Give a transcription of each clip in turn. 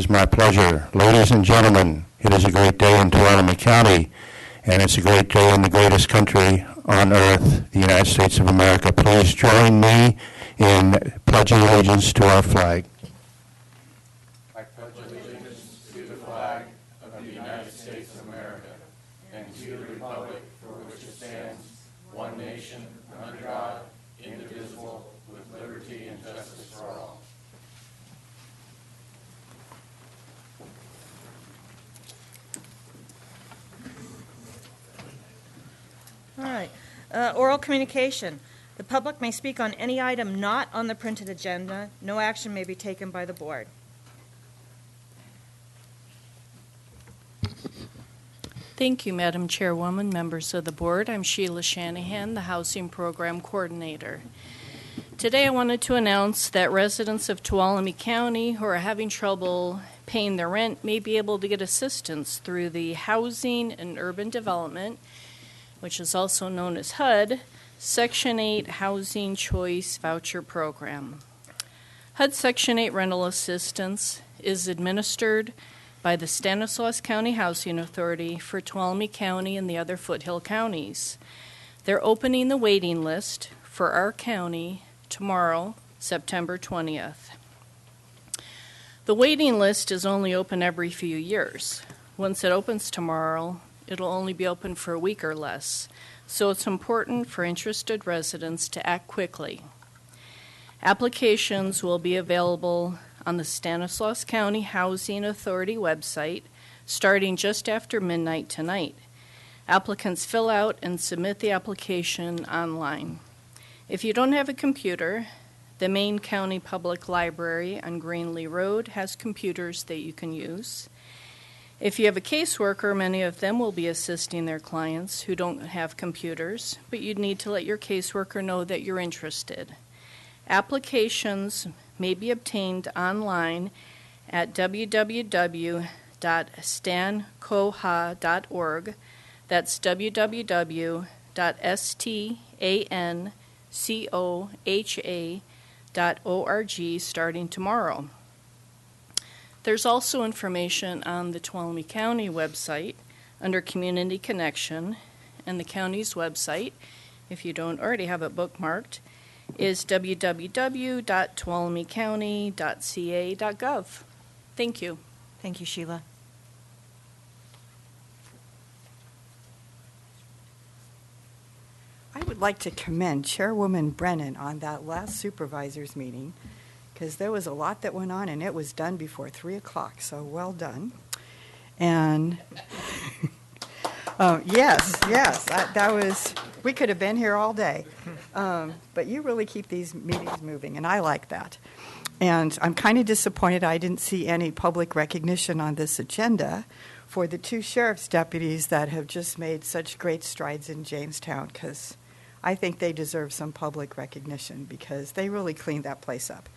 It's my pleasure. Ladies and gentlemen, it is a great day in Tuolumne County, and it's a great day in the greatest country on earth, the United States of America. Please join me in pledging allegiance to our flag. I pledge allegiance to the flag of the United States of America and to the republic for which it stands, one nation, under God, indivisible, with liberty and justice for all. All right. Oral communication. The public may speak on any item not on the printed agenda. No action may be taken by the board. Thank you, Madam Chairwoman, members of the board. I'm Sheila Shanahan, the Housing Program Coordinator. Today I wanted to announce that residents of Tuolumne County who are having trouble paying their rent may be able to get assistance through the Housing and Urban Development, which is also known as HUD, Section 8 Housing Choice Voucher Program. HUD Section 8 rental assistance is administered by the Stanislaus County Housing Authority for Tuolumne County and the other foothill counties. They're opening the waiting list for our county tomorrow, September 20th. The waiting list is only open every few years. Once it opens tomorrow, it'll only be open for a week or less, so it's important for interested residents to act quickly. Applications will be available on the Stanislaus County Housing Authority website starting just after midnight tonight. Applicants fill out and submit the application online. If you don't have a computer, the Maine County Public Library on Greenlee Road has computers that you can use. If you have a caseworker, many of them will be assisting their clients who don't have computers, but you'd need to let your caseworker know that you're interested. Applications may be obtained online at www.stancoha.org. That's www.stancoha.org starting tomorrow. There's also information on the Tuolumne County website under Community Connection, and the county's website, if you don't already have it bookmarked, is www.tuolumnecounty.ca.gov. Thank you. Thank you, Sheila. I would like to commend Chairwoman Brennan on that last supervisors meeting, because there was a lot that went on, and it was done before 3 o'clock, so well done. And yes, that was, we could have been here all day. But you really keep these meetings moving, and I like that. And I'm kind of disappointed I didn't see any public recognition on this agenda for the 2 sheriff's deputies that have just made such great strides in Jamestown, because I think they deserve some public recognition because they really cleaned that place up.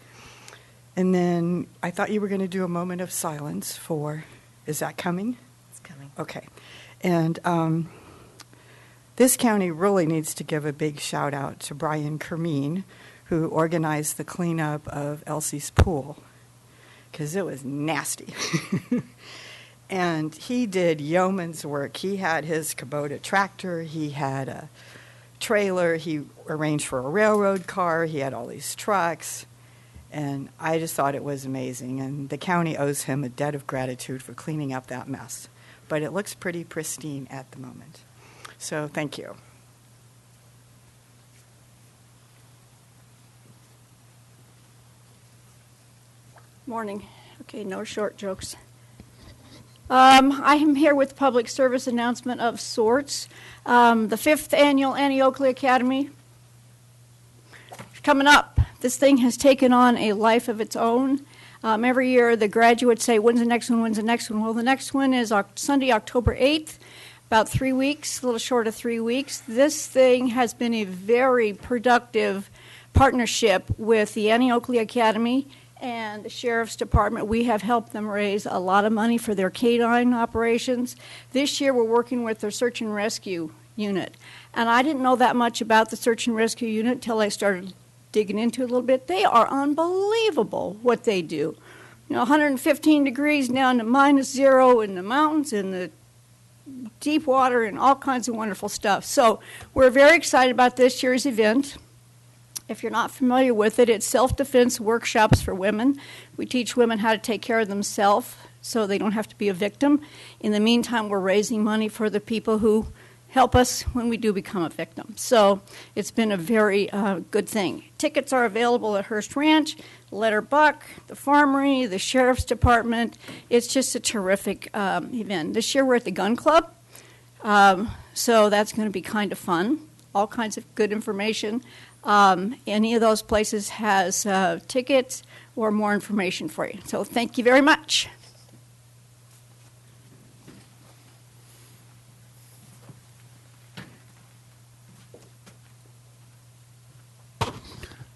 And then I thought you were going to do a moment of silence for, is that coming? It's coming. Okay. And this county really needs to give a big shout out to Brian Kermeen, who organized the cleanup of Elsie's pool, because it was nasty. And he did yeoman's work. He had his Kubota tractor, he had a trailer, he arranged for a railroad car, he had all these trucks. And I just thought it was amazing. And the county owes him a debt of gratitude for cleaning up that mess. But it looks pretty pristine at the moment. So thank you. Morning. Okay, no short jokes. I am here with public service announcement of sorts. The 5th annual Annie Oakley Academy coming up. This thing has taken on a life of its own. Every year the graduates say, when's the next one, when's the next one? Well, the next one is Sunday, October 8th, about 3 weeks, a little short of 3 weeks. This thing has been a very productive partnership with the Annie Oakley Academy and the Sheriff's Department. We have helped them raise a lot of money for their canine operations. This year we're working with their search and rescue unit. And I didn't know that much about the search and rescue unit until I started digging into it a little bit. They are unbelievable what they do. 115 degrees down to -0 in the mountains, in the deep water, and all kinds of wonderful stuff. So we're very excited about this year's event. If you're not familiar with it, it's self-defense workshops for women. We teach women how to take care of themselves so they don't have to be a victim. In the meantime, we're raising money for the people who help us when we do become a victim. So it's been a very good thing. Tickets are available at Hearst Ranch, Letterbuck, the Farmery, the Sheriff's Department. It's just a terrific event. This year we're at the Gun Club, so that's going to be kind of fun. All kinds of good information. Any of those places has tickets or more information for you. So thank you very much.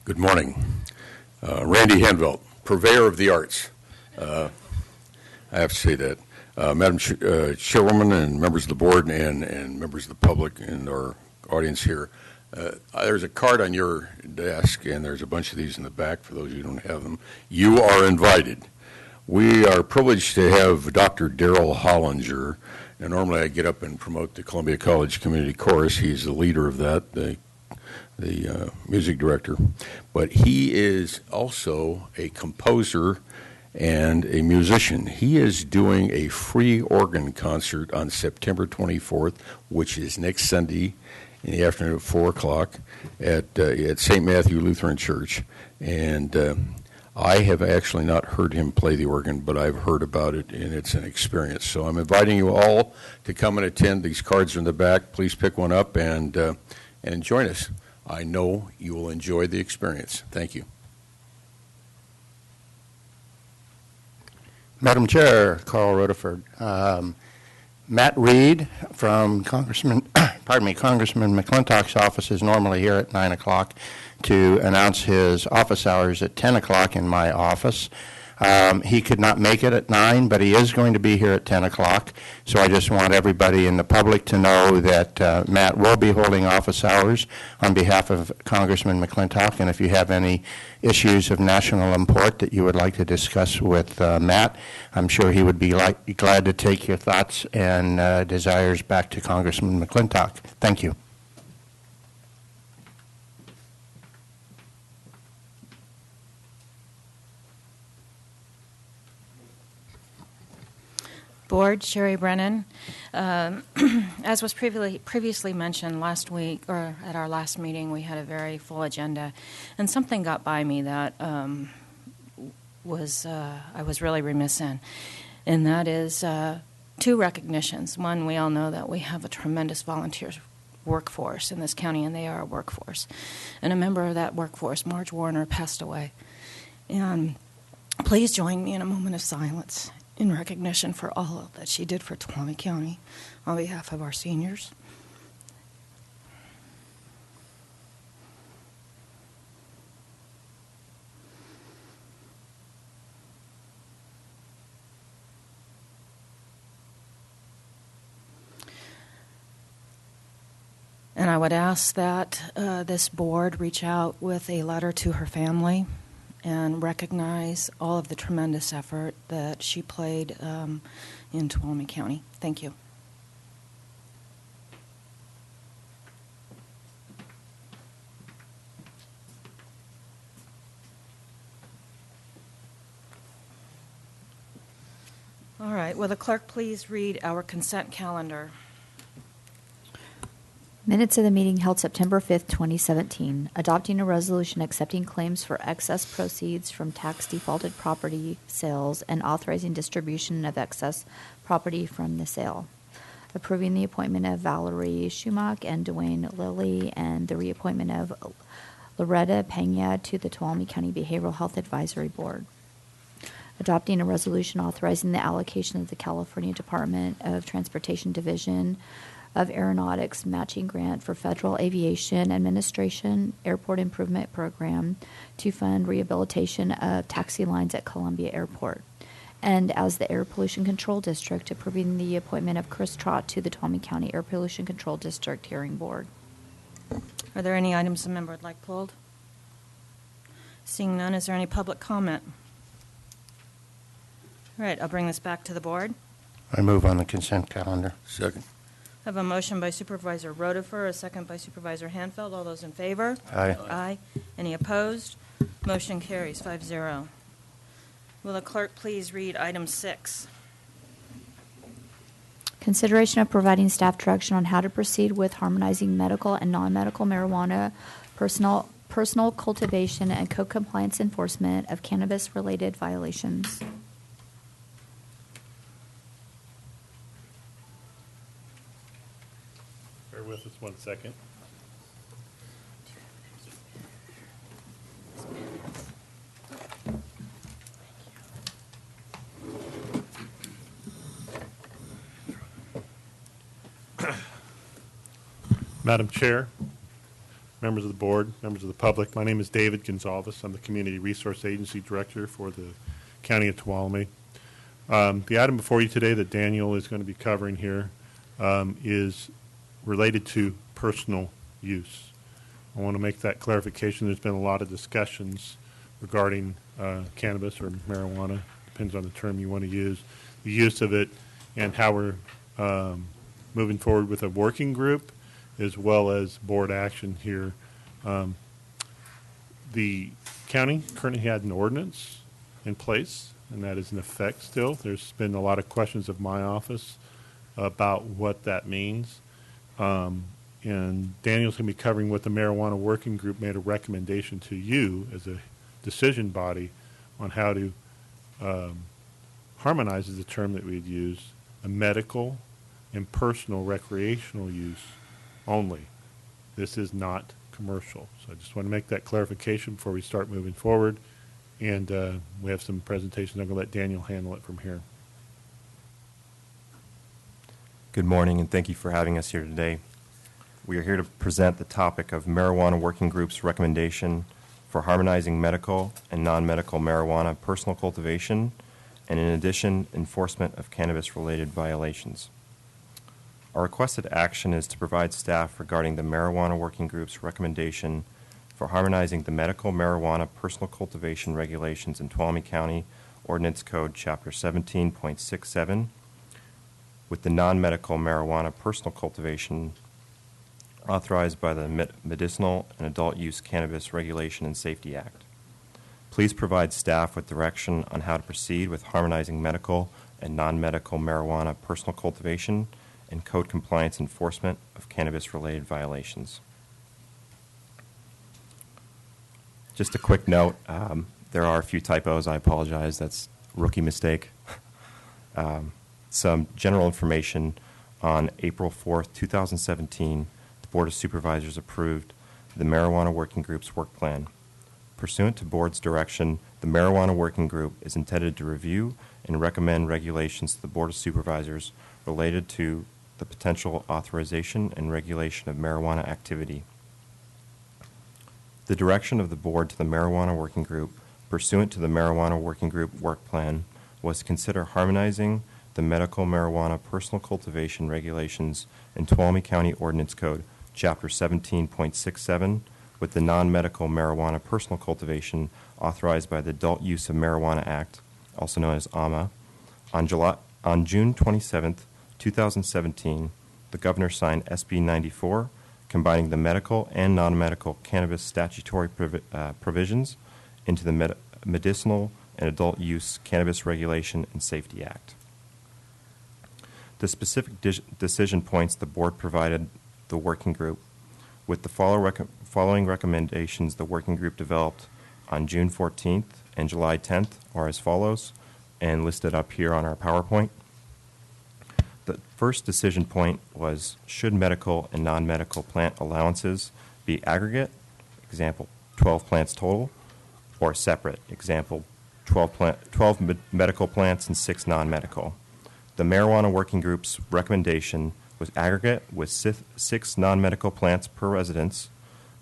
Good morning. Randy Henvelt, purveyor of the arts. I have to say that. Madam Chairwoman and members of the board and members of the public and our audience here, there's a card on your desk, and there's a bunch of these in the back for those of you who don't have them. You are invited. We are privileged to have Dr. Darrell Hollinger, and normally I get up and promote the Columbia College Community Chorus. He's the leader of that, the music director, but he is also a composer and a musician. He is doing a free organ concert on September 24th, which is next Sunday in the afternoon at 4 o'clock at St. Matthew Lutheran Church. And I have actually not heard him play the organ, but I've heard about it, and it's an experience. So I'm inviting you all to come and attend. These cards are in the back. Please pick one up and join us. I know you will enjoy the experience. Thank you. Madam Chair, Carl Rutherford. Matt Reed from Congressman McClintock's office is normally here at 9 o'clock to announce his office hours at 10 o'clock in my office. He could not make it at 9, but he is going to be here at 10 o'clock. So I just want everybody in the public to know that Matt will be holding office hours on behalf of Congressman McClintock. And if you have any issues of national import that you would like to discuss with Matt, I'm sure he would be glad to take your thoughts and desires back to Congressman McClintock. Thank you. Board, Sherry Brennan. As was previously mentioned last week, or at our last meeting, we had a very full agenda, and something got by me that I was really remiss in, and that is 2 recognitions. One, we all know that we have a tremendous volunteer workforce in this county, and they are a workforce. And a member of that workforce, Marge Warner, passed away. And please join me in a moment of silence in recognition for all that she did for Tuolumne County on behalf of our seniors. And I would ask that this board reach out with a letter to her family and recognize all of the tremendous effort that she played in Tuolumne County. Thank you. All right, will the clerk please read our consent calendar? Minutes of the meeting held September 5th, 2017, adopting a resolution accepting claims for excess proceeds from tax defaulted property sales and authorizing distribution of excess property from the sale. Approving the appointment of Valerie Schumach and Dwayne Lilly and the reappointment of Loretta Pena to the Tuolumne County Behavioral Health Advisory Board. Adopting a resolution authorizing the allocation of the California Department of Transportation Division of Aeronautics matching grant for Federal Aviation Administration Airport Improvement Program to fund rehabilitation of taxi lines at Columbia Airport. And as the Air Pollution Control District, approving the appointment of Chris Trott to the Tuolumne County Air Pollution Control District Hearing Board. Are there any items the member would like pulled? Seeing none, is there any public comment? All right, I'll bring this back to the board. I move on the consent calendar. Second. I have a motion by Supervisor Rotifer, a second by Supervisor Hanfeld. All those in favor? Aye. Aye. Any opposed? Motion carries 5-0. Will the clerk please read item 6? Consideration of providing staff direction on how to proceed with harmonizing medical and non-medical marijuana, personal cultivation, and code compliance enforcement of cannabis-related violations. Bear with us 1 second. Madam Chair, members of the board, members of the public, my name is David Gonzalez. I'm the Community Resource Agency Director for the County of Tuolumne. The item before you today that Daniel is going to be covering here is related to personal use. I want to make that clarification. There's been a lot of discussions regarding cannabis or marijuana, depends on the term you want to use, the use of it and how we're moving forward with a working group as well as board action here. The county currently had an ordinance in place, and that is in effect still. There's been a lot of questions of my office about what that means. And Daniel's going to be covering what the marijuana working group made a recommendation to you as a decision body on how to harmonize is the term that we'd use, a medical and personal recreational use only. This is not commercial. So I just want to make that clarification before we start moving forward. And we have some presentations. I'm going to let Daniel handle it from here. Good morning, and thank you for having us here today. We are here to present the topic of Marijuana Working Group's recommendation for harmonizing medical and non-medical marijuana personal cultivation, and in addition, enforcement of cannabis-related violations. Our requested action is to provide staff regarding the Marijuana Working Group's recommendation for harmonizing the medical marijuana personal cultivation regulations in Tuolumne County Ordinance Code Chapter 17.67 with the non-medical marijuana personal cultivation authorized by the Medicinal and Adult Use Cannabis Regulation and Safety Act. Please provide staff with direction on how to proceed with harmonizing medical and non-medical marijuana personal cultivation and code compliance enforcement of cannabis-related violations. Just a quick note, there are a few typos. I apologize. That's a rookie mistake. Some general information. On April 4th, 2017, the Board of Supervisors approved the Marijuana Working Group's work plan. Pursuant to Board's direction, the Marijuana Working Group is intended to review and recommend regulations to the Board of Supervisors related to the potential authorization and regulation of marijuana activity. The direction of the Board to the Marijuana Working Group, pursuant to the Marijuana Working Group work plan, was to consider harmonizing the medical marijuana personal cultivation regulations in Tuolumne County Ordinance Code, Chapter 17.67, with the non-medical marijuana personal cultivation authorized by the Adult Use of Marijuana Act, also known as AMA. On June 27th, 2017, the Governor signed SB 94, combining the medical and non-medical cannabis statutory provisions into the Medicinal and Adult Use Cannabis Regulation and Safety Act. The specific decision points the Board provided the working group with the following recommendations the working group developed on June 14th and July 10th are as follows, and listed up here on our PowerPoint. The first decision point was, should medical and non-medical plant allowances be aggregate, example, 12 plants total, or separate, example, 12 medical plants and 6 non-medical. The Marijuana Working Group's recommendation was aggregate with 6 non-medical plants per residence,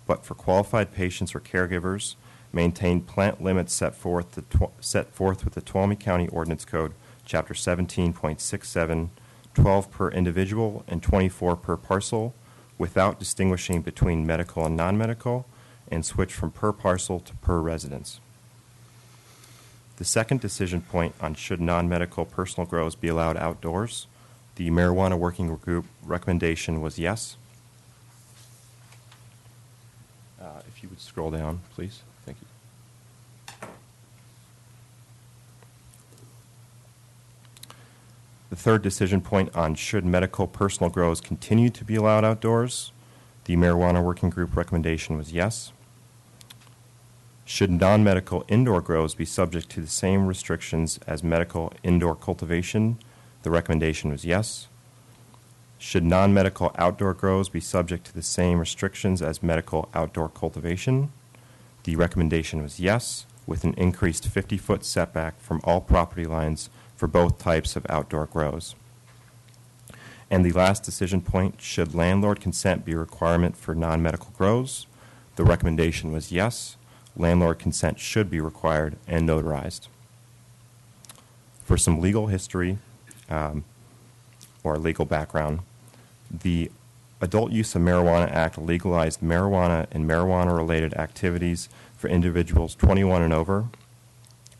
but for qualified patients or caregivers, maintain plant limits set forth with the Tuolumne County Ordinance Code, Chapter 17.67, 12 per individual and 24 per parcel, without distinguishing between medical and non-medical, and switch from per parcel to per residence. The second decision point on should non-medical personal grows be allowed outdoors, the marijuana working group recommendation was yes. If you would scroll down, please. Thank you. The third decision point on should medical personal grows continue to be allowed outdoors, the marijuana working group recommendation was yes. Should non-medical indoor grows be subject to the same restrictions as medical indoor cultivation, the recommendation was yes. Should non-medical outdoor grows be subject to the same restrictions as medical outdoor cultivation? The recommendation was yes, with an increased 50-foot setback from all property lines for both types of outdoor grows. And the last decision point, should landlord consent be a requirement for non-medical grows? The recommendation was yes, landlord consent should be required and notarized. For some legal history, or legal background, the Adult Use of Marijuana Act legalized marijuana and marijuana-related activities for individuals 21 and over,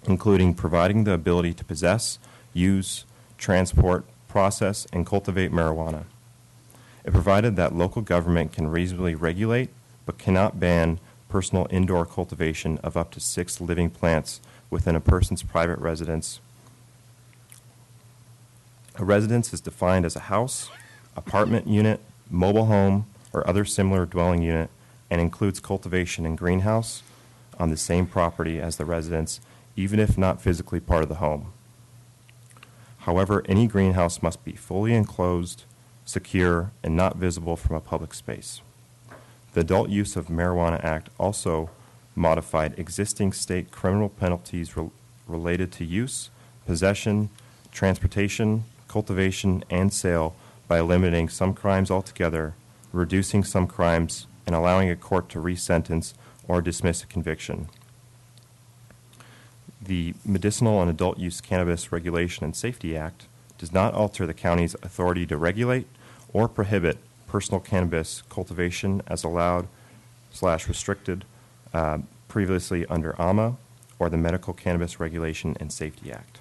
including providing the ability to possess, use, transport, process, and cultivate marijuana. It provided that local government can reasonably regulate but cannot ban personal indoor cultivation of up to 6 living plants within a person's private residence. A residence is defined as a house, apartment unit, mobile home, or other similar dwelling unit, and includes cultivation and greenhouse on the same property as the residence, even if not physically part of the home. However, any greenhouse must be fully enclosed, secure, and not visible from a public space. The Adult Use of Marijuana Act also modified existing state criminal penalties related to use, possession, transportation, cultivation, and sale by eliminating some crimes altogether, reducing some crimes, and allowing a court to resentence or dismiss a conviction. The Medicinal and Adult Use Cannabis Regulation and Safety Act does not alter the county's authority to regulate or prohibit personal cannabis cultivation as allowed/restricted previously under AMA or the Medical Cannabis Regulation and Safety Act.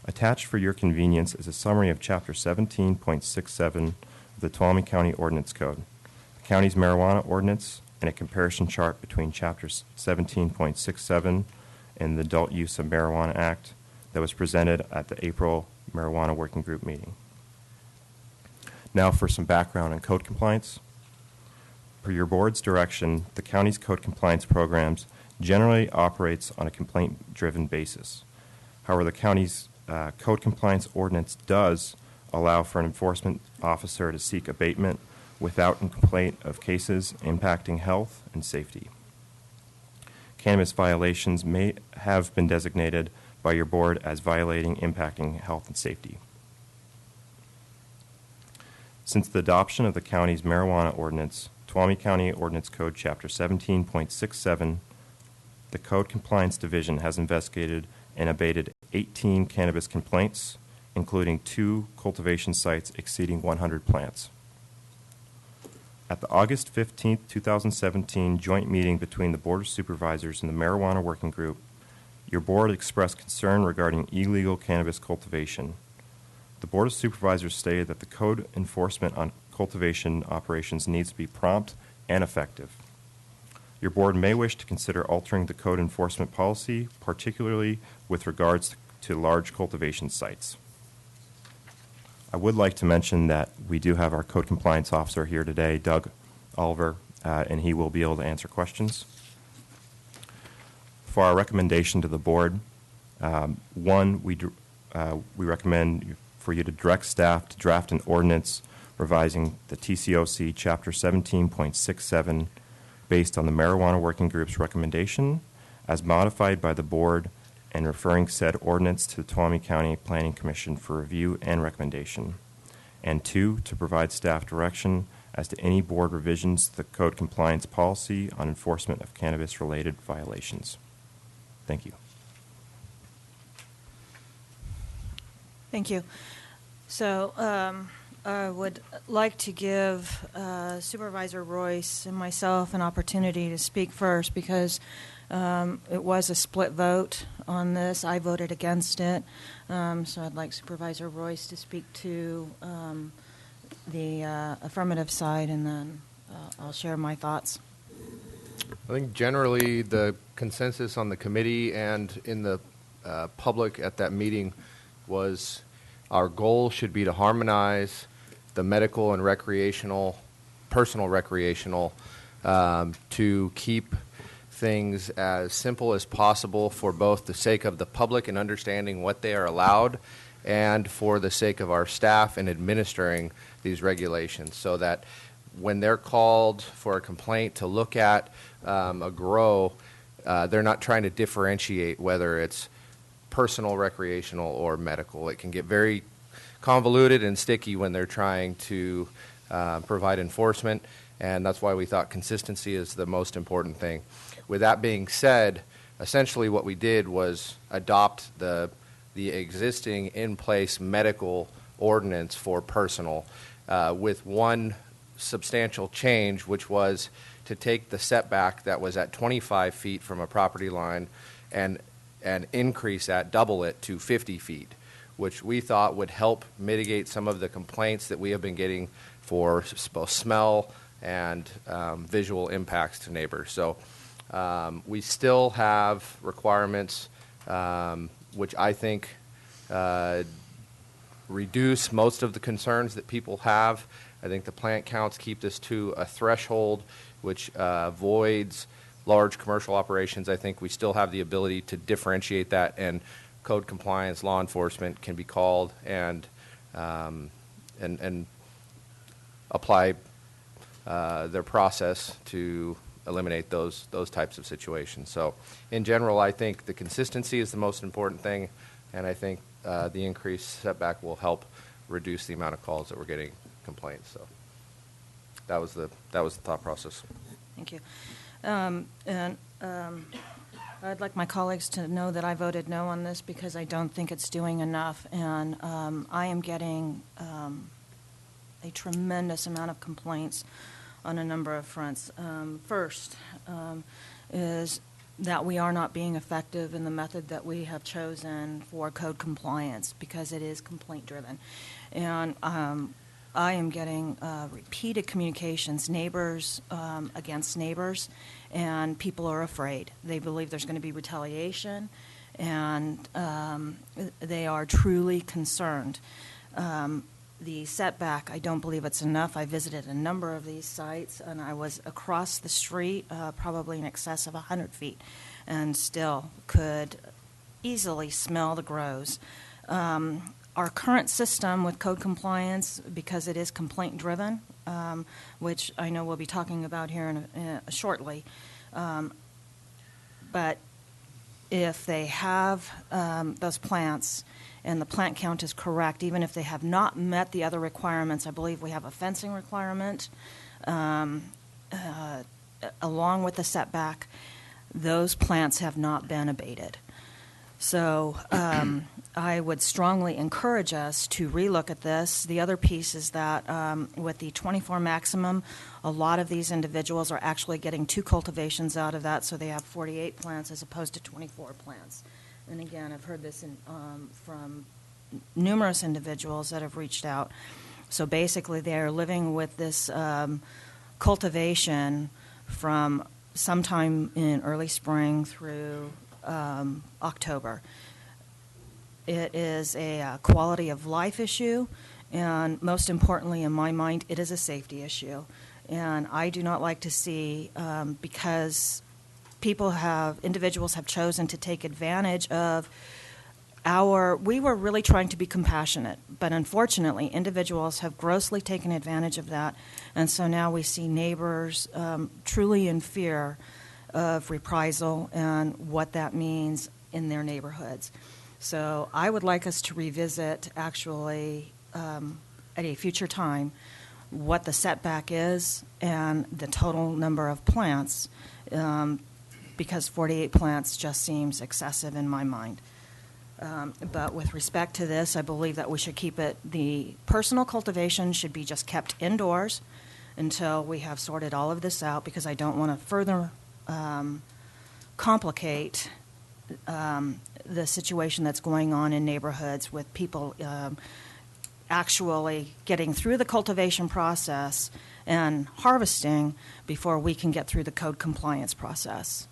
Attached for your convenience is a summary of Chapter 17.67 of the Tuolumne County Ordinance Code, the county's marijuana ordinance, and a comparison chart between Chapters 17.67 and the Adult Use of Marijuana Act that was presented at the April Marijuana Working Group meeting. Now for some background on code compliance. Per your board's direction, the county's code compliance programs generally operates on a complaint-driven basis. However, the county's code compliance ordinance does allow for an enforcement officer to seek abatement without complaint of cases impacting health and safety. Cannabis violations may have been designated by your board as violating impacting health and safety. Since the adoption of the county's marijuana ordinance, Tuolumne County Ordinance Code Chapter 17.67, the Code Compliance Division has investigated and abated 18 cannabis complaints, including 2 cultivation sites exceeding 100 plants. At the August 15, 2017 joint meeting between the Board of Supervisors and the Marijuana Working Group, your board expressed concern regarding illegal cannabis cultivation. The Board of Supervisors stated that the code enforcement on cultivation operations needs to be prompt and effective. Your board may wish to consider altering the code enforcement policy, particularly with regards to large cultivation sites. I would like to mention that we do have our code compliance officer here today, Doug Oliver, and he will be able to answer questions. For our recommendation to the board, one, we recommend for you to direct staff to draft an ordinance revising the TCOC Chapter 17.67 based on the Marijuana Working Group's recommendation as modified by the board and referring said ordinance to the Tuolumne County Planning Commission for review and recommendation. And 2, to provide staff direction as to any board revisions to the code compliance policy on enforcement of cannabis-related violations. Thank you. Thank you. So I would like to give Supervisor Royce and myself an opportunity to speak first because It was a split vote on this. I voted against it. So I'd like Supervisor Royce to speak to the affirmative side, and then I'll share my thoughts. I think generally the consensus on the committee and in the public at that meeting was our goal should be to harmonize the medical and recreational, personal recreational, to keep things as simple as possible for both the sake of the public and understanding what they are allowed and for the sake of our staff in administering these regulations, so that when they're called for a complaint to look at a grow, they're not trying to differentiate whether it's personal, recreational, or medical. It can get very convoluted and sticky when they're trying to provide enforcement, and that's why we thought consistency is the most important thing. With that being said, essentially what we did was adopt the existing in-place medical ordinance for personal with one substantial change, which was to take the setback that was at 25 feet from a property line and increase that, double it to 50 feet, which we thought would help mitigate some of the complaints that we have been getting for both smell and visual impacts to neighbors. So we still have requirements which I think reduce most of the concerns that people have. I think the plant counts keep this to a threshold which avoids large commercial operations. I think we still have the ability to differentiate that, and code compliance, law enforcement can be called and apply their process to eliminate those types of situations. So in general, I think the consistency is the most important thing, and I think the increased setback will help reduce the amount of calls that we're getting complaints. So that was the thought process. Thank you. I'd like my colleagues to know that I voted no on this because I don't think it's doing enough, and I am getting a tremendous amount of complaints on a number of fronts. First is that we are not being effective in the method that we have chosen for code compliance because it is complaint-driven. And I am getting repeated communications, neighbors against neighbors, and people are afraid. They believe there's going to be retaliation, and they are truly concerned. The setback, I don't believe it's enough. I visited a number of these sites, and I was across the street, probably in excess of 100 feet, and still could easily smell the grows. Our current system with code compliance, because it is complaint-driven, which I know we'll be talking about here shortly, but if they have those plants and the plant count is correct, even if they have not met the other requirements, I believe we have a fencing requirement, along with the setback, those plants have not been abated. So I would strongly encourage us to relook at this. The other piece is that with the 24 maximum, a lot of these individuals are actually getting 2 cultivations out of that, so they have 48 plants as opposed to 24 plants. And again, I've heard this from numerous individuals that have reached out. So basically, they're living with this cultivation from sometime in early spring through October. It is a quality of life issue, and most importantly, in my mind, it is a safety issue. And I do not like to see, because individuals have chosen to take advantage of we were really trying to be compassionate, but unfortunately, individuals have grossly taken advantage of that, and so now we see neighbors truly in fear of reprisal and what that means in their neighborhoods. So I would like us to revisit, actually, at a future time, what the setback is and the total number of plants, because 48 plants just seems excessive in my mind. But with respect to this, I believe that we should keep it, the personal cultivation should be just kept indoors until we have sorted all of this out, because I don't want to further complicate the situation that's going on in neighborhoods with people actually getting through the cultivation process and harvesting before we can get through the code compliance process.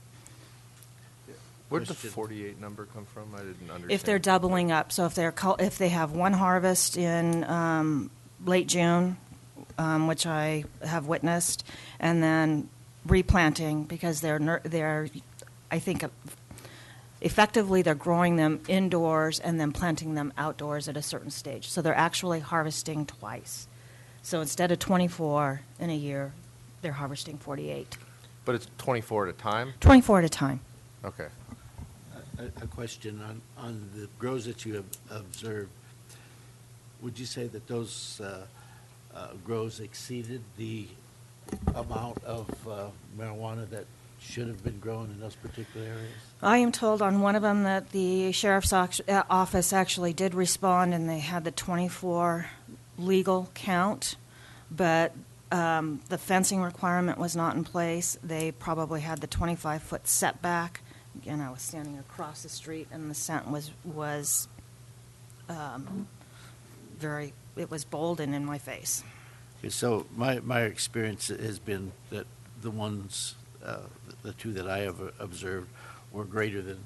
Where did the 48 number come from? I didn't understand. If they're doubling up, so if they have one harvest in late June, which I have witnessed, and then replanting because they're I think effectively they're growing them indoors and then planting them outdoors at a certain stage. So they're actually harvesting twice. So instead of 24 in a year, they're harvesting 48. But it's 24 at a time? 24 at a time. Okay. A question on the grows that you have observed. Would you say that those grows exceeded the amount of marijuana that should have been grown in those particular areas? I am told on one of them that the sheriff's office actually did respond, and they had the 24 legal count, but the fencing requirement was not in place. They probably had the 25-foot setback. Again, I was standing across the street, and the scent was very, it was bold and in my face. Okay, so my experience has been that the ones, the two that I have observed were greater than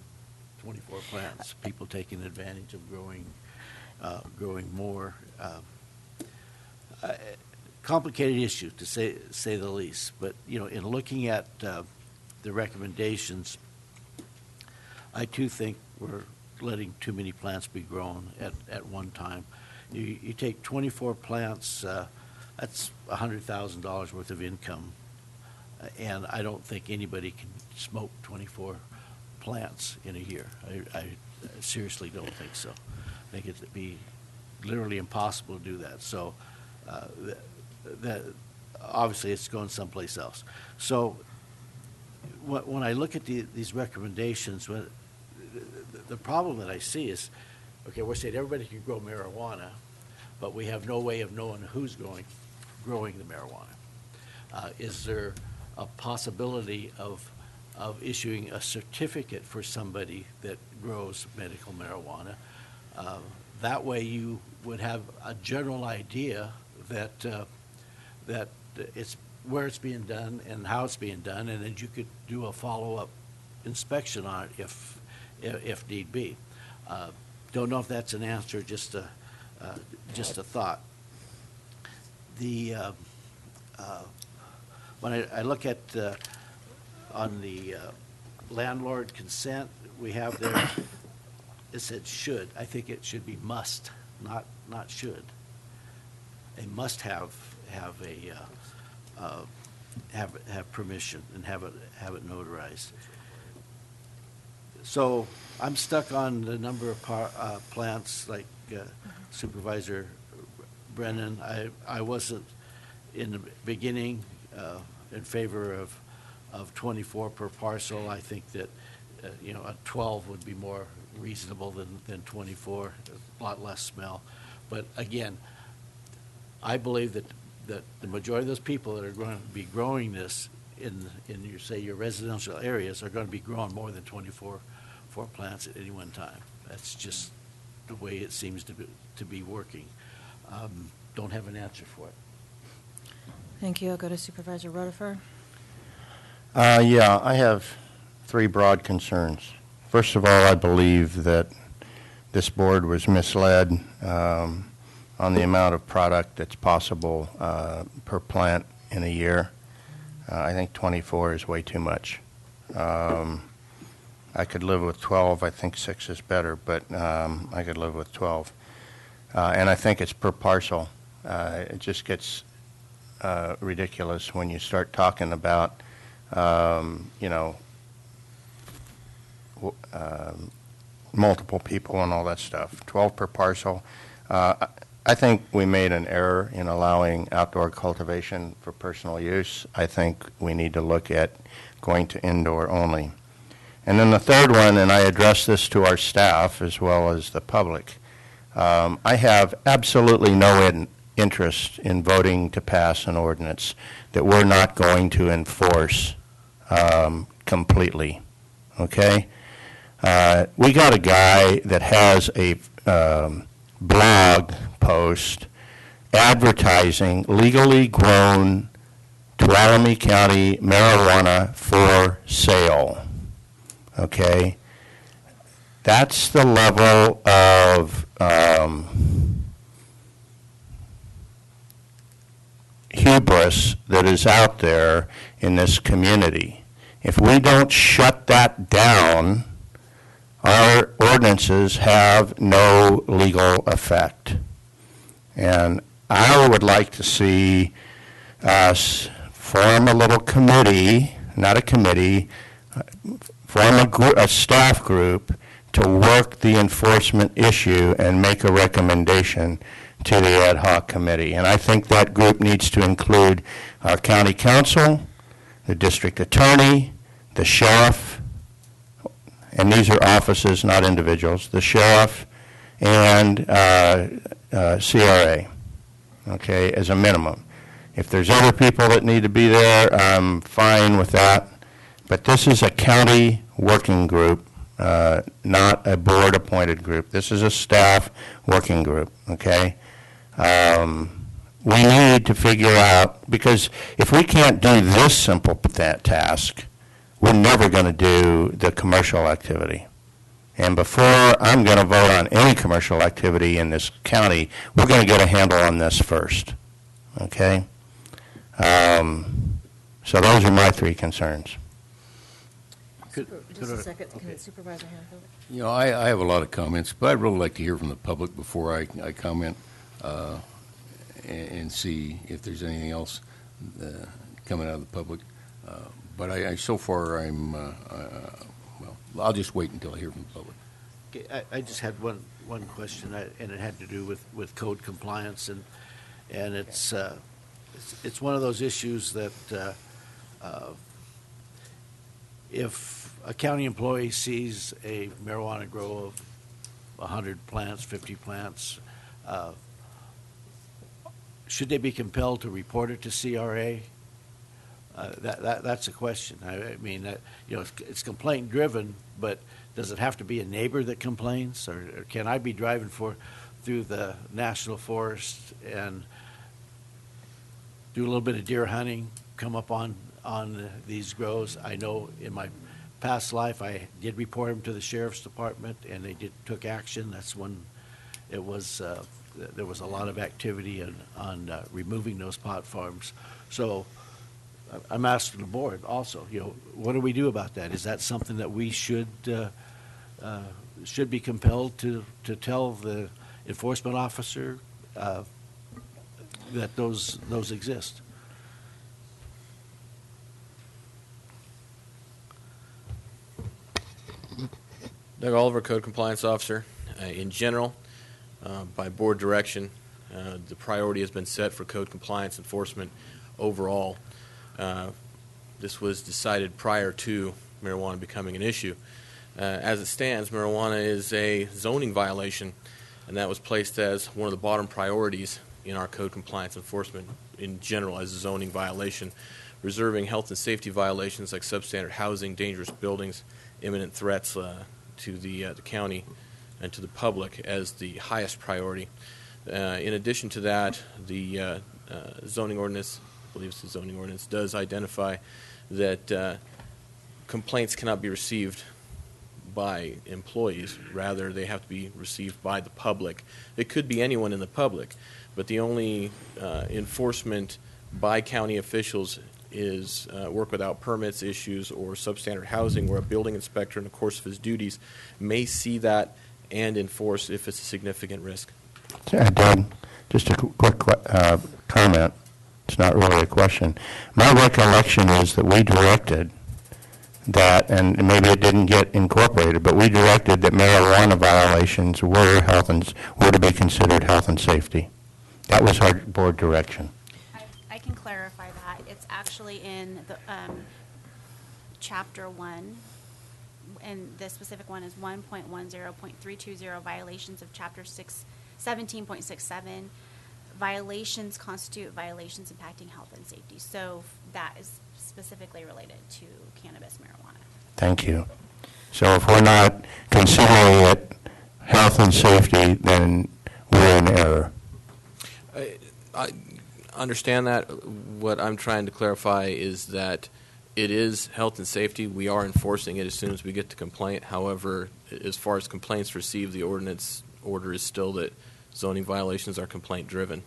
24 plants, people taking advantage of growing more. Complicated issue, to say the least. But, in looking at the recommendations, I, too, think we're letting too many plants be grown at one time. You take 24 plants, that's $100,000 worth of income. And I don't think anybody can smoke 24 plants in a year. I seriously don't think so. I think it'd be literally impossible to do that. So that obviously it's going someplace else. So when I look at these recommendations, the problem that I see is, okay, we're saying everybody can grow marijuana, but we have no way of knowing who's growing the marijuana. Is there a possibility of issuing a certificate for somebody that grows medical marijuana? That way you would have a general idea that it's where it's being done and how it's being done, and then you could do a follow-up inspection on it if need be. Don't know if that's an answer, just a thought. When I look at on the landlord consent we have there, it said should. I think it should be must, not should. They must have permission and have it notarized. So I'm stuck on the number of plants, like Supervisor Brennan. I wasn't in the beginning in favor of 24 per parcel. I think that a 12 would be more reasonable than 24. A lot less smell. But again, I believe that the majority of those people that are going to be growing this in your residential areas are going to be growing more than 24 plants at any one time. That's just the way it seems to be working. Don't have an answer for it. Thank you. I'll go to Supervisor Rotifer. Yeah, I have three broad concerns. First of all, I believe that this board was misled on the amount of product that's possible per plant in a year. I think 24 is way too much. I could live with 12. I think 6 is better, but I could live with 12. And I think it's per parcel. It just gets ridiculous when you start talking about, multiple people and all that stuff. 12 per parcel. I think we made an error in allowing outdoor cultivation for personal use. I think we need to look at going to indoor only. And then the third one, and I address this to our staff as well as the public, I have absolutely no interest in voting to pass an ordinance that we're not going to enforce completely. okay? We got a guy that has a blog post advertising legally grown Tuolumne County marijuana for sale, okay? That's the level of hubris that is out there in this community. If we don't shut that down, our ordinances have no legal effect. And I would like to see us form a little committee, not a committee, form a staff group to work the enforcement issue and make a recommendation to the ad hoc committee. And I think that group needs to include our county council, the district attorney, the sheriff, and these are offices, not individuals, the sheriff and CRA, okay, as a minimum. If there's other people that need to be there, I'm fine with that. But this is a county working group, not a board-appointed group. This is a staff working group, okay? We need to figure out, because if we can't do this simple task, we're never going to do the commercial activity. And before I'm going to vote on any commercial activity in this county, we're going to get a handle on this first, okay? So those are my three concerns. Just a second, can Supervisor Hanfield? You know, I have a lot of comments, but I'd really like to hear from the public before I comment and see if there's anything else coming out of the public. But so far, well, I'll just wait until I hear from the public. Okay, I just had one question, and it had to do with code compliance, and it's one of those issues that if a county employee sees a marijuana grow of 100 plants, 50 plants, should they be compelled to report it to CRA? That's a question. I mean, it's complaint driven, but does it have to be a neighbor that complains, or can I be driving through the national forest and do a little bit of deer hunting, come up on these grows? I know in my past life I did report them to the sheriff's department, and they took action. That's when it was there was a lot of activity on removing those pot farms. So I'm asking the board also, what do we do about that? Is that something that we should be compelled to tell the enforcement officer that those exist? Doug Oliver, Code Compliance Officer. In general, by board direction, the priority has been set for code compliance enforcement overall. This was decided prior to marijuana becoming an issue. As it stands, marijuana is a zoning violation, and that was placed as one of the bottom priorities in our code compliance enforcement in general as a zoning violation, reserving health and safety violations like substandard housing, dangerous buildings, imminent threats to the county and to the public as the highest priority. In addition to that, the zoning ordinance, I believe it's the zoning ordinance, does identify that complaints cannot be received by employees. Rather, they have to be received by the public. It could be anyone in the public, but the only enforcement by county officials is work without permits issues or substandard housing, where a building inspector in the course of his duties may see that and enforce if it's a significant risk. Doug, just a quick comment. It's not really a question. My recollection is that we directed that, and maybe it didn't get incorporated, but we directed that marijuana violations were to be considered health and safety. That was our board direction. I can clarify that. It's actually in the Chapter 1, and the specific one is 1.10.320, violations of Chapter 17.67. Violations constitute violations impacting health and safety. So that is specifically related to cannabis marijuana. Thank you. So if we're not considering it health and safety, then we're in error. I understand that. What I'm trying to clarify is that it is health and safety. We are enforcing it as soon as we get the complaint. However, as far as complaints received, the ordinance order is still that zoning violations are complaint driven.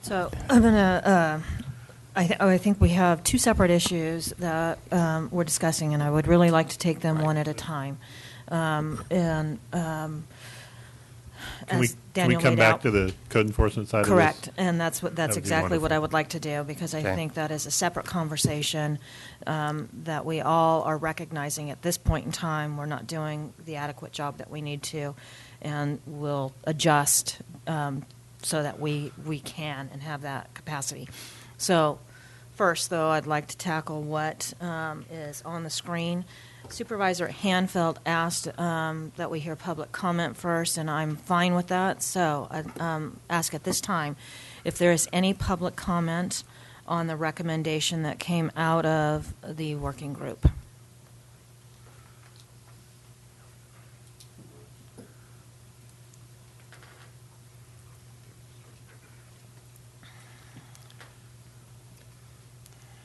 So I'm going to, I think we have two separate issues that we're discussing, and I would really like to take them one at a time. Can we come back to the code enforcement side Correct, of this? and that's exactly what wonderful. I would like to do, because I Okay. think that is a separate conversation that we all are recognizing at this point in time. We're not doing the adequate job that we need to, and we'll adjust so that we can and have that capacity. So first, though, I'd like to tackle what is on the screen. Supervisor Hanfeld asked that we hear public comment first, and I'm fine with that. So I ask at this time if there is any public comment on the recommendation that came out of the working group.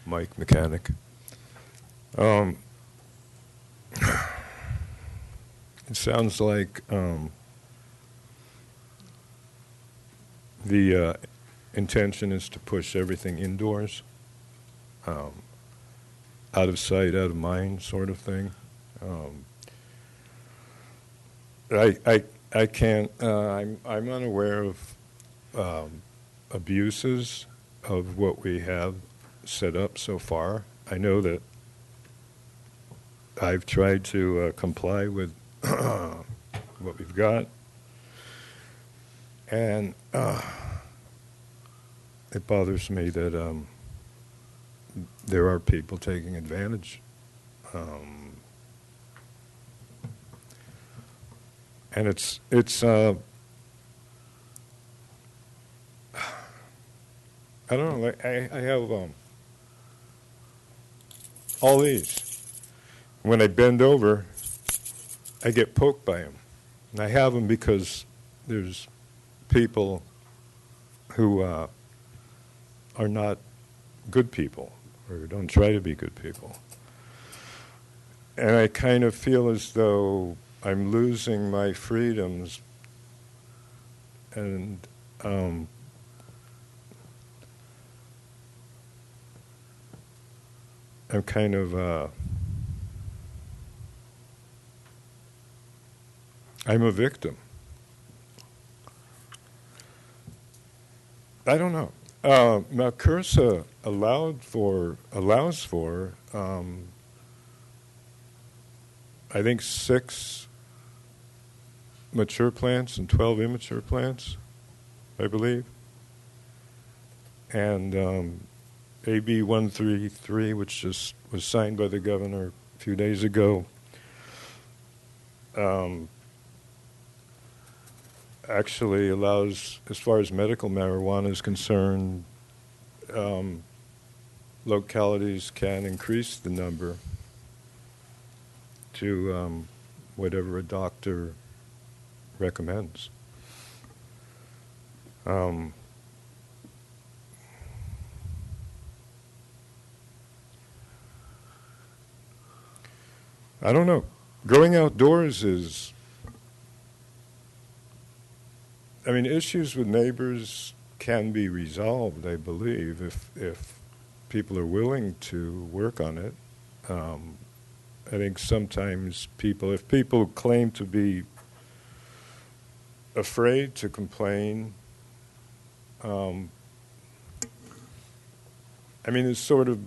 Mike Mechanic. It sounds like the intention is to push everything indoors, out of sight, out of mind, sort of thing. I can't. I'm unaware of abuses of what we have set up so far. I know that I've tried to comply with what we've got, and it bothers me that there are people taking advantage, and it's I don't know. I have all these. When I bend over, I get poked by them. And I have them because there's people who are not good people, or don't try to be good people. And I kind of feel as though I'm losing my freedoms, and I'm kind of I'm a victim. I don't know. Now, CURSA allows for I think 6 mature plants and 12 immature plants, I believe. And AB 133, which just was signed by the governor a few days ago, actually allows, as far as medical marijuana is concerned, localities can increase the number to whatever a doctor recommends. I don't know. Going outdoors is, I mean, issues with neighbors can be resolved, I believe, if people are willing to work on it. I think sometimes if people claim to be afraid to complain, I mean, it's sort of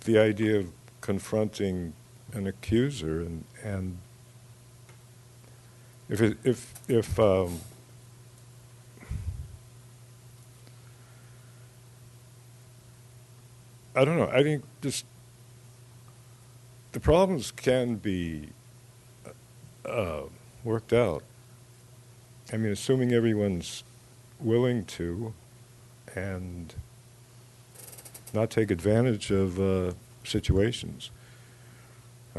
the idea of confronting an accuser, and if I don't know. I think just the problems can be worked out. I mean, assuming everyone's willing to and not take advantage of situations.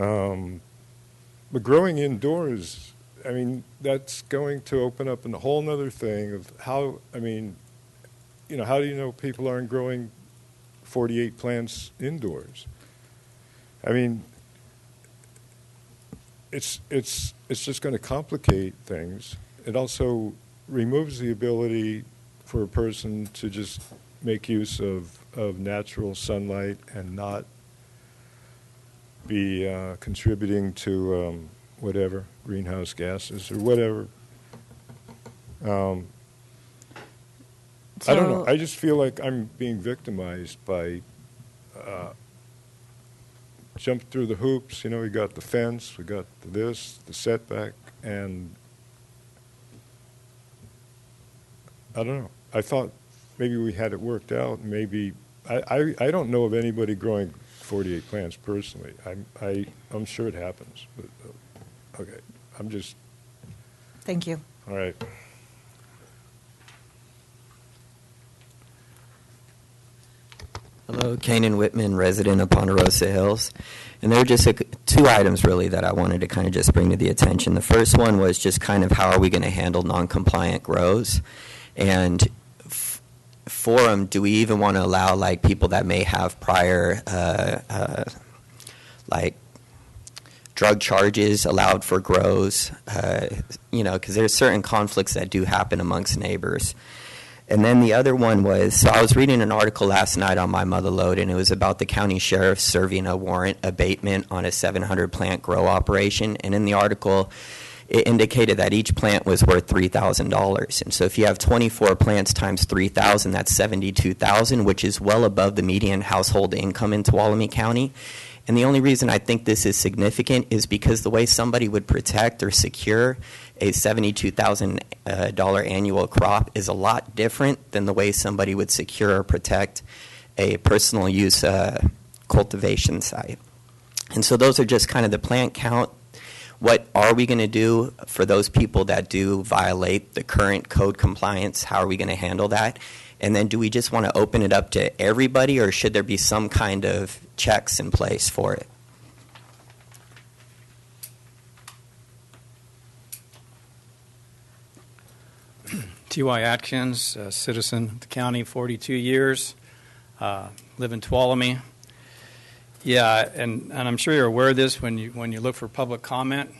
But growing indoors, I mean, that's going to open up a whole other thing of how, I mean, you know, how do you know people aren't growing 48 plants indoors? I mean, it's just going to complicate things. It also removes the ability for a person to just make use of natural sunlight and not be contributing to whatever, greenhouse gases or whatever. I don't know. I just feel like I'm being victimized by jump through the hoops. You know, we got the fence, we got this, the setback, and I don't know. I thought maybe we had it worked out. Maybe I don't know of anybody growing 48 plants personally. I'm sure it happens. But, okay, I'm just. Thank you. All right. Hello, Kanan Whitman, resident of Ponderosa Hills. And there were just two items, really, that I wanted to kind of just bring to the attention. The first one was just kind of how are we going to handle non-compliant grows? And for them, do we even want to allow, like, people that may have prior, like, drug charges allowed for grows? You know, because there's certain conflicts that do happen amongst neighbors. And then the other one was, so I was reading an article last night on my mother lode, and it was about the county sheriff serving a warrant abatement on a 700-plant grow operation. And in the article, it indicated that each plant was worth $3,000. And so if you have 24 plants times $3,000, that's $72,000, which is well above the median household income in Tuolumne County. And the only reason I think this is significant is because the way somebody would protect or secure a $72,000 annual crop is a lot different than the way somebody would secure or protect a personal use cultivation site. And so those are just kind of the plant count. What are we going to do for those people that do violate the current code compliance? How are we going to handle that? And then do we just want to open it up to everybody, or should there be some kind of checks in place for it? T.Y. Atkins, citizen of the county, 42 years, live in Tuolumne. Yeah, and I'm sure you're aware of this when you look for public comment.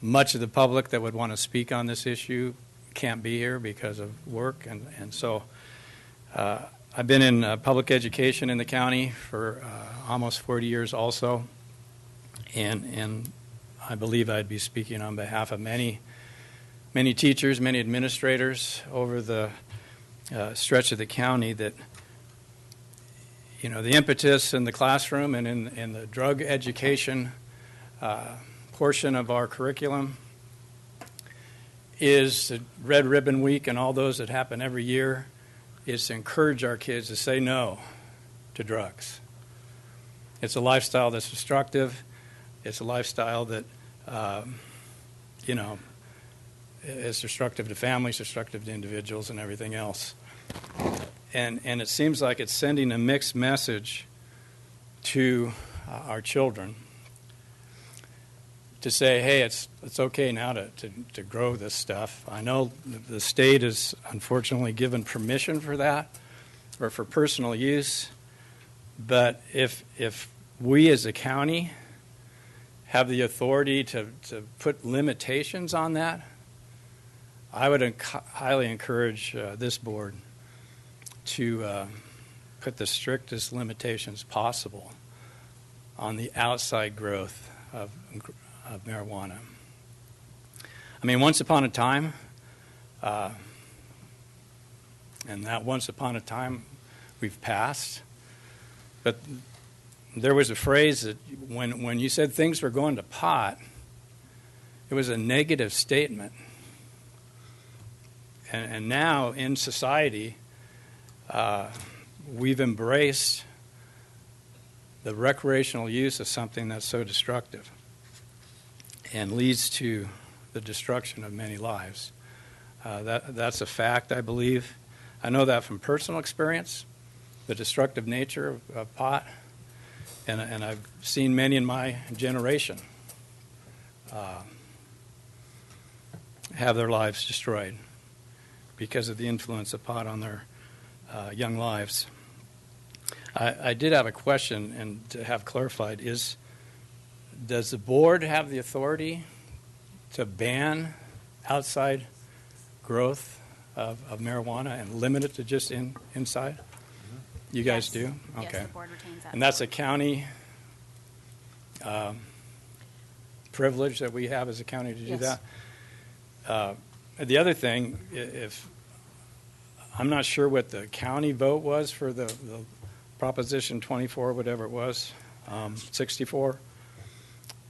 Much of the public that would want to speak on this issue can't be here because of work, and so I've been in public education in the county for almost 40 years also, and I believe I'd be speaking on behalf of many teachers, many administrators over the stretch of the county that, you know, the impetus in the classroom and in the drug education portion of our curriculum is the Red Ribbon Week and all those that happen every year is to encourage our kids to say no to drugs. It's a lifestyle that's destructive. It's a lifestyle that, you know, is destructive to families, destructive to individuals, and everything else. And it seems like it's sending a mixed message to our children to say, hey, it's okay now to grow this stuff. I know the state has unfortunately given permission for that or for personal use, but if we as a county have the authority to put limitations on that, I would highly encourage this board to put the strictest limitations possible on the outside growth of marijuana. I mean, once upon a time, and that once upon a time we've passed, but there was a phrase that when you said things were going to pot, it was a negative statement. And now in society, we've embraced the recreational use of something that's so destructive and leads to the destruction of many lives. That's a fact, I believe. I know that from personal experience, the destructive nature of pot. and I've seen many in my generation have their lives destroyed because of the influence of pot on their young lives. I did have a question, and to have clarified, does the board have the authority to ban outside growth of marijuana and limit it to just inside? You guys do? Okay. Yes, the board retains that. And that's a county privilege that we have as a county to do Yes. that. The other thing, if I'm not sure what the county vote was for the Proposition 24, whatever it was, 64.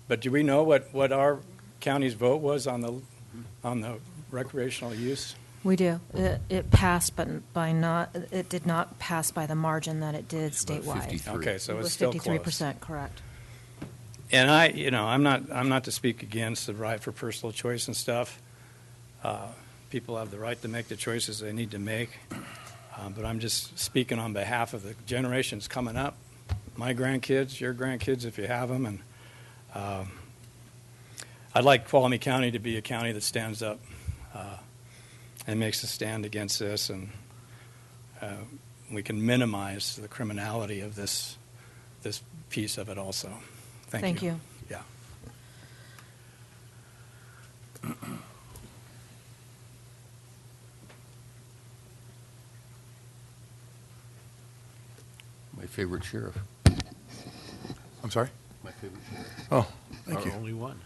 But do we know what our county's vote was on the recreational use? We do. It passed, but it did not pass by the margin that it did statewide. Okay, so It it's was still 53%, correct. And I'm not to speak against the right for personal choice and stuff. People have the right to make the choices they need to make. But I'm just speaking on behalf of the generations coming up, my grandkids, your grandkids, if you have them. And I'd like Tuolumne County to be a county that stands up and makes a stand against this, and we can minimize the criminality of this piece of it also. Thank you. Yeah. My favorite sheriff. I'm sorry? My favorite sheriff. Oh, thank you. Only one.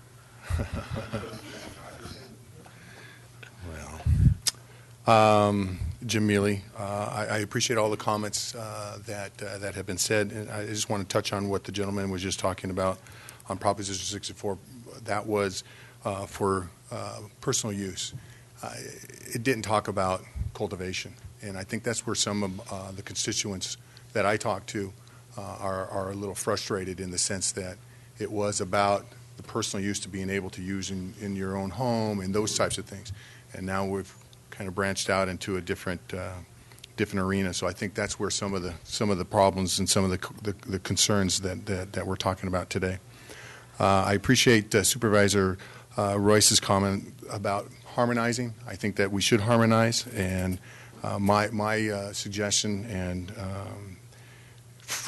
Jim Mealy. I appreciate all the comments that have been said, and I just want to touch on what the gentleman was just talking about on Proposition 64. That was for personal use. It didn't talk about cultivation, and I think that's where some of the constituents that I talk to are a little frustrated in the sense that it was about the personal use to being able to use in your own home and those types of things. And now we've kind of branched out into a different arena. So I think that's where some of the problems and some of the concerns that we're talking about today. I appreciate Supervisor Royce's comment about harmonizing. I think that we should harmonize, and my suggestion and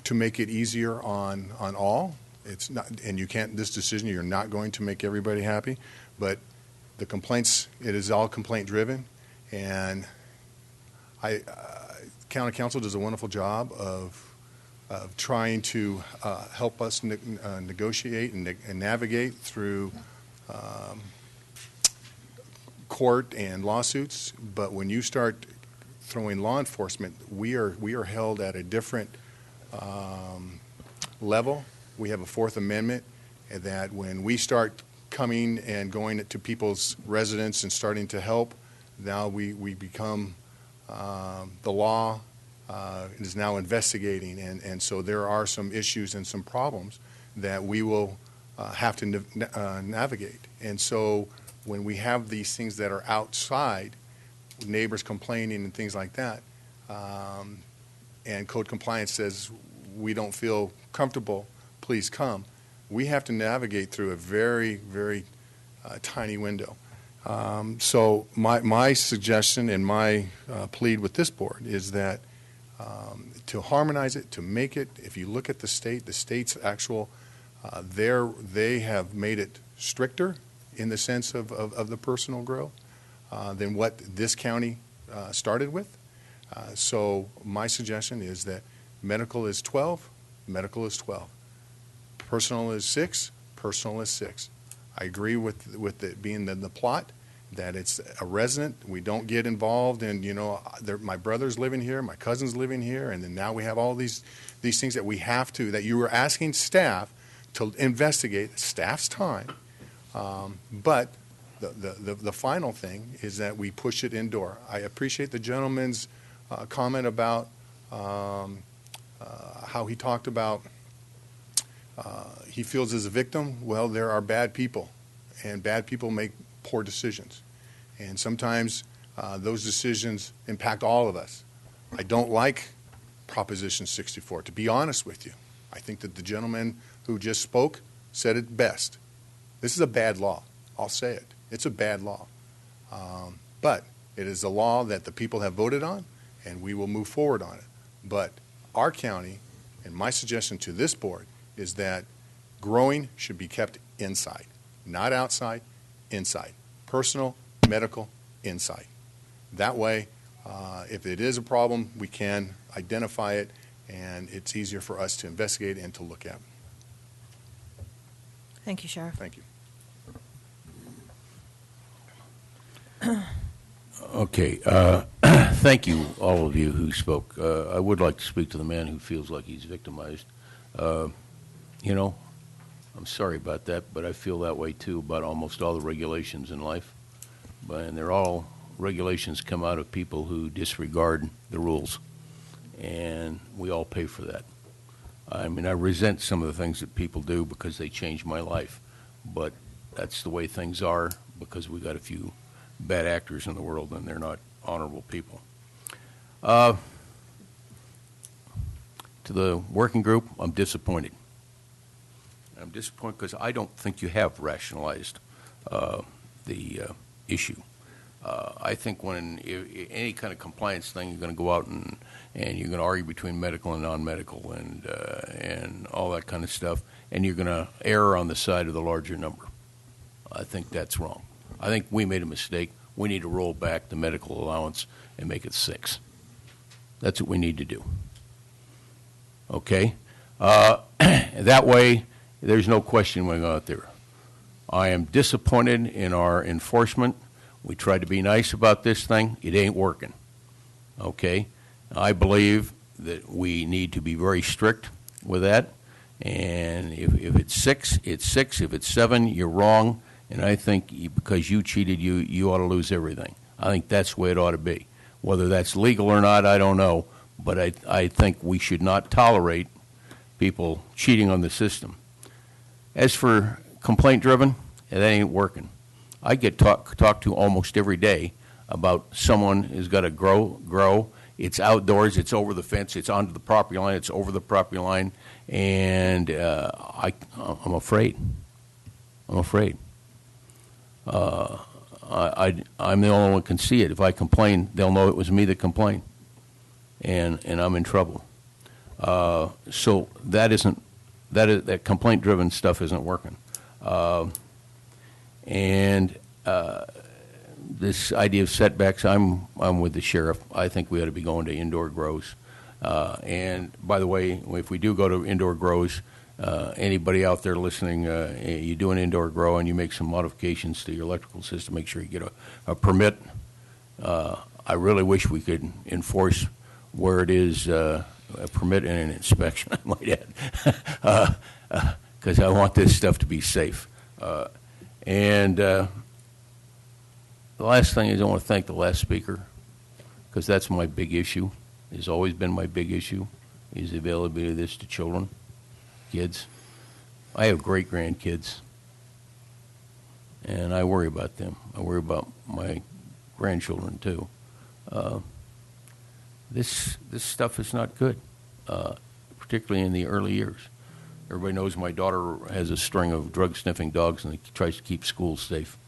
to make it easier on all. It's not, and you can't. This decision, you're not going to make everybody happy, but the complaints, it is all complaint driven, and County Council does a wonderful job of trying to help us negotiate and navigate through court and lawsuits. But when you start throwing law enforcement, we are held at a different level. We have a Fourth Amendment that when we start coming and going to people's residence and starting to help, now we become the law is now investigating, and so there are some issues and some problems that we will have to navigate. And so when we have these things that are outside, neighbors complaining and things like that, and code compliance says we don't feel comfortable, please come, we have to navigate through a very, very tiny window. So my suggestion and my plead with this board is that to harmonize it, to make it, if you look at the state's actual, they have made it stricter in the sense of the personal grow than what this county started with. So my suggestion is that medical is 12, medical is 12. Personal is 6, personal is 6. I agree with it being the plot, that it's a resident. We don't get involved in, my brother's living here, my cousin's living here, and then now we have all these things that we have to, that you were asking staff to investigate, staff's time. But the final thing is that we push it indoor. I appreciate the gentleman's comment about how he talked about he feels as a victim. Well, there are bad people, and bad people make poor decisions. And sometimes those decisions impact all of us. I don't like Proposition 64, to be honest with you. I think that the gentleman who just spoke said it best. This is a bad law. I'll say it. It's a bad law. But it is a law that the people have voted on, and we will move forward on it. But our county, and my suggestion to this board, is that growing should be kept inside, not outside, inside. Personal, medical, inside. That way, if it is a problem, we can identify it, and it's easier for us to investigate and to look at. Thank you, Sheriff. Thank you. Okay. Thank you, all of you who spoke. I would like to speak to the man who feels like he's victimized. You know, I'm sorry about that, but I feel that way too about almost all the regulations in life. And they're all regulations come out of people who disregard the rules, and we all pay for that. I mean, I resent some of the things that people do because they change my life, but that's the way things are because we got a few bad actors in the world, and they're not honorable people. To the working group, I'm disappointed. I'm disappointed because I don't think you have rationalized the issue. I think when any kind of compliance thing, you're going to go out and you're going to argue between medical and non-medical and all that kind of stuff, and you're going to err on the side of the larger number. I think that's wrong. I think we made a mistake. We need to roll back the medical allowance and make it 6. That's what we need to do. Okay? That way, there's no question going out there. I am disappointed in our enforcement. We tried to be nice about this thing. It ain't working. Okay? I believe that we need to be very strict with that. And if it's 6, it's 6. If it's 7, you're wrong. And I think because you cheated, you ought to lose everything. I think that's the way it ought to be. Whether that's legal or not, I don't know. But I think we should not tolerate people cheating on the system. As for complaint-driven, that ain't working. I get talked to almost every day about someone who's got to grow. It's outdoors. It's over the fence. It's onto the property line. It's over the property line. And I'm afraid. I'm afraid. I'm the only one who can see it. If I complain, they'll know it was me that complained, and I'm in trouble. So that complaint-driven stuff isn't working. And this idea of setbacks, I'm with the sheriff. I think we ought to be going to indoor grows. And by the way, if we do go to indoor grows, anybody out there listening, you do an indoor grow and you make some modifications to your electrical system, make sure you get a permit. I really wish we could enforce where it is a permit and an inspection, I might add, because I want this stuff to be safe. And the last thing is I want to thank the last speaker, because that's my big issue. It's always been my big issue, is the availability of this to children, kids. I have great-grandkids, and I worry about them. I worry about my grandchildren, too. This stuff is not good, particularly in the early years. Everybody knows my daughter has a string of drug-sniffing dogs, and tries to keep schools safe.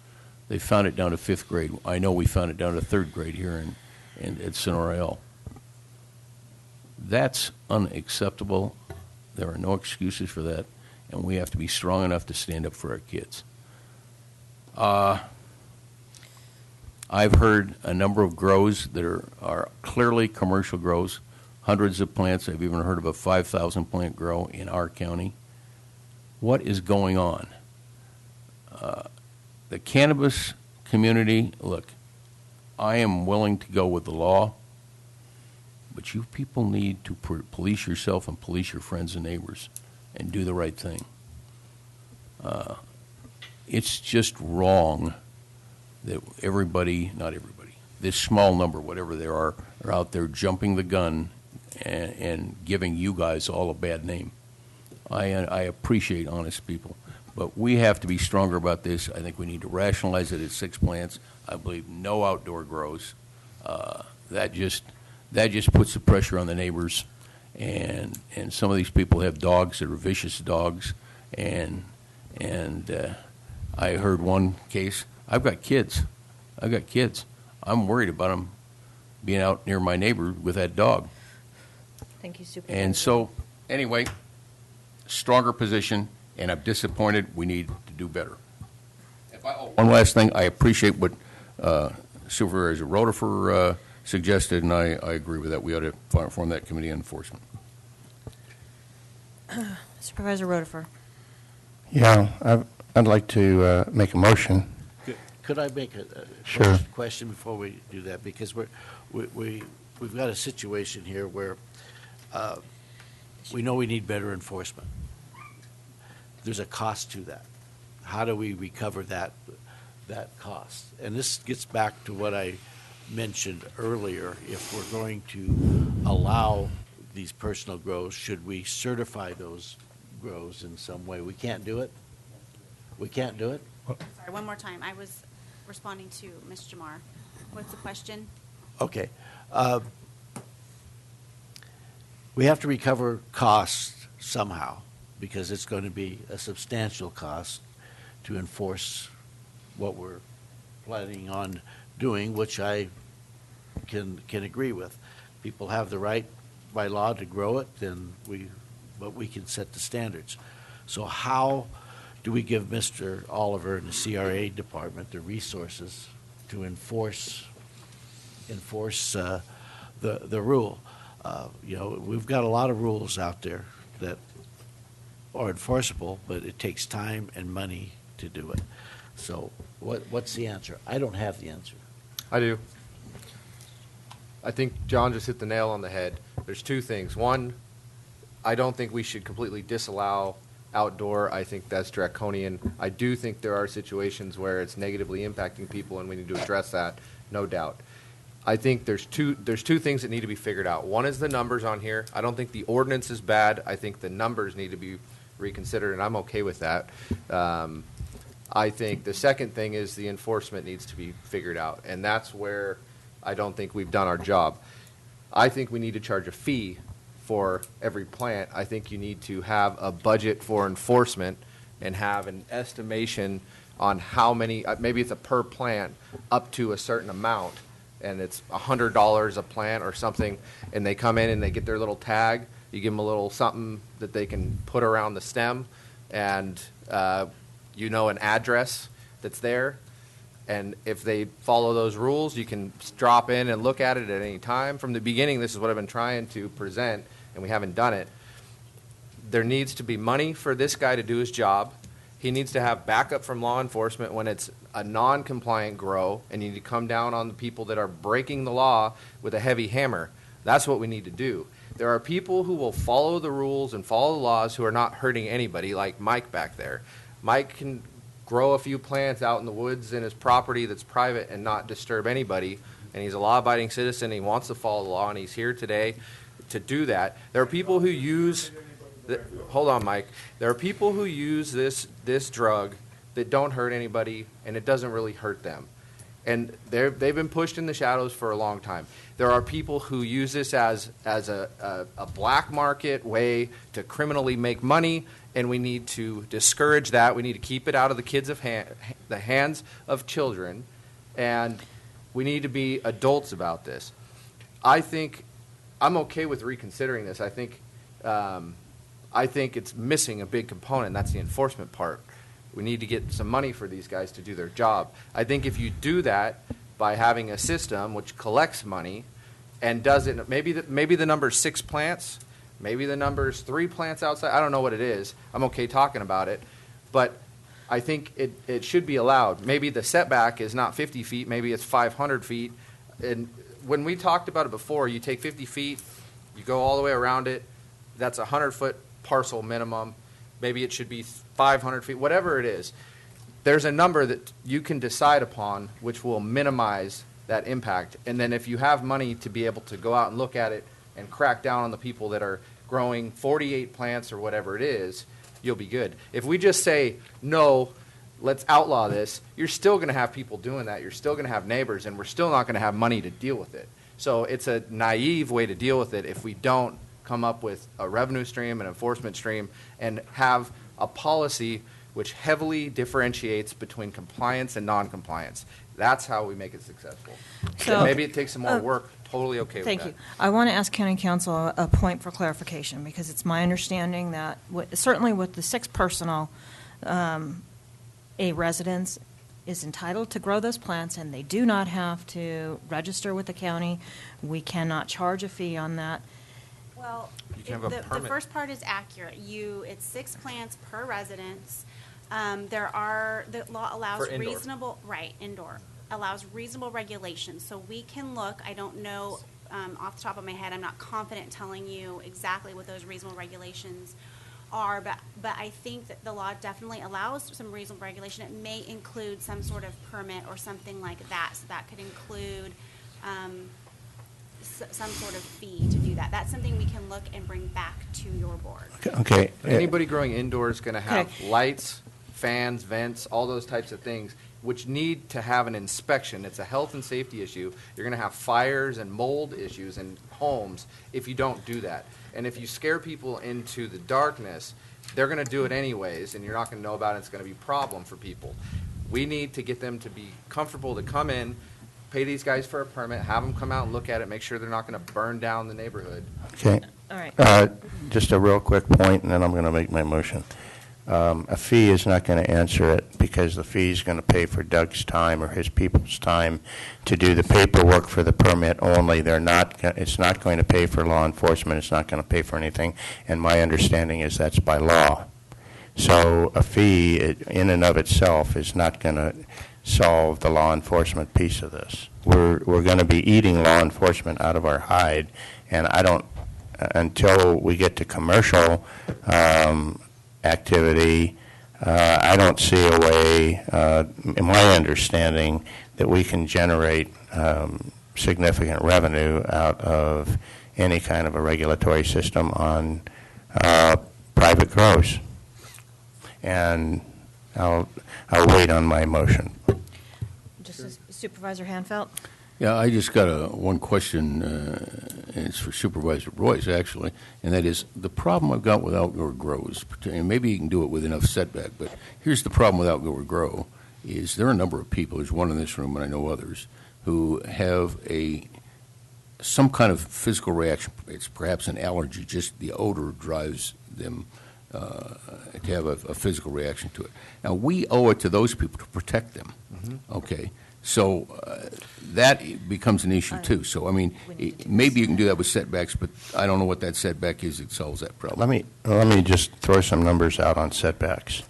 They found it down to 5th grade. I know we found it down to 3rd grade here at Sonora L. That's unacceptable. There are no excuses for that, and we have to be strong enough to stand up for our kids. I've heard a number of grows that are clearly commercial grows, hundreds of plants. I've even heard of a 5,000 plant grow in our county. What is going on? The cannabis community, look, I am willing to go with the law, but you people need to police yourself and police your friends and neighbors and do the right thing. It's just wrong that not everybody, this small number, whatever they are out there jumping the gun and giving you guys all a bad name. I appreciate honest people, but we have to be stronger about this. I think we need to rationalize it at 6 plants. I believe no outdoor grows. That just puts the pressure on the neighbors, and some of these people have dogs that are vicious dogs, and I heard one case. I've got kids. I'm worried about them being out near my neighbor with that dog. Thank you, Supervisor. And so, anyway, stronger position, and I'm disappointed. We need to do better. One last thing, I appreciate what Supervisor Rotifer suggested, and I agree with that. We ought to form that committee on enforcement. Supervisor Rotifer. Yeah, I'd like to make a motion. Could I make a Sure. question before we do that? Because we've got a situation here where we know we need better enforcement. There's a cost to that. How do we recover that cost? And this gets back to what I mentioned earlier. If we're going to allow these personal grows, should we certify those grows in some way? We can't do it? We can't do it? Sorry, one more time. I was responding to Ms. Jamar. What's the question? Okay. We have to recover costs somehow because it's going to be a substantial cost to enforce what we're planning on doing, which I can agree with. People have the right by law to grow it, but we can set the standards. So how do we give Mr. Oliver and the CRA department the resources to enforce the rule? We've got a lot of rules out there that are enforceable, but it takes time and money to do it. So what's the answer? I don't have the answer. I do. I think John just hit the nail on the head. There's two things. One, I don't think we should completely disallow outdoor. I think that's draconian. I do think there are situations where it's negatively impacting people, and we need to address that, no doubt. I think there's two things that need to be figured out. One is the numbers on here. I don't think the ordinance is bad. I think the numbers need to be reconsidered, and I'm okay with that. I think the second thing is the enforcement needs to be figured out, and that's where I don't think we've done our job. I think we need to charge a fee for every plant. I think you need to have a budget for enforcement and have an estimation on how many, maybe it's a per plant up to a certain amount, and it's $100 a plant or something, and they come in and they get their little tag. You give them a little something that they can put around the stem, and an address that's there. And if they follow those rules, you can drop in and look at it at any time. From the beginning, this is what I've been trying to present, and we haven't done it. There needs to be money for this guy to do his job. He needs to have backup from law enforcement when it's a non-compliant grow, and you need to come down on the people that are breaking the law with a heavy hammer. That's what we need to do. There are people who will follow the rules and follow the laws who are not hurting anybody, like Mike back there. Mike can grow a few plants out in the woods in his property that's private and not disturb anybody, and he's a law-abiding citizen. He wants to follow the law, and he's here today to do that. There are people who use hold on, Mike. There are people who use this drug that don't hurt anybody, and it doesn't really hurt them. And they've been pushed in the shadows for a long time. There are people who use this as a black market way to criminally make money, and we need to discourage that. We need to keep it out of the hands of children, and we need to be adults about this. I think I'm okay with reconsidering this. I think it's missing a big component, and that's the enforcement part. We need to get some money for these guys to do their job. I think if you do that by having a system which collects money and does it, maybe the number is 6 plants, maybe the number is 3 plants outside. I don't know what it is. I'm okay talking about it. But I think it should be allowed. Maybe the setback is not 50 feet. Maybe it's 500 feet. And when we talked about it before, you take 50 feet, you go all the way around it. That's a 100-foot parcel minimum. Maybe it should be 500 feet, whatever it is. There's a number that you can decide upon which will minimize that impact. And then if you have money to be able to go out and look at it and crack down on the people that are growing 48 plants or whatever it is, you'll be good. If we just say, no, let's outlaw this, you're still going to have people doing that. You're still going to have neighbors, and we're still not going to have money to deal with it. So it's a naive way to deal with it if we don't come up with a revenue stream, an enforcement stream, and have a policy which heavily differentiates between compliance and non-compliance. That's how we make it successful. So- Maybe it takes some more work. Totally okay with that. Thank you. I want to ask County Council a point for clarification, because it's my understanding that, certainly with the 6 personnel, a residence is entitled to grow those plants, and they do not have to register with the county. We cannot charge a fee on that. Well, You can have a the permit. first part is accurate. It's 6 plants per residence. The law allows For indoor. indoor, allows reasonable regulations. So we can look, I don't know, off the top of my head, I'm not confident telling you exactly what those reasonable regulations are, but I think that the law definitely allows some reasonable regulation. It may include some sort of permit or something like that. So that could include some sort of fee to do that. That's something we can look and bring back to your board. Okay. Anybody growing indoors is going to have lights, fans, vents, all those types of things, which need to have an inspection. It's a health and safety issue. You're going to have fires and mold issues in homes if you don't do that. And if you scare people into the darkness, they're going to do it anyways, and you're not going to know about it. It's going to be a problem for people. We need to get them to be comfortable to come in, pay these guys for a permit, have them come out and look at it, make sure they're not going to burn down the neighborhood. Okay. All right. Just a real quick point, and then I'm going to make my motion. A fee is not going to answer it, because the fee is going to pay for Doug's time or his people's time to do the paperwork for the permit only. It's not going to pay for law enforcement. It's not going to pay for anything, and my understanding is that's by law. So a fee in and of itself is not going to solve the law enforcement piece of this. We're going to be eating law enforcement out of our hide, and I don't, until we get to commercial activity, I don't see a way, in my understanding, that we can generate significant revenue out of any kind of a regulatory system on private grows. And I'll wait on my motion. Supervisor Hanfeld? Yeah, I just got one question, and it's for Supervisor Royce, actually, and that is the problem I've got with outdoor grows, and maybe you can do it with enough setback, but here's the problem with outdoor grow, is there are a number of people, there's one in this room and I know others, who have some kind of physical reaction. It's perhaps an allergy, just the odor drives them to have a physical reaction to it. Now, we owe it to those people to protect them, okay? So that becomes an issue, too. So, I mean, maybe you can do that with setbacks, but I don't know what that setback is that solves that problem. Let me just throw some numbers out on setbacks.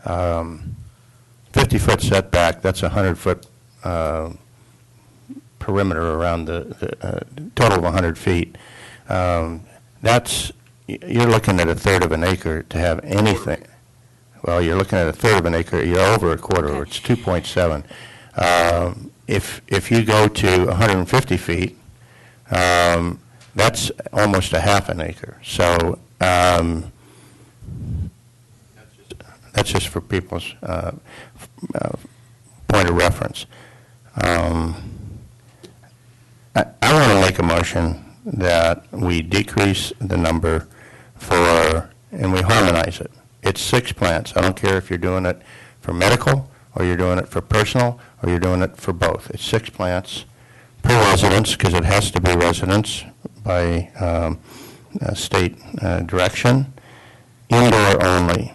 50-foot setback, that's a 100-foot perimeter around the total of 100 feet. You're looking at a third of an acre to have anything. Well, you're looking at a third of an acre. You're over a quarter, or it's 2.7. If you go to 150 feet, that's almost a half an acre. So that's just for people's point of reference. I want to make a motion that we decrease the number and we harmonize it. It's 6 plants. I don't care if you're doing it for medical, or you're doing it for personal, or you're doing it for both. It's 6 plants per residence, because it has to be residence by state direction, indoor only.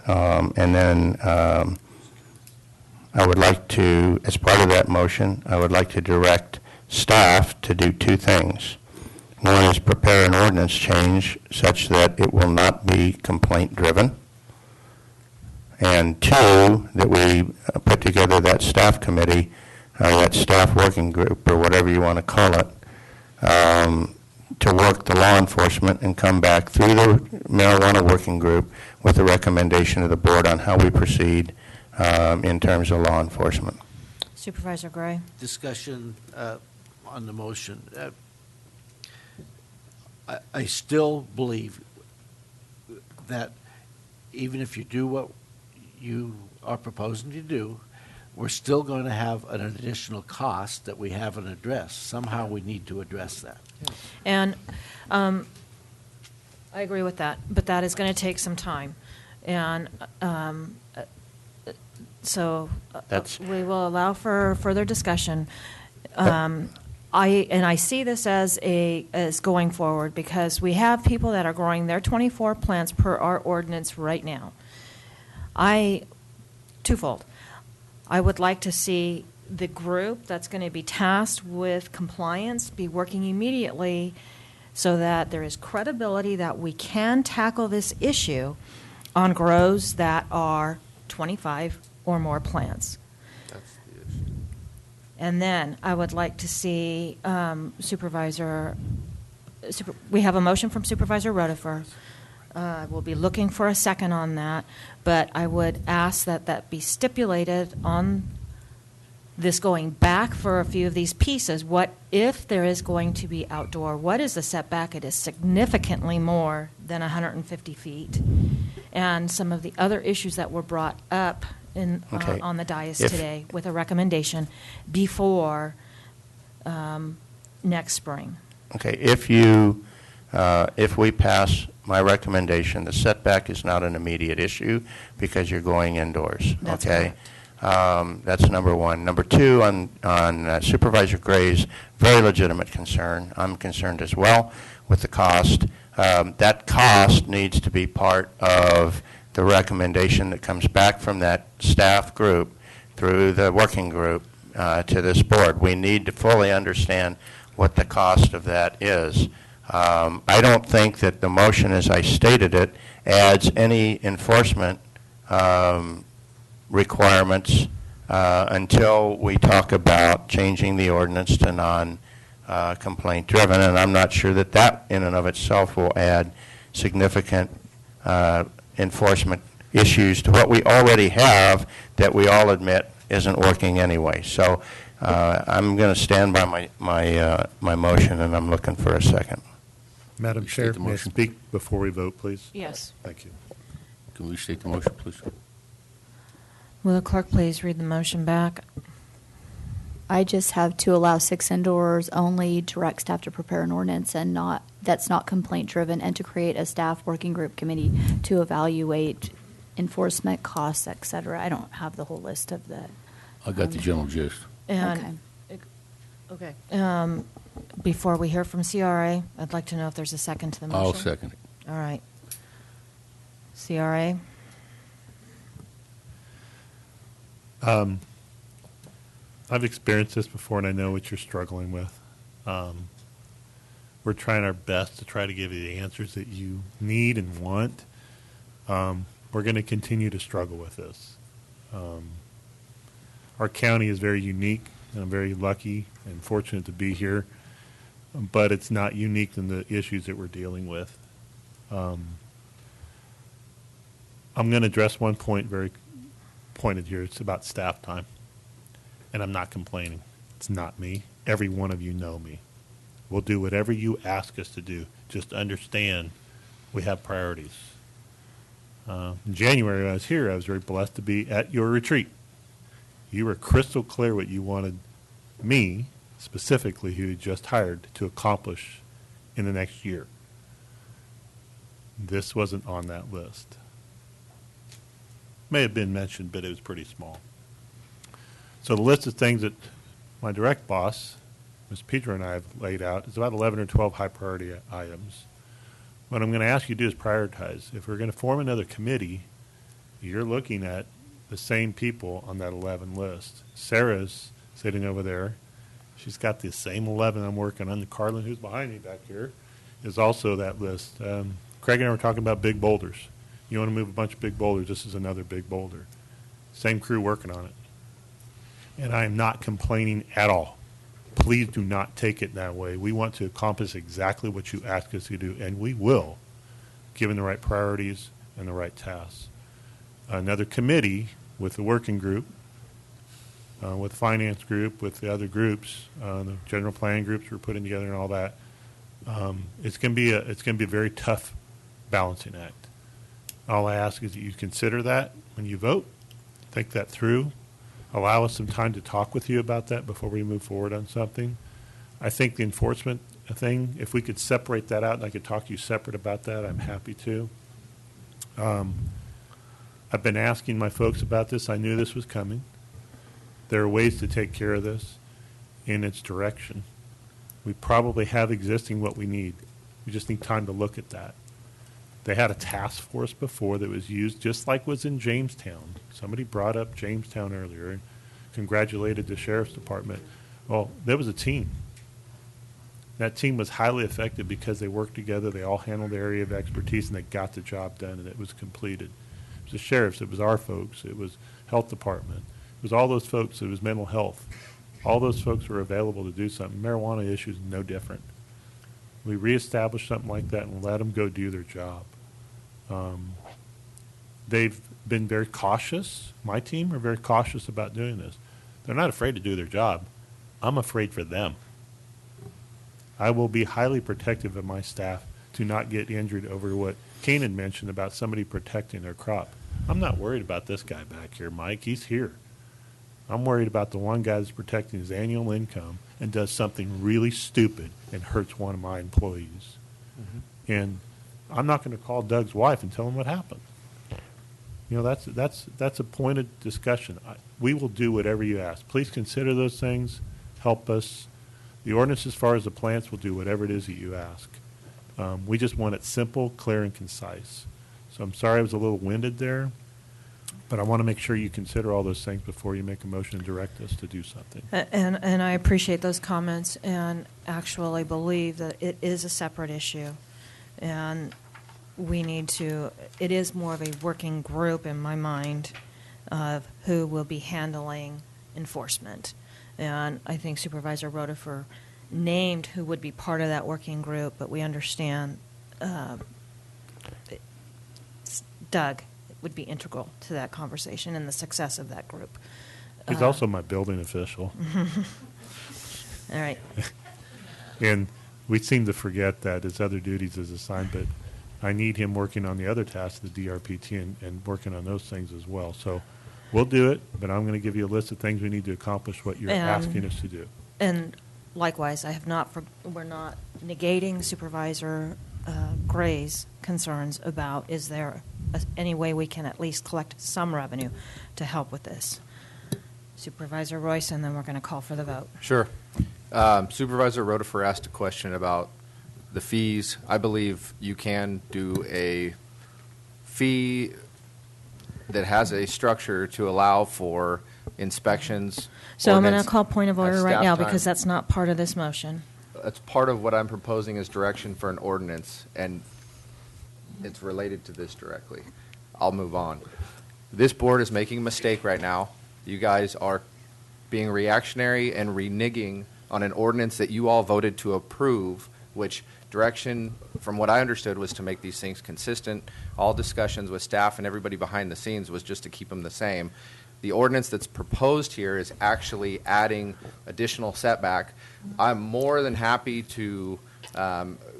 And then I would like to, as part of that motion, I would like to direct staff to do 2 things. One is prepare an ordinance change such that it will not be complaint-driven. And 2, that we put together that staff committee, that staff working group, or whatever you want to call it, to work the law enforcement and come back through the marijuana working group with a recommendation to the board on how we proceed in terms of law enforcement. Supervisor Gray? Discussion on the motion. I still believe that even if you do what you are proposing to do, we're still going to have an additional cost that we haven't addressed. Somehow we need to address that. And I agree with that, but that is going to take some time. And so we will allow for further discussion. I see this as going forward because we have people that are growing their 24 plants per our ordinance right now. Twofold. I would like to see the group that's going to be tasked with compliance be working immediately so that there is credibility that we can tackle this issue on grows that are 25 or more plants. That's the issue. And then I would like to see we have a motion from Supervisor Rotifer. We'll be looking for a second on that, but I would ask that that be stipulated on this going back for a few of these pieces. What if there is going to be outdoor? What is the setback? It is significantly more than 150 feet. And some of the other issues that were brought up on the dais today with a recommendation before next spring. Okay, if we pass my recommendation, the setback is not an immediate issue because you're going indoors. That's okay. correct. That's number one. Number two, on Supervisor Gray's very legitimate concern, I'm concerned as well with the cost. That cost needs to be part of the recommendation that comes back from that staff group through the working group to this board. We need to fully understand what the cost of that is. I don't think that the motion, as I stated it, adds any enforcement requirements until we talk about changing the ordinance to non-complaint driven, and I'm not sure that that in and of itself will add significant enforcement issues to what we already have that we all admit isn't working anyway. So I'm going to stand by my motion, and I'm looking for a second. Madam Chair, may I speak before we vote, please? Yes. Thank you. Can we state the motion, please? Will the clerk please read the motion back? I just have to allow 6 indoors only, direct staff to prepare an ordinance and that's not complaint driven, and to create a staff working group committee to evaluate enforcement costs, et cetera. I don't have the whole list of that. I got the general gist. And, okay. Before we hear from CRA, I'd like to know if there's a second to the motion. I'll second it. All right. CRA? I've experienced this before, and I know what you're struggling with. We're trying our best to try to give you the answers that you need and want. We're going to continue to struggle with this. Our county is very unique, and I'm very lucky and fortunate to be here, but it's not unique in the issues that we're dealing with. I'm going to address one point very pointed here. It's about staff time, and I'm not complaining. It's not me. Every one of you know me. We'll do whatever you ask us to do. Just understand we have priorities. In January, when I was here, I was very blessed to be at your retreat. You were crystal clear what you wanted me, specifically, who you just hired, to accomplish in the next year. This wasn't on that list. May have been mentioned, but it was pretty small. So the list of things that my direct boss, Ms. Pedro, and I have laid out is about 11 or 12 high priority items. What I'm going to ask you to do is prioritize. If we're going to form another committee, you're looking at the same people on that 11 list. Sarah's sitting over there. She's got the same 11 I'm working on. Carlin, who's behind me back here, is also that list. Craig and I were talking about big boulders. You want to move a bunch of big boulders, this is another big boulder. Same crew working on it. And I am not complaining at all. Please do not take it that way. We want to accomplish exactly what you ask us to do, and we will, given the right priorities and the right tasks. Another committee with the working group, with the finance group, with the other groups, the general planning groups we're putting together and all that. It's going to be a very tough balancing act. All I ask is that you consider that when you vote, think that through, allow us some time to talk with you about that before we move forward on something. I think the enforcement thing. If we could separate that out and I could talk to you separate about that, I'm happy to. I've been asking my folks about this. I knew this was coming. There are ways to take care of this in its direction. We probably have existing what we need. We just need time to look at that. They had a task force before that was used just like was in Jamestown. Somebody brought up Jamestown earlier and congratulated the sheriff's department. Well, there was a team. That team was highly effective because they worked together, they all handled their area of expertise, and they got the job done, and it was completed. It was the sheriffs, it was our folks, it was health department, it was all those folks, it was mental health. All those folks were available to do something. Marijuana issue is no different. We reestablish something like that and let them go do their job. They've been very cautious. My team are very cautious about doing this. They're not afraid to do their job. I'm afraid for them. I will be highly protective of my staff to not get injured over what Kanan mentioned about somebody protecting their crop. I'm not worried about this guy back here, Mike. He's here. I'm worried about the one guy that's protecting his annual income and does something really stupid and hurts one of my employees. Mm-hmm. And I'm not going to call Doug's wife and tell him what happened. You know, that's a pointed discussion. We will do whatever you ask. Please consider those things. Help us. The ordinance, as far as the plants, will do whatever it is that you ask. We just want it simple, clear, and concise. So I'm sorry I was a little winded there, but I want to make sure you consider all those things before you make a motion and direct us to do something. And I appreciate those comments and actually believe that it is a separate issue. And we need to, it is more of a working group in my mind of who will be handling enforcement. And I think Supervisor Rotifer named who would be part of that working group, but we understand Doug would be integral to that conversation and the success of that group. He's also my building official. All right. And we seem to forget that his other duties is assigned, but I need him working on the other tasks, the DRPT, and working on those things as well. So we'll do it, but I'm going to give you a list of things we need to accomplish what you're asking us to do. And likewise, we're not negating Supervisor Gray's concerns about is there any way we can at least collect some revenue to help with this. Supervisor Royce, and then we're going to call for the vote. Sure. Supervisor Rotifer asked a question about the fees. I believe you can do a fee that has a structure to allow for inspections. So I'm going to call point of order right now time. because that's not part of this motion. That's part of what I'm proposing as direction for an ordinance, and it's related to this directly. I'll move on. This board is making a mistake right now. You guys are being reactionary and reneging on an ordinance that you all voted to approve, which direction, from what I understood, was to make these things consistent. All discussions with staff and everybody behind the scenes was just to keep them the same. The ordinance that's proposed here is actually adding additional setback. I'm more than happy to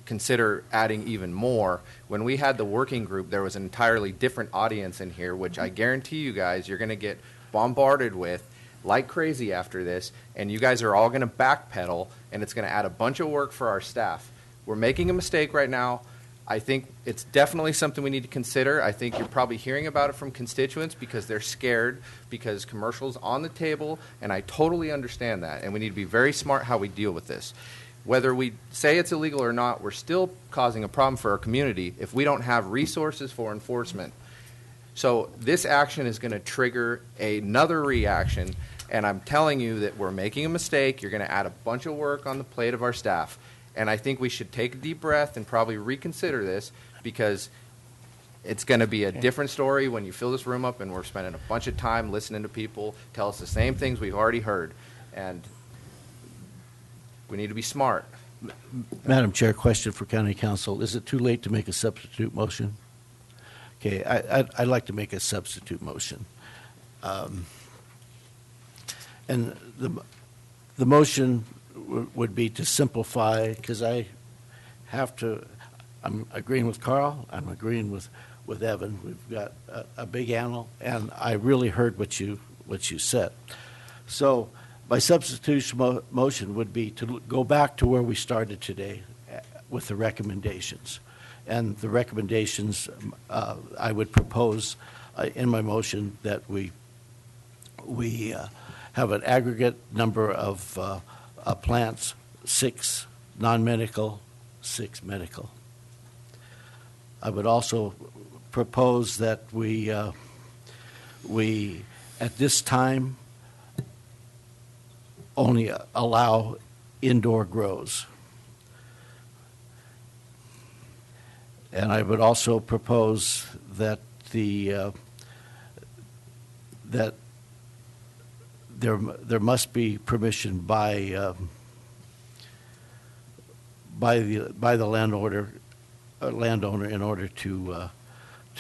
consider adding even more. When we had the working group, there was an entirely different audience in here, which I guarantee you guys you're going to get bombarded with like crazy after this, and you guys are all going to backpedal, and it's going to add a bunch of work for our staff. We're making a mistake right now. I think it's definitely something we need to consider. I think you're probably hearing about it from constituents because they're scared because commercial's on the table, and I totally understand that, and we need to be very smart how we deal with this. Whether we say it's illegal or not, we're still causing a problem for our community if we don't have resources for enforcement. So this action is going to trigger another reaction, and I'm telling you that we're making a mistake. You're going to add a bunch of work on the plate of our staff. And I think we should take a deep breath and probably reconsider this because it's going to be a different story when you fill this room up and we're spending a bunch of time listening to people tell us the same things we've already heard. And we need to be smart. Madam Chair, question for County Council. Is it too late to make a substitute motion? Okay, I'd like to make a substitute motion. And the motion would be to simplify, because I'm agreeing with Carl, I'm agreeing with Evan. We've got a big animal, and I really heard what you said. So My substitution motion would be to go back to where we started today with the recommendations. And the recommendations, I would propose in my motion that we have an aggregate number of plants, 6 non-medical, 6 medical. I would also propose that we at this time only allow indoor grows. And I would also propose that that there must be permission by the landowner in order to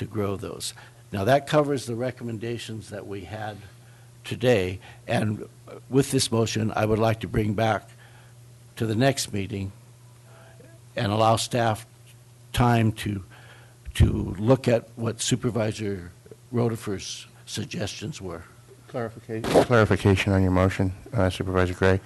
grow those. Now that covers the recommendations that we had today, and with this motion, I would like to bring back to the next meeting and allow staff time to look at what Supervisor Rotifer's suggestions were. Clarification on your motion, Supervisor Gray.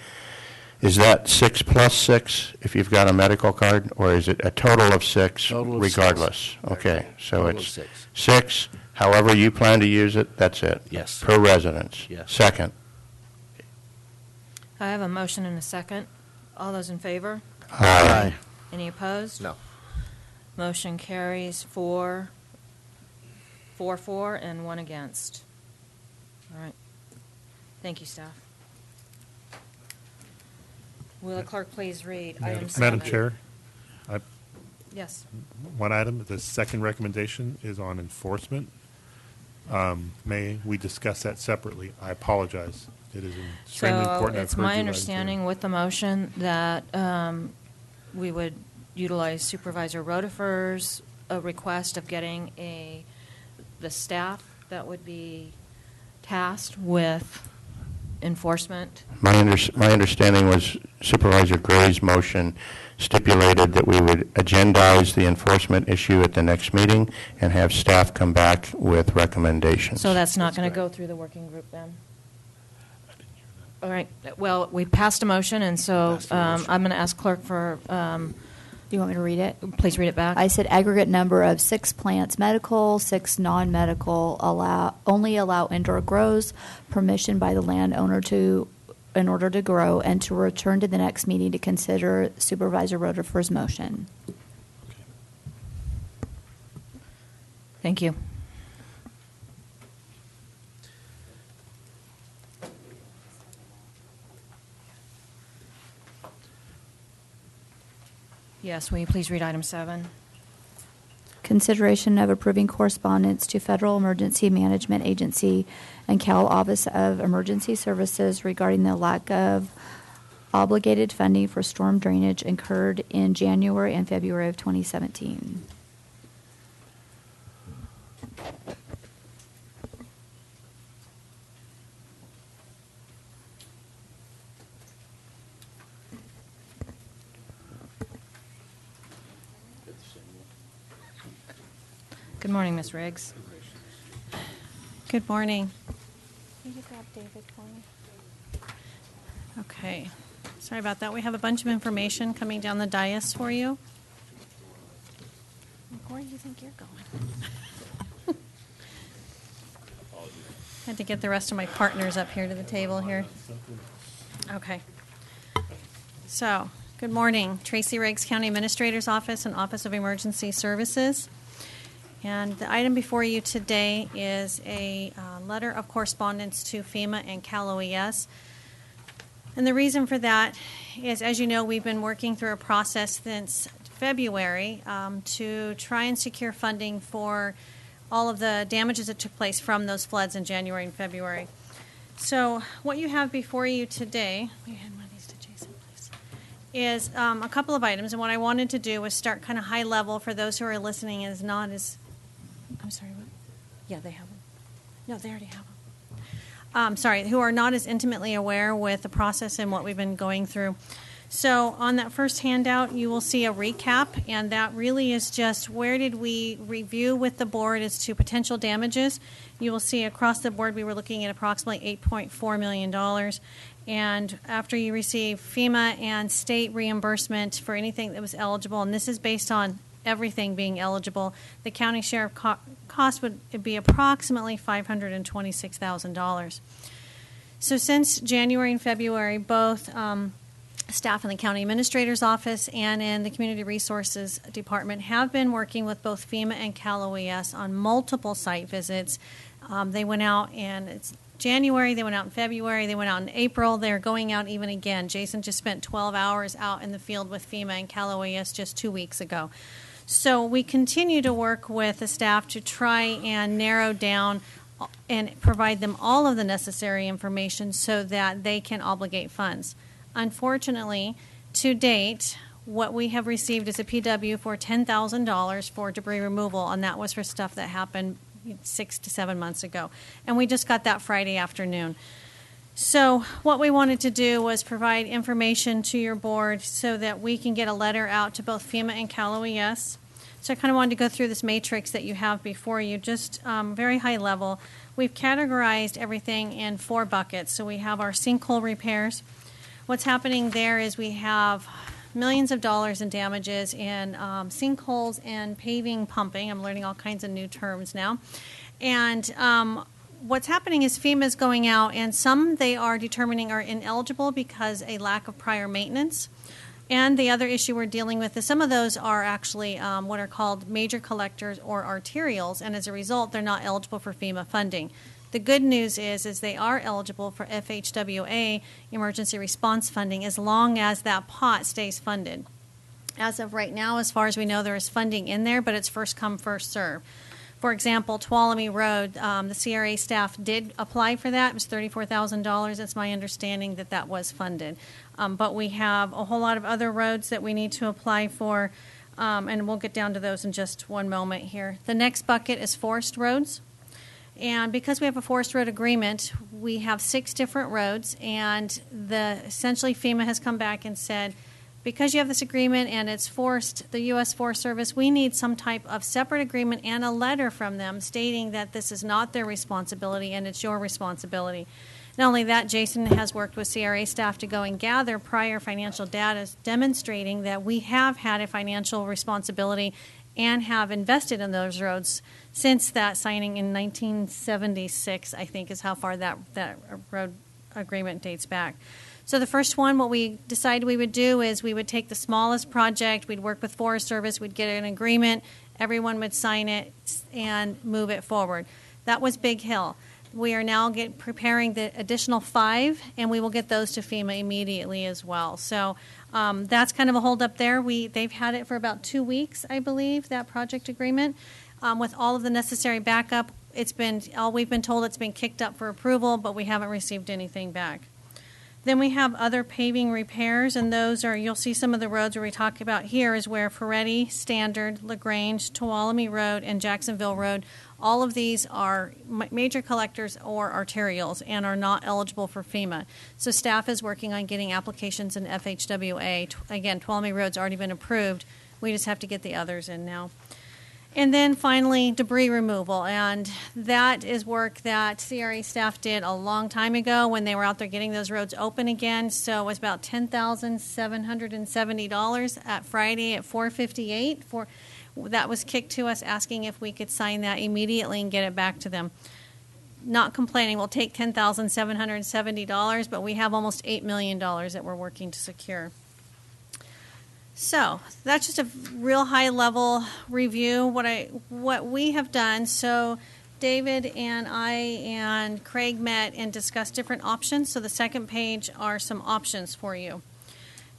Is that 6 plus 6 if you've got a medical card, or is it a total of 6 Total of regardless? 6. Okay, so Total of it's 6. 6, however you plan to use it, that's it? Yes. Per residence? Yes. Second. I have a motion and a second. All those in favor? Aye. Any opposed? No. Motion carries 4, and 1 against. All right. Thank you, staff. Will the clerk please read item 7? Madam Chair, Yes. one item, the second recommendation is on enforcement. May we discuss that separately? I apologize. It is extremely important. So I've it's heard my you, Madam understanding Chair. with the motion that we would utilize Supervisor Rotifer's request of getting the staff that would be tasked with enforcement. My understanding was Supervisor Gray's motion stipulated that we would agendize the enforcement issue at the next meeting and have staff come back with recommendations. So that's not going to go through the working group then? All right. Well, we passed a motion, and so I'm going to ask clerk for... Do you want me to read it? Please read it back. I said aggregate number of 6 plants medical, 6 non-medical, only allow indoor grows, permission by the landowner in order to grow, and to return to the next meeting to consider Supervisor Rotifer's motion. Thank you. Yes, will you please read item 7? Consideration of approving correspondence to Federal Emergency Management Agency and Cal Office of Emergency Services regarding the lack of obligated funding for storm drainage incurred in January and February of 2017. Good morning, Ms. Riggs. Good morning. Can you grab David for me? Okay. Sorry about that. We have a bunch of information coming down the dais for you. Where do you think you're going? Had to get the rest of my partners up here to the table here. Okay. So, good morning. Tracy Riggs, County Administrator's Office and Office of Emergency Services. And the item before you today is a letter of correspondence to FEMA and Cal OES. And the reason for that is, as you know, we've been working through a process since February to try and secure funding for all of the damages that took place from those floods in January and February. So what you have before you today, we had one of these to Jason, please, is a couple of items. And what I wanted to do was start kind of high level for those who are listening as not as... I'm sorry, what? Yeah, they have them. No, they already have them. Sorry, who are not as intimately aware with the process and what we've been going through. So on that first handout, you will see a recap, and that really is just where did we review with the board as to potential damages. You will see across the board we were looking at approximately $8.4 million. And after you receive FEMA and state reimbursement for anything that was eligible, and this is based on everything being eligible, the county share of cost would be approximately $526,000. So since January and February, both staff in the county administrator's office and in the community resources department have been working with both FEMA and Cal OES on multiple site visits. They went out in January, they went out in February, they went out in April, they're going out even again. Jason just spent 12 hours out in the field with FEMA and Cal OES just 2 weeks ago. So we continue to work with the staff to try and narrow down and provide them all of the necessary information so that they can obligate funds. Unfortunately, to date, what we have received is a PW for $10,000 for debris removal, and that was for stuff that happened 6 to 7 months ago. And we just got that Friday afternoon. So what we wanted to do was provide information to your board so that we can get a letter out to both FEMA and Cal OES. So I kind of wanted to go through this matrix that you have before you, just very high level. We've categorized everything in 4 buckets. So we have our sinkhole repairs. What's happening there is we have millions of dollars in damages in sinkholes and paving pumping. I'm learning all kinds of new terms now. And what's happening is FEMA is going out, and some they are determining are ineligible because a lack of prior maintenance. And the other issue we're dealing with is some of those are actually what are called major collectors or arterials, and as a result, they're not eligible for FEMA funding. The good news is they are eligible for FHWA emergency response funding as long as that pot stays funded. As of right now, as far as we know, there is funding in there, but it's first come, first serve. For example, Tuolumne Road, the CRA staff did apply for that. It was $34,000. It's my understanding that that was funded. But we have a whole lot of other roads that we need to apply for, and we'll get down to those in just one moment here. The next bucket is forest roads. And because we have a forest road agreement, we have 6 different roads, and essentially FEMA has come back and said, because you have this agreement and it's forced, the U.S. Forest Service, we need some type of separate agreement and a letter from them stating that this is not their responsibility and it's your responsibility. Not only that, Jason has worked with CRA staff to go and gather prior financial data demonstrating that we have had a financial responsibility and have invested in those roads since that signing in 1976, I think, is how far that road agreement dates back. So the first one, what we decided we would do is we would take the smallest project, we'd work with Forest Service, we'd get an agreement, everyone would sign it and move it forward. That was Big Hill. We are now preparing the additional 5, and we will get those to FEMA immediately as well. So that's kind of a holdup there. They've had it for about 2 weeks, I believe, that project agreement. With all of the necessary backup, we've been told it's been kicked up for approval, but we haven't received anything back. Then we have other paving repairs, and those are, you'll see some of the roads where we talk about here is where Ferretti, Standard, LaGrange, Tuolumne Road, and Jacksonville Road, all of these are major collectors or arterials and are not eligible for FEMA. So staff is working on getting applications in FHWA. Again, Tuolumne Road's already been approved. We just have to get the others in now. And then finally, debris removal, and that is work that CRA staff did a long time ago when they were out there getting those roads open again. So it was about $10,770 at Friday at 4:58. That was kicked to us asking if we could sign that immediately and get it back to them. Not complaining, we'll take $10,770, but we have almost $8 million that we're working to secure. So that's just a real high-level review. What we have done. So David and I and Craig met and discussed different options. So the second page are some options for you.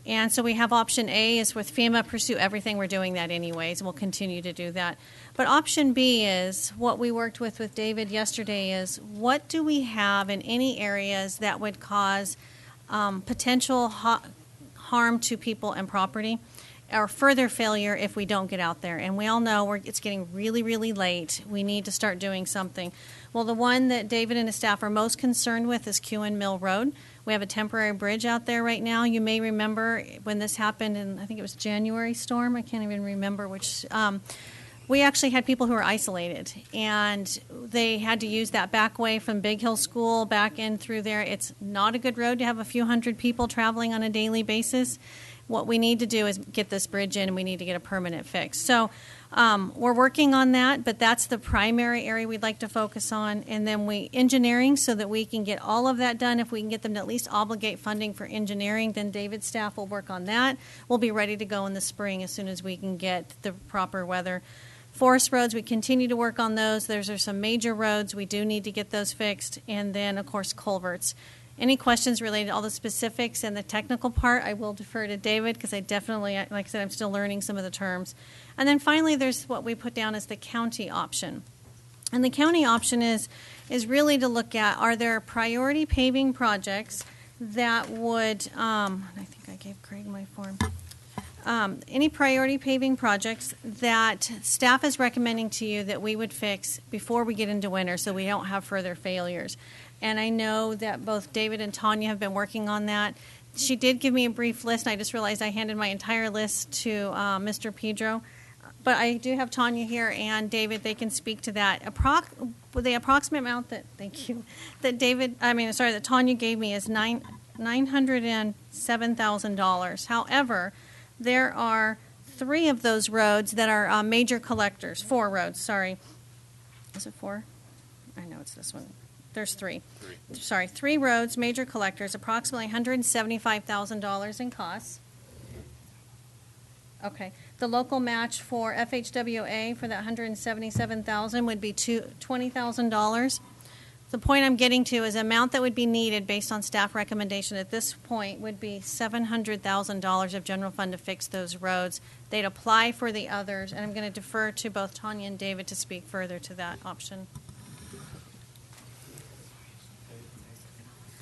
And so we have option A is with FEMA, pursue everything. We're doing that anyways, and we'll continue to do that. But option B is what we worked with David yesterday is what do we have in any areas that would cause potential harm to people and property, or further failure if we don't get out there. And we all know it's getting really, really late. We need to start doing something. Well, the one that David and his staff are most concerned with is Kewen Mill Road. We have a temporary bridge out there right now. You may remember when this happened in, I think it was January storm. I can't even remember which. we actually had people who were isolated, and they had to use that back way from Big Hill School back in through there. It's not a good road to have a few hundred people traveling on a daily basis. What we need to do is get this bridge in, and we need to get a permanent fix. So we're working on that, but that's the primary area we'd like to focus on. And then engineering, so that we can get all of that done. If we can get them to at least obligate funding for engineering, then David's staff will work on that. We'll be ready to go in the spring as soon as we can get the proper weather. Forest roads, we continue to work on those. Those are some major roads. We do need to get those fixed. And then, of course, culverts. Any questions related to all the specifics and the technical part, I will defer to David, because I definitely, like I said, I'm still learning some of the terms. And then finally, there's what we put down as the county option. And the county option is really to look at, are there priority paving projects that would, I think I gave Craig my form, any priority paving projects that staff is recommending to you that we would fix before we get into winter so we don't have further failures. And I know that both David and Tanya have been working on that. She did give me a brief list, and I just realized I handed my entire list to Mr. Pedro. But I do have Tanya here and David. They can speak to that. The approximate amount that that Tanya gave me is $907,000. However, there are 3 of those roads that are major collectors. 4 roads, sorry. Is it 4? I know it's this one. There's 3. Sorry, 3 roads, major collectors, approximately $175,000 in costs. Okay. The local match for FHWA for that $177,000 would be $20,000. The point I'm getting to is the amount that would be needed based on staff recommendation at this point would be $700,000 of general fund to fix those roads. They'd apply for the others, and I'm going to defer to both Tanya and David to speak further to that option.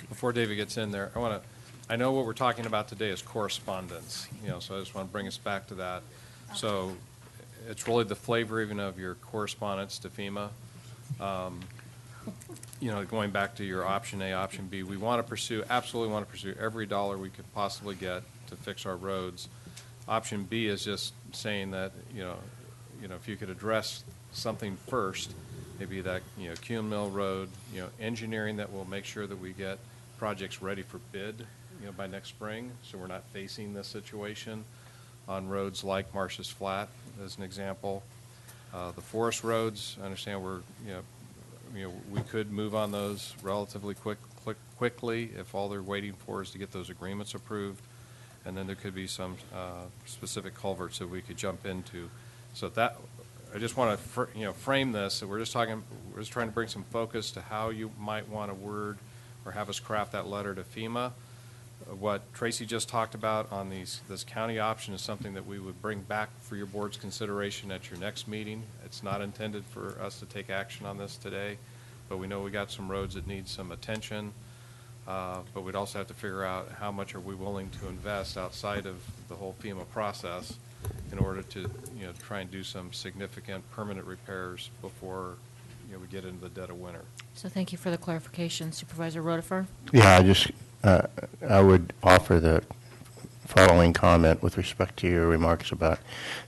Before David gets in there, I know what we're talking about today is correspondence, so I just want to bring us back to that. So it's really the flavor even of your correspondence to FEMA. Going back to your option A, option B, we absolutely want to pursue every dollar we could possibly get to fix our roads. Option B is just saying that, if you could address something first, maybe that, Kuhn Mill Road, engineering that will make sure that we get projects ready for bid, by next spring, so we're not facing this situation on roads like Marsh's Flat, as an example. The forest roads, I understand we could move on those relatively quickly if all they're waiting for is to get those agreements approved, and then there could be some specific culverts that we could jump into. So that I just want to frame this. So we're just trying to bring some focus to how you might want to word or have us craft that letter to FEMA. What Tracy just talked about on this county option is something that we would bring back for your board's consideration at your next meeting. It's not intended for us to take action on this today, but we know we got some roads that need some attention. But we'd also have to figure out how much are we willing to invest outside of the whole FEMA process in order to try and do some significant permanent repairs before we get into the dead of winter. So thank you for the clarification. Supervisor Rotifer? Yeah, I would offer the following comment with respect to your remarks about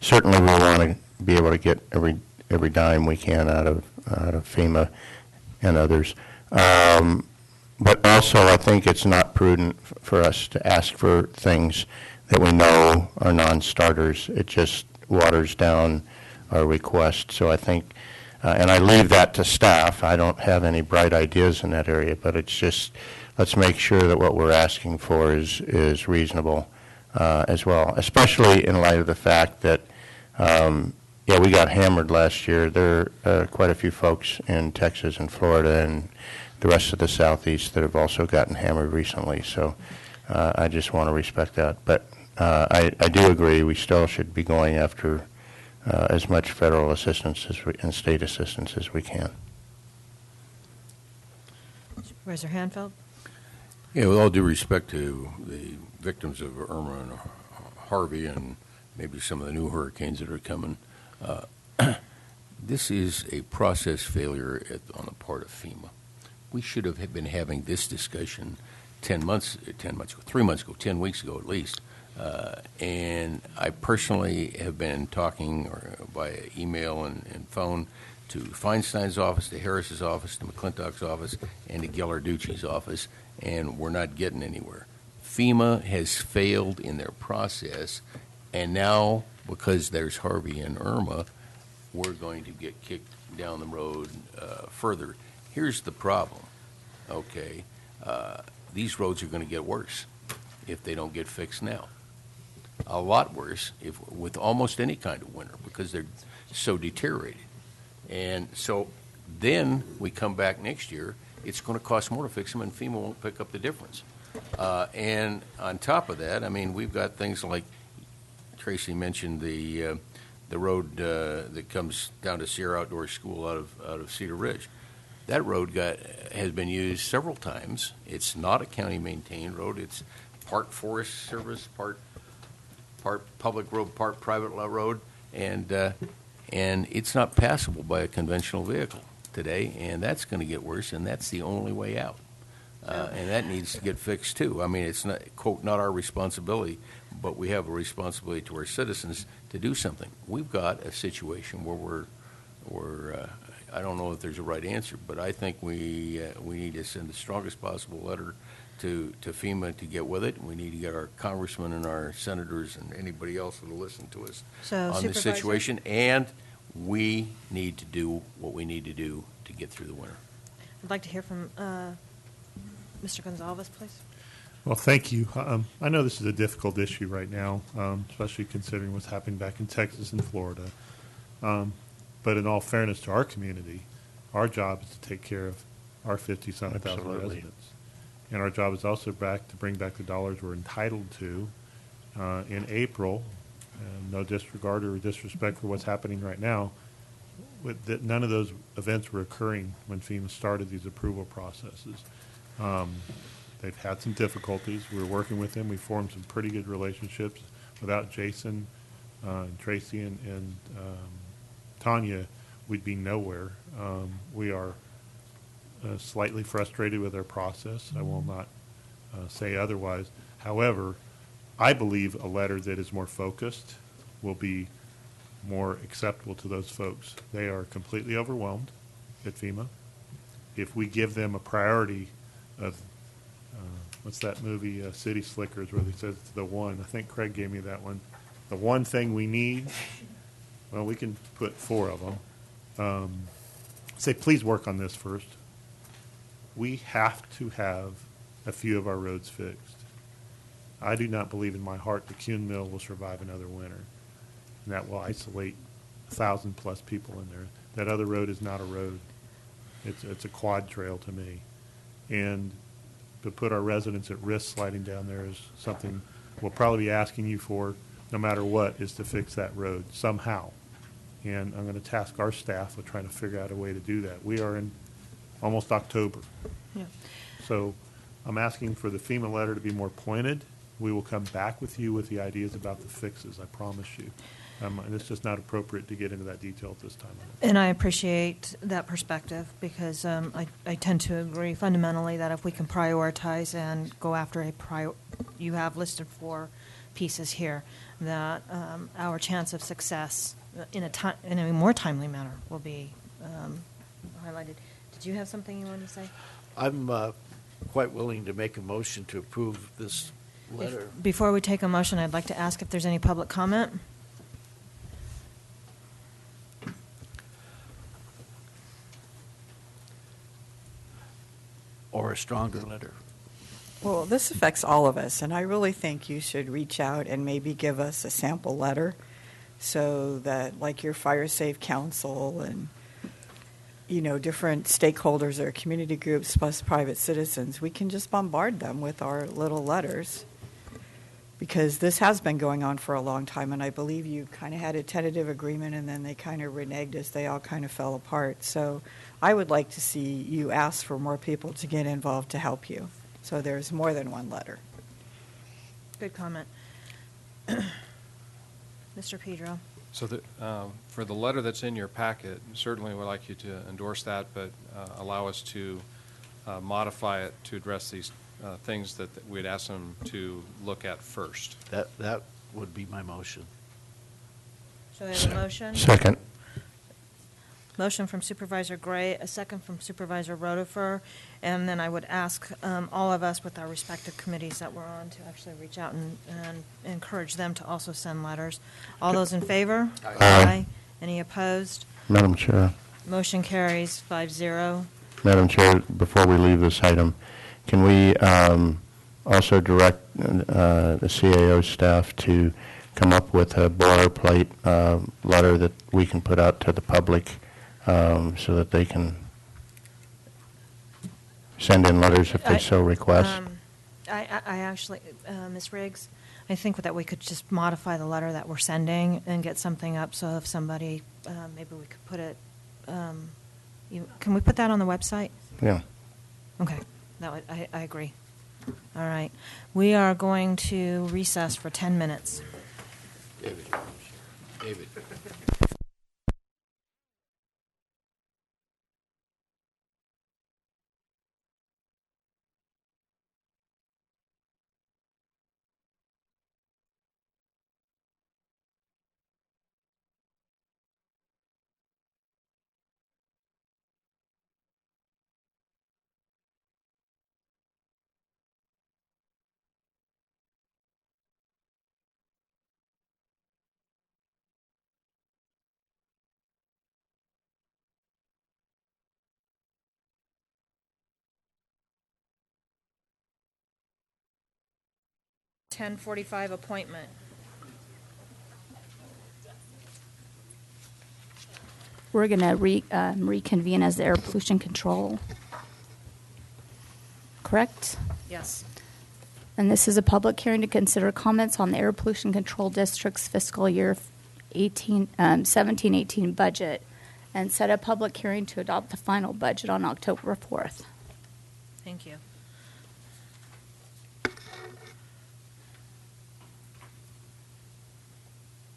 certainly we want to be able to get every dime we can out of FEMA and others. But also I think it's not prudent for us to ask for things that we know are non-starters. It just waters down our request. So I think, and I leave that to staff. I don't have any bright ideas in that area, but it's just, let's make sure that what we're asking for is reasonable as well, especially in light of the fact that, we got hammered last year. There are quite a few folks in Texas and Florida and the rest of the Southeast that have also gotten hammered recently. So I just want to respect that. But I do agree we still should be going after as much federal assistance and state assistance as we can. Supervisor Hanfeld? Yeah, with all due respect to the victims of Irma and Harvey and maybe some of the new hurricanes that are coming, this is a process failure on the part of FEMA. We should have been having this discussion 3 months ago, 10 weeks ago at least, And I personally have been talking by email and phone to Feinstein's office, to Harris's office, to McClintock's office, and to Ghilarducci's office, and we're not getting anywhere. FEMA has failed in their process, and now, because there's Harvey and Irma, we're going to get kicked down the road further. Here's the problem, okay? These roads are going to get worse if they don't get fixed now. A lot worse with almost any kind of winter because they're so deteriorated. And so then we come back next year, it's going to cost more to fix them, and FEMA won't pick up the difference. And on top of that, I mean, we've got things like Tracy mentioned the road that comes down to Sierra Outdoor School out of Cedar Ridge. That road has been used several times. It's not a county-maintained road. It's part Forest Service, part public road, part private road, and it's not passable by a conventional vehicle today, and that's going to get worse, and that's the only way out. And that needs to get fixed, too. I mean, it's not, quote, not our responsibility, but we have a responsibility to our citizens to do something. We've got a situation where we're I don't know if there's a right answer, but I think we need to send the strongest possible letter to FEMA to get with it. We need to get our congressmen and our senators and anybody else that will listen to us on this situation. And we need to do what we need to do to get through the winter. I'd like to hear from Mr. Gonzalez, please. Well, thank you. I know this is a difficult issue right now, especially considering what's happening back in Texas and Florida. But in all fairness to our community, our job is to take care of our 50-some thousand residents. And our job is also to bring back the dollars we're entitled to in April. No disregard or disrespect for what's happening right now. None of those events were occurring when FEMA started these approval processes. They've had some difficulties. We're working with them. We formed some pretty good relationships. Without Jason, Tracy, and Tanya, we'd be nowhere. We are slightly frustrated with our process. I will not say otherwise. However, I believe a letter that is more focused will be more acceptable to those folks. They are completely overwhelmed at FEMA. If we give them a priority of, what's that movie, City Slickers, where they says it's the one. I think Craig gave me that one. The one thing we need, well, we can put 4 of them. Say, please work on this first. We have to have a few of our roads fixed. I do not believe in my heart the Kuhn Mill will survive another winter. And that will isolate 1,000-plus people in there. That other road is not a road. It's a quad trail to me. And to put our residents at risk sliding down there is something we'll probably be asking you for, no matter what, is to fix that road somehow. And I'm going to task our staff with trying to figure out a way to do that. We are in almost October. Yeah. So I'm asking for the FEMA letter to be more pointed. We will come back with you with the ideas about the fixes, I promise you. And it's just not appropriate to get into that detail at this time. And I appreciate that perspective because I tend to agree fundamentally that if we can prioritize and go after you have listed 4 pieces here, that our chance of success in a more timely manner will be highlighted. Did you have something you wanted to say? I'm quite willing to make a motion to approve this letter. Before we take a motion, I'd like to ask if there's any public comment. Or a stronger letter. Well, this affects all of us, and I really think you should reach out and maybe give us a sample letter so that, like your Fire Safe Council and, different stakeholders or community groups plus private citizens, we can just bombard them with our little letters. Because this has been going on for a long time, and I believe you kind of had a tentative agreement, and then they kind of reneged as they all kind of fell apart. So I would like to see you ask for more people to get involved to help you. So there's more than one letter. Good comment. Mr. Pedro. So for the letter that's in your packet, certainly we'd like you to endorse that, but allow us to modify it to address these things that we'd ask them to look at first. That would be my motion. So we have a motion? Second. Motion from Supervisor Gray, a second from Supervisor Rotifer, and then I would ask all of us with our respective committees that we're on to actually reach out and encourage them to also send letters. All those in favor? Aye. Any opposed? Madam Chair. Motion carries 5-0. Madam Chair, before we leave this item, can we also direct the CAO staff to come up with a boilerplate letter that we can put out to the public so that they can send in letters if they so request? I actually, Ms. Riggs, I think that we could just modify the letter that we're sending and get something up, so if somebody, maybe we could put it, can we put that on the website? Yeah. Okay, I agree. All right. We are going to recess for 10 minutes. David. .45 appointment. We're going to reconvene as the air pollution control. Correct? Yes. And this is a public hearing to consider comments on the Air Pollution Control District's fiscal year 17-18 budget and set a public hearing to adopt the final budget on October 4th. Thank you.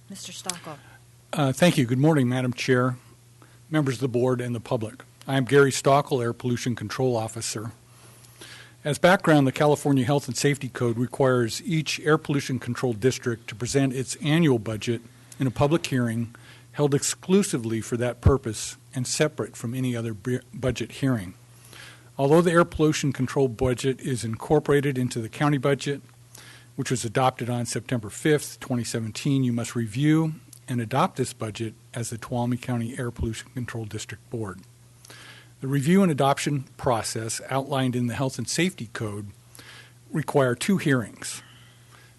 Mr. Stockwell. Thank you. Good morning, Madam Chair, members of the board, and the public. I am Gary Stockwell, Air Pollution Control Officer. As background, the California Health and Safety Code requires each air pollution control district to present its annual budget in a public hearing held exclusively for that purpose and separate from any other budget hearing. Although the air pollution control budget is incorporated into the county budget, which was adopted on September 5th, 2017, you must review and adopt this budget as the Tuolumne County Air Pollution Control District Board. The review and adoption process outlined in the Health and Safety Code require 2 hearings,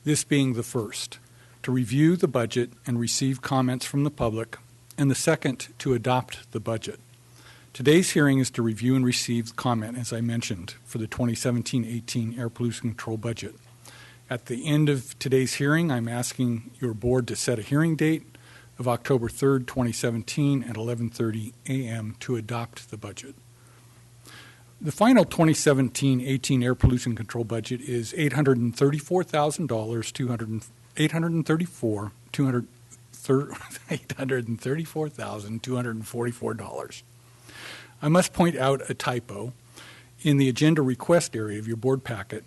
this being the first, to review the budget and receive comments from the public, and the second, to adopt the budget. Today's hearing is to review and receive comment, as I mentioned, for the 2017-18 air pollution control budget. At the end of today's hearing, I'm asking your board to set a hearing date of October 3rd, 2017 at 11:30 a.m. to adopt the budget. The final 2017-18 air pollution control budget is $834,244. I must point out a typo in the agenda request area of your board packet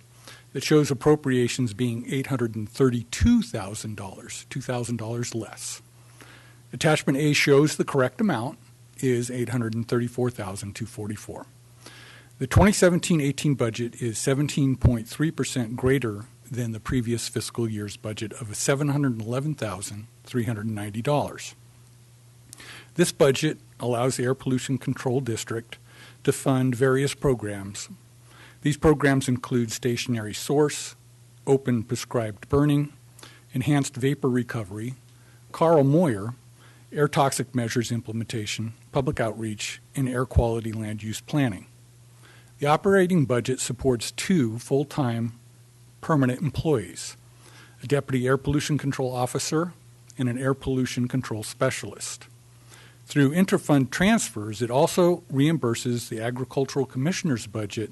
that shows appropriations being $832,000, $2,000 less. Attachment A shows the correct amount is $834,244. The 2017-18 budget is 17.3% greater than the previous fiscal year's budget of $711,390. This budget allows the Air Pollution Control District to fund various programs. These programs include stationary source, open prescribed burning, enhanced vapor recovery, Carl Moyer, air toxic measures implementation, public outreach, and air quality land use planning. The operating budget supports 2 full-time permanent employees, a deputy air pollution control officer and an air pollution control specialist. Through interfund transfers, it also reimburses the agricultural commissioner's budget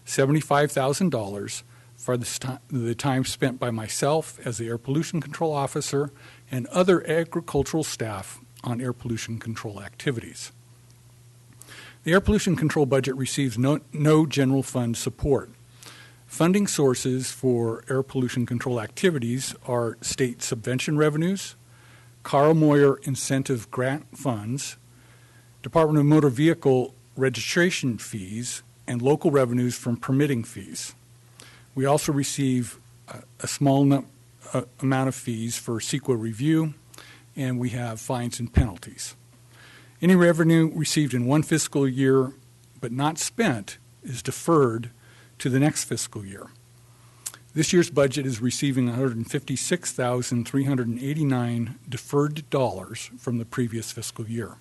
$75,000 for the time spent by myself as the air pollution control officer and other agricultural staff on air pollution control activities. The air pollution control budget receives no general fund support. Funding sources for air pollution control activities are state subvention revenues, Carl Moyer incentive grant funds, Department of Motor Vehicle registration fees, and local revenues from permitting fees. We also receive a small amount of fees for CEQA review, and we have fines and penalties. Any revenue received in one fiscal year but not spent is deferred to the next fiscal year. This year's budget is receiving $156,389 deferred dollars from the previous fiscal year.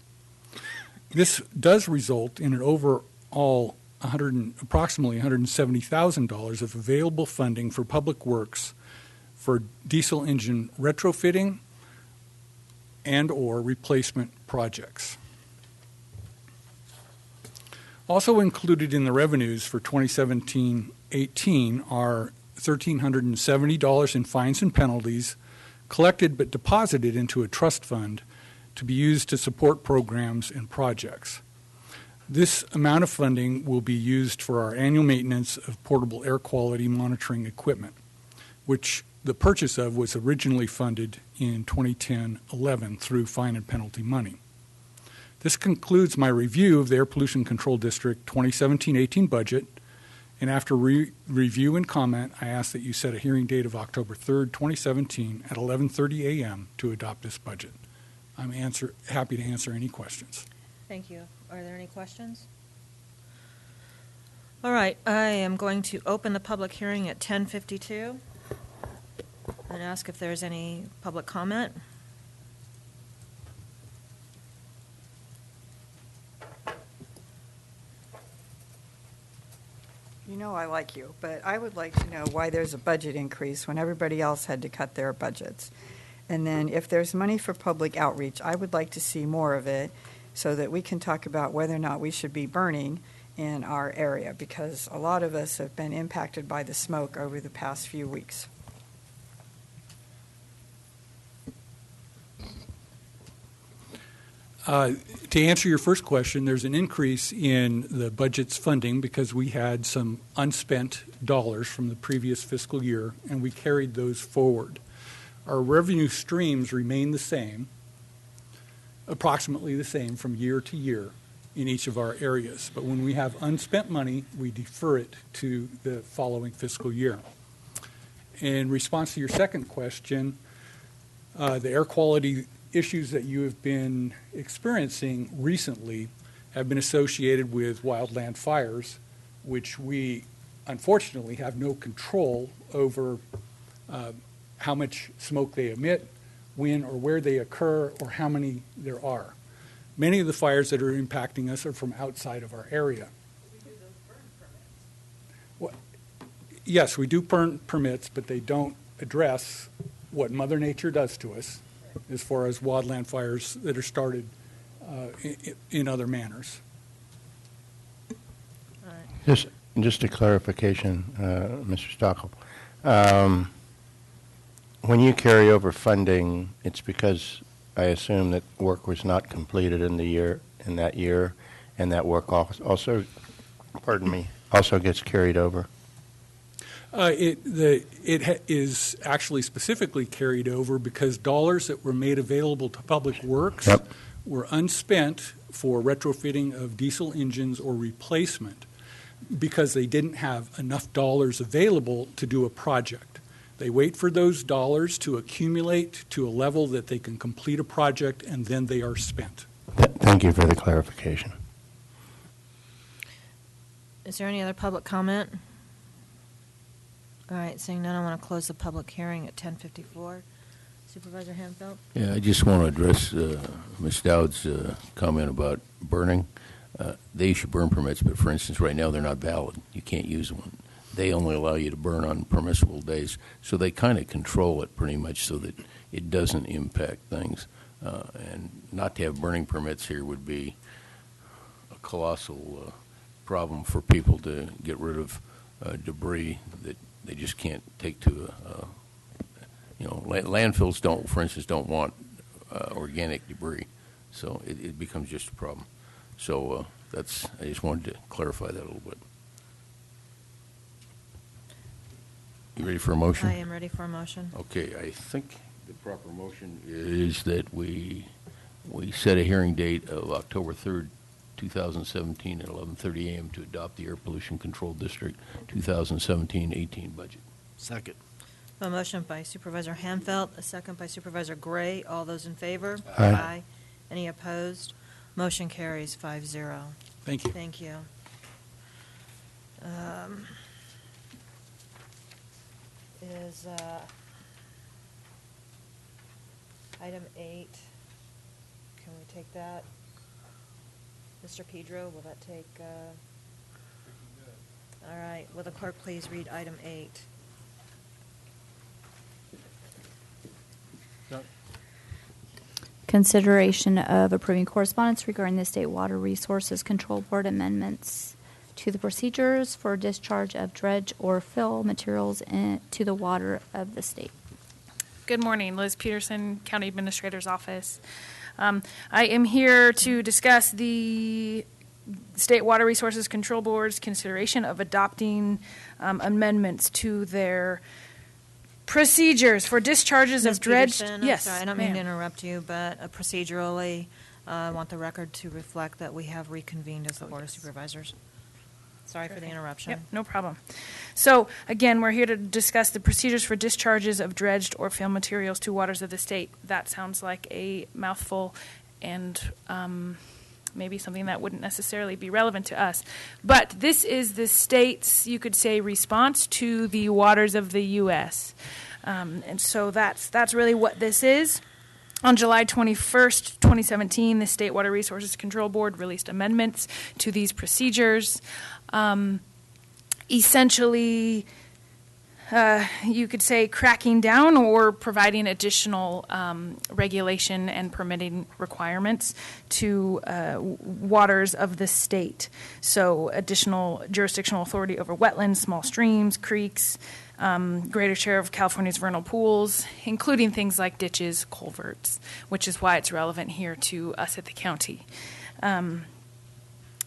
This does result in an overall approximately $170,000 of available funding for public works for diesel engine retrofitting and or replacement projects. Also included in the revenues for 2017-18 are $1,370 in fines and penalties collected but deposited into a trust fund to be used to support programs and projects. This amount of funding will be used for our annual maintenance of portable air quality monitoring equipment, which the purchase of was originally funded in 2010-11 through fine and penalty money. This concludes my review of the Air Pollution Control District 2017-18 budget, and after review and comment, I ask that you set a hearing date of October 3rd, 2017 at 11:30 a.m. to adopt this budget. I'm happy to answer any questions. Thank you. Are there any questions? All right, I am going to open the public hearing at 10:52 and ask if there's any public comment. You know I like you, but I would like to know why there's a budget increase when everybody else had to cut their budgets. And then if there's money for public outreach, I would like to see more of it so that we can talk about whether or not we should be burning in our area, because a lot of us have been impacted by the smoke over the past few weeks. To answer your first question, there's an increase in the budget's funding because we had some unspent dollars from the previous fiscal year, and we carried those forward. Our revenue streams remain the same, approximately the same from year to year in each of our areas. But when we have unspent money, we defer it to the following fiscal year. In response to your second question, the air quality issues that you have been experiencing recently have been associated with wildland fires, which we unfortunately have no control over how much smoke they emit, when or where they occur, or how many there are. Many of the fires that are impacting us are from outside of our area. Well, yes, we do burn permits, but they don't address what Mother Nature does to us as far as wildland fires that are started in other manners. Just a clarification, Mr. Stockel. When you carry over funding, it's because I assume that work was not completed in that year, and that work also gets carried over. It is actually specifically carried over because dollars that were made available to public works were unspent for retrofitting of diesel engines or replacement because they didn't have enough dollars available to do a project. They wait for those dollars to accumulate to a level that they can complete a project, and then they are spent. Thank you for the clarification. Is there any other public comment? All right, seeing none, I want to close the public hearing at 10:54. Supervisor Hanfeld? Yeah, I just want to address Ms. Dowd's comment about burning. They issue burn permits, but for instance, right now they're not valid. You can't use one. They only allow you to burn on permissible days, so they kind of control it pretty much so that it doesn't impact things. And not to have burning permits here would be a colossal problem for people to get rid of debris that they just can't take to landfills for instance, don't want organic debris, so it becomes just a problem. So I just wanted to clarify that a little bit. You ready for a motion? I am ready for a motion. Okay, I think the proper motion is that we set a hearing date of October 3rd, 2017 at 11:30 a.m. to adopt the Air Pollution Control District 2017-18 budget. Second. A motion by Supervisor Hanfeld, a second by Supervisor Gray. All those in favor? Aye. Any opposed? Motion carries 5-0. Thank you. Thank you. Is item 8, can we take that? Mr. Pedro, will that take? All right, will the clerk please read item 8? Consideration of approving correspondence regarding the State Water Resources Control Board amendments to the procedures for discharge of dredge or fill materials to the water of the state. Good morning, Liz Peterson, County Administrator's Office. I am here to discuss the State Water Resources Control Board's consideration of adopting amendments to their procedures for discharges of dredged. Peterson, Yes, I'm sorry, I don't mean to ma'am. interrupt you, but procedurally, I want the record to reflect that we have reconvened as the Board of Supervisors. Sorry for the interruption. Yep, no problem. So, again, we're here to discuss the procedures for discharges of dredged or fill materials to waters of the state. That sounds like a mouthful and maybe something that wouldn't necessarily be relevant to us. But this is the state's, you could say, response to the waters of the U.S. And so that's really what this is. On July 21st, 2017, the State Water Resources Control Board released amendments to these procedures. Essentially, you could say cracking down or providing additional regulation and permitting requirements to waters of the state. So additional jurisdictional authority over wetlands, small streams, creeks, greater share of California's vernal pools, including things like ditches, culverts, which is why it's relevant here to us at the county.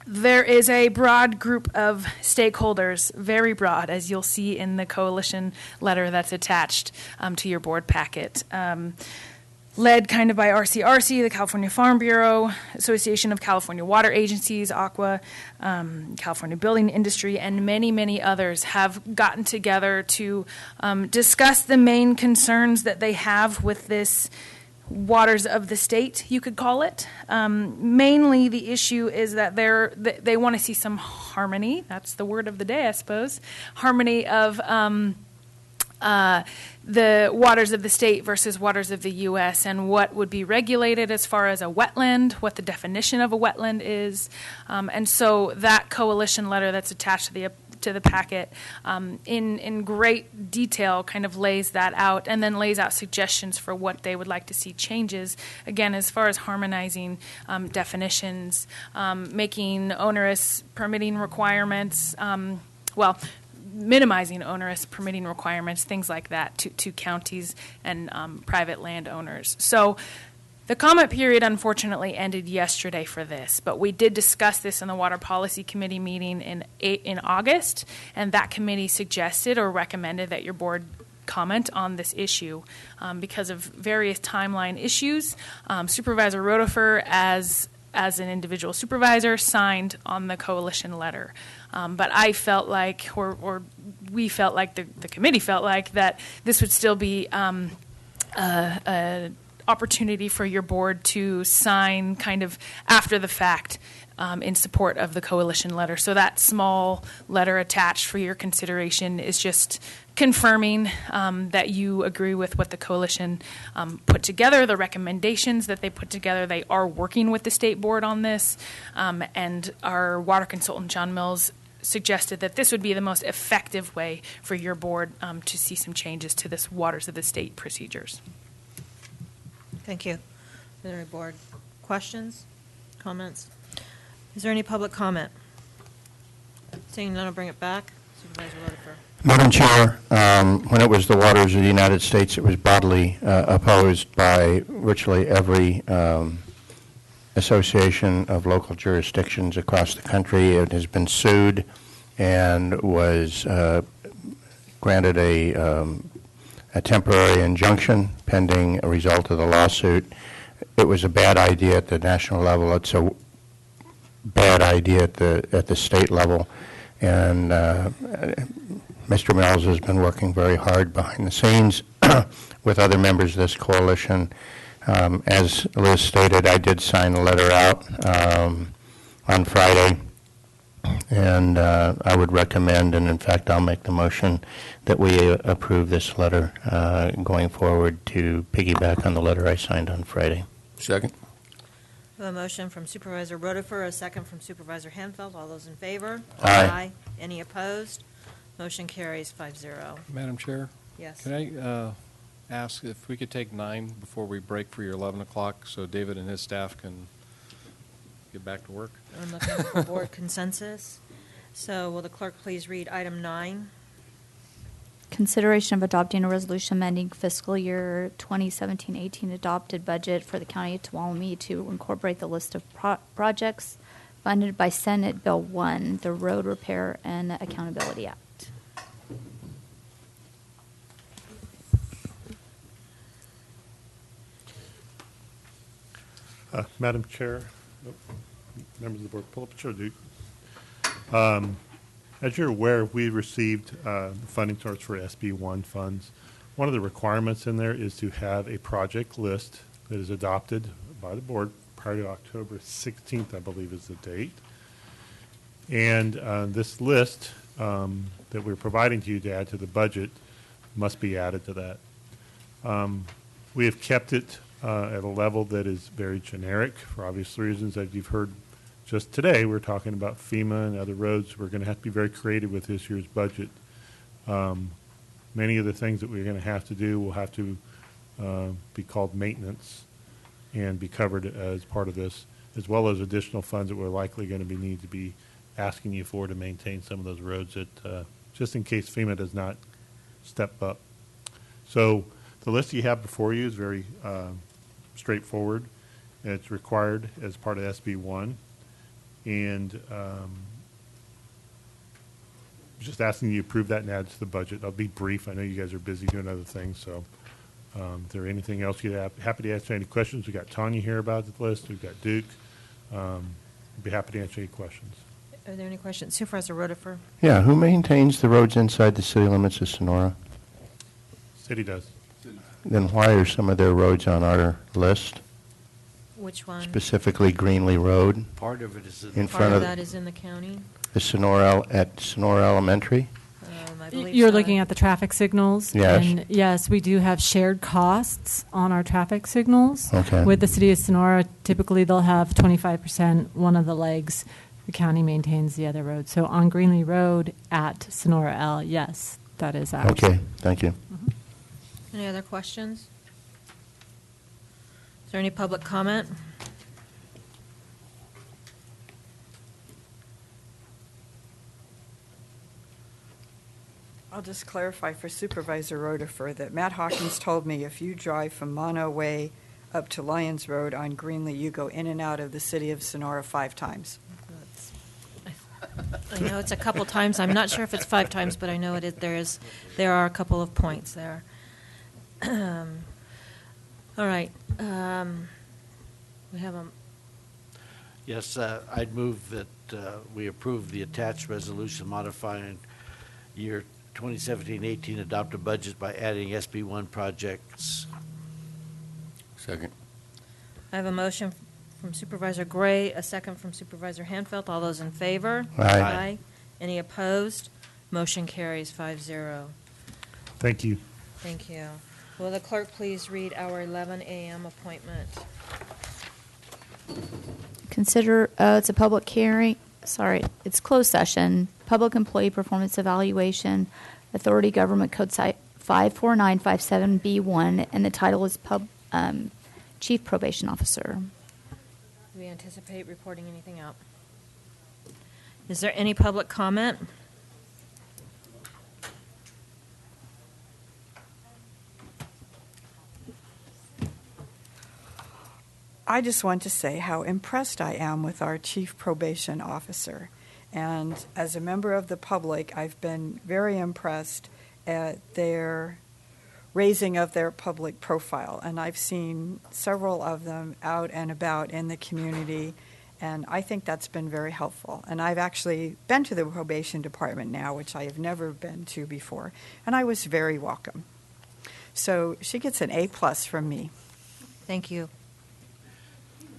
There is a broad group of stakeholders, very broad, as you'll see in the coalition letter that's attached to your board packet. Led kind of by RCRC, the California Farm Bureau, Association of California Water Agencies, AQUA, California Building Industry, and many, many others have gotten together to discuss the main concerns that they have with this waters of the state, you could call it. Mainly the issue is that they want to see some harmony. That's the word of the day, I suppose. Harmony of the waters of the state versus waters of the U.S. and what would be regulated as far as a wetland, what the definition of a wetland is. And so that coalition letter that's attached to the packet in great detail kind of lays that out and then lays out suggestions for what they would like to see changes, again, as far as harmonizing definitions, making onerous permitting requirements, minimizing onerous permitting requirements, things like that to counties and private landowners. So the comment period, unfortunately, ended yesterday for this, but we did discuss this in the Water Policy Committee meeting in August, and that committee suggested or recommended that your board comment on this issue because of various timeline issues. Supervisor Rotifer, as an individual supervisor, signed on the coalition letter. But I felt like, or we felt like, the committee felt like, that this would still be a opportunity for your board to sign kind of after the fact in support of the coalition letter. So that small letter attached for your consideration is just confirming that you agree with what the coalition put together, the recommendations that they put together. They are working with the state board on this, and our water consultant, John Mills, suggested that this would be the most effective way for your board to see some changes to this waters of the state procedures. Thank you. Are there any board questions, comments? Is there any public comment? Seeing none, I'll bring it back. Supervisor Rotifer. Madam Chair, when it was the waters of the United States, it was broadly opposed by virtually every association of local jurisdictions across the country. It has been sued and was granted a temporary injunction pending a result of the lawsuit. It was a bad idea at the national level. It's a bad idea at the state level, and Mr. Mills has been working very hard behind the scenes with other members of this coalition. As Liz stated, I did sign a letter out on Friday, and I would recommend, and in fact I'll make the motion, that we approve this letter going forward to piggyback on the letter I signed on Friday. Second. A motion from Supervisor Rotifer, a second from Supervisor Hanfeld. All those in favor? Aye. Any opposed? Motion carries 5-0. Madam Chair? Yes. Can I ask if we could take 9 before we break for your 11 o'clock so David and his staff can get back to work? I'm looking for board consensus. So will the clerk please read item 9? Consideration of adopting a resolution amending fiscal year 2017-18 adopted budget for the County of Tuolumne to incorporate the list of projects funded by Senate Bill 1, the Road Repair and Accountability Act. Madam Chair, members of the board, pull up a chair, Duke. As you're aware, we received funding source for SB1 funds. One of the requirements in there is to have a project list that is adopted by the board prior to October 16th, I believe is the date. And this list that we're providing to you to add to the budget must be added to that. We have kept it at a level that is very generic for obvious reasons that you've heard. Just today, we're talking about FEMA and other roads. We're going to have to be very creative with this year's budget. Many of the things that we're going to have to do will have to be called maintenance and be covered as part of this, as well as additional funds that we're likely going to need to be asking you for to maintain some of those roads that, just in case FEMA does not step up. So the list you have before you is very straightforward. It's required as part of SB1. And just asking you to approve that and add to the budget. I'll be brief. I know you guys are busy doing other things. So if there answer else, you'd happy to answer any questions. We've got Tanya here about the list. We've got Duke. I'd be happy to answer any questions. Are there any questions? Supervisor Rotifer. Yeah, who maintains the roads inside the city limits of Sonora? City does. Then why are some of their roads on our list? Which one? Specifically Greenlee Road. Part of it is in Part front of of that is in the county. the Sonora at Sonora Elementary. I believe You're so. looking at the traffic signals. Yes. And yes, we do have shared costs on our traffic signals. Okay. With the city of Sonora, typically they'll have 25% one of the legs. The county maintains the other road. So on Greenlee Road at Sonora L, yes, that is ours. Okay, thank you. Any other questions? Is there any public comment? I'll just clarify for Supervisor Rotifer that Matt Hawkins told me if you drive from Mono Way up to Lyons Road on Greenlee, you go in and out of the city of Sonora 5 times. I know it's a couple times. I'm not sure if it's 5 times, but I know it is. There are a couple of points there. All right. We have a. Yes, I'd move that we approve the attached resolution modifying year 2017-18 adopted budget by adding SB1 projects. Second. I have a motion from Supervisor Gray, a second from Supervisor Hanfeld. All those in favor? Aye. Any opposed? Motion carries 5-0. Thank you. Thank you. Will the clerk please read our 11 a.m. appointment? Consider, it's a public hearing, it's closed session, Public Employee Performance Evaluation, Authority Government Code Site 54957B1, and the title is Chief Probation Officer. Do we anticipate reporting anything out? Is there any public comment? I just want to say how impressed I am with our Chief Probation Officer. And as a member of the public, I've been very impressed at their raising of their public profile. And I've seen several of them out and about in the community, and I think that's been very helpful. And I've actually been to the probation department now, which I have never been to before, and I was very welcome. So she gets an A+ from me. Thank you.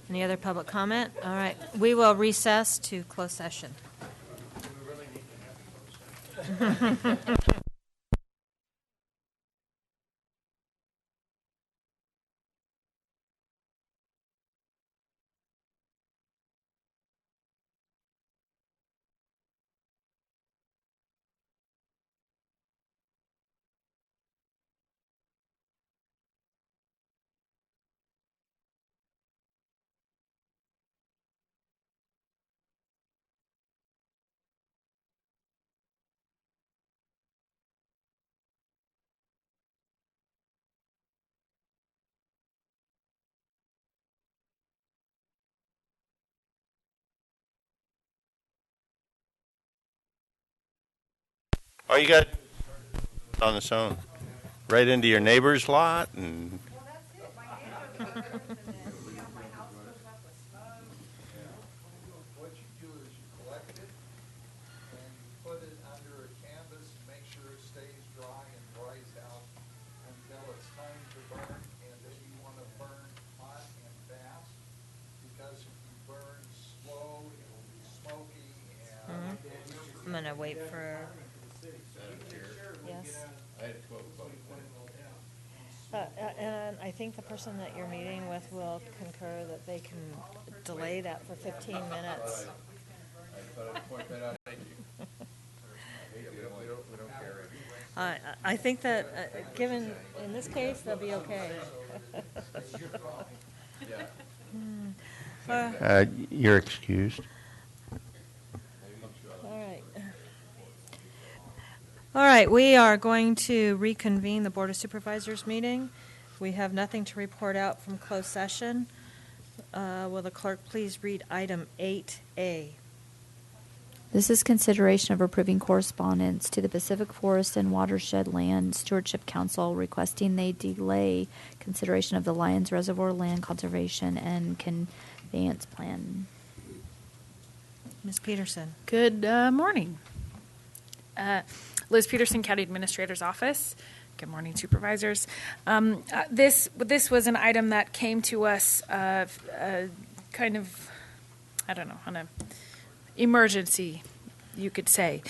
Any other public comment? All right, we will recess to closed session. Oh, you got on its own, right into your neighbor's lot, and What you do is you collect it and you put it under a canvas and make sure it stays dry and dries out until it's time to burn. And then you want to burn hot and fast, because if you burn slow, it'll be smoky and I'm going to wait for... Yes. I had 12 votes. And I think the person that you're meeting with will concur that they can delay that for 15 minutes. I thought I'd point that out. Thank you. We don't care. I think that, given, in this case, they'll be okay. you're excused. All right, we are going to reconvene the Board of Supervisors meeting. We have nothing to report out from closed session. Will the clerk please read item 8A? This is consideration of approving correspondence to the Pacific Forest and Watershed Land Stewardship Council requesting they delay consideration of the Lyons Reservoir Land Conservation and Conveyance Plan. Ms. Peterson. Good morning. Liz Peterson, County Administrator's Office. Good morning, Supervisors. This was an item that came to us kind of, I don't know, on an emergency, you could say.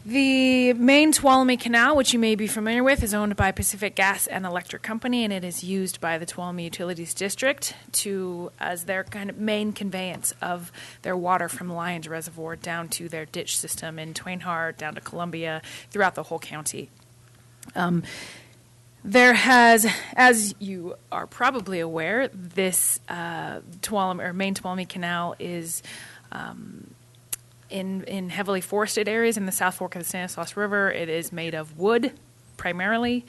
The main Tuolumne Canal, which you may be familiar with, is owned by Pacific Gas and Electric Company, and it is used by the Tuolumne Utilities District as their kind of main conveyance of their water from Lyons Reservoir down to their ditch system in Twain-Harte, down to Columbia, throughout the whole county. There has, as you are probably aware, this main Tuolumne Canal is in heavily forested areas in the South Fork of the Stanislaus River. It is made of wood primarily,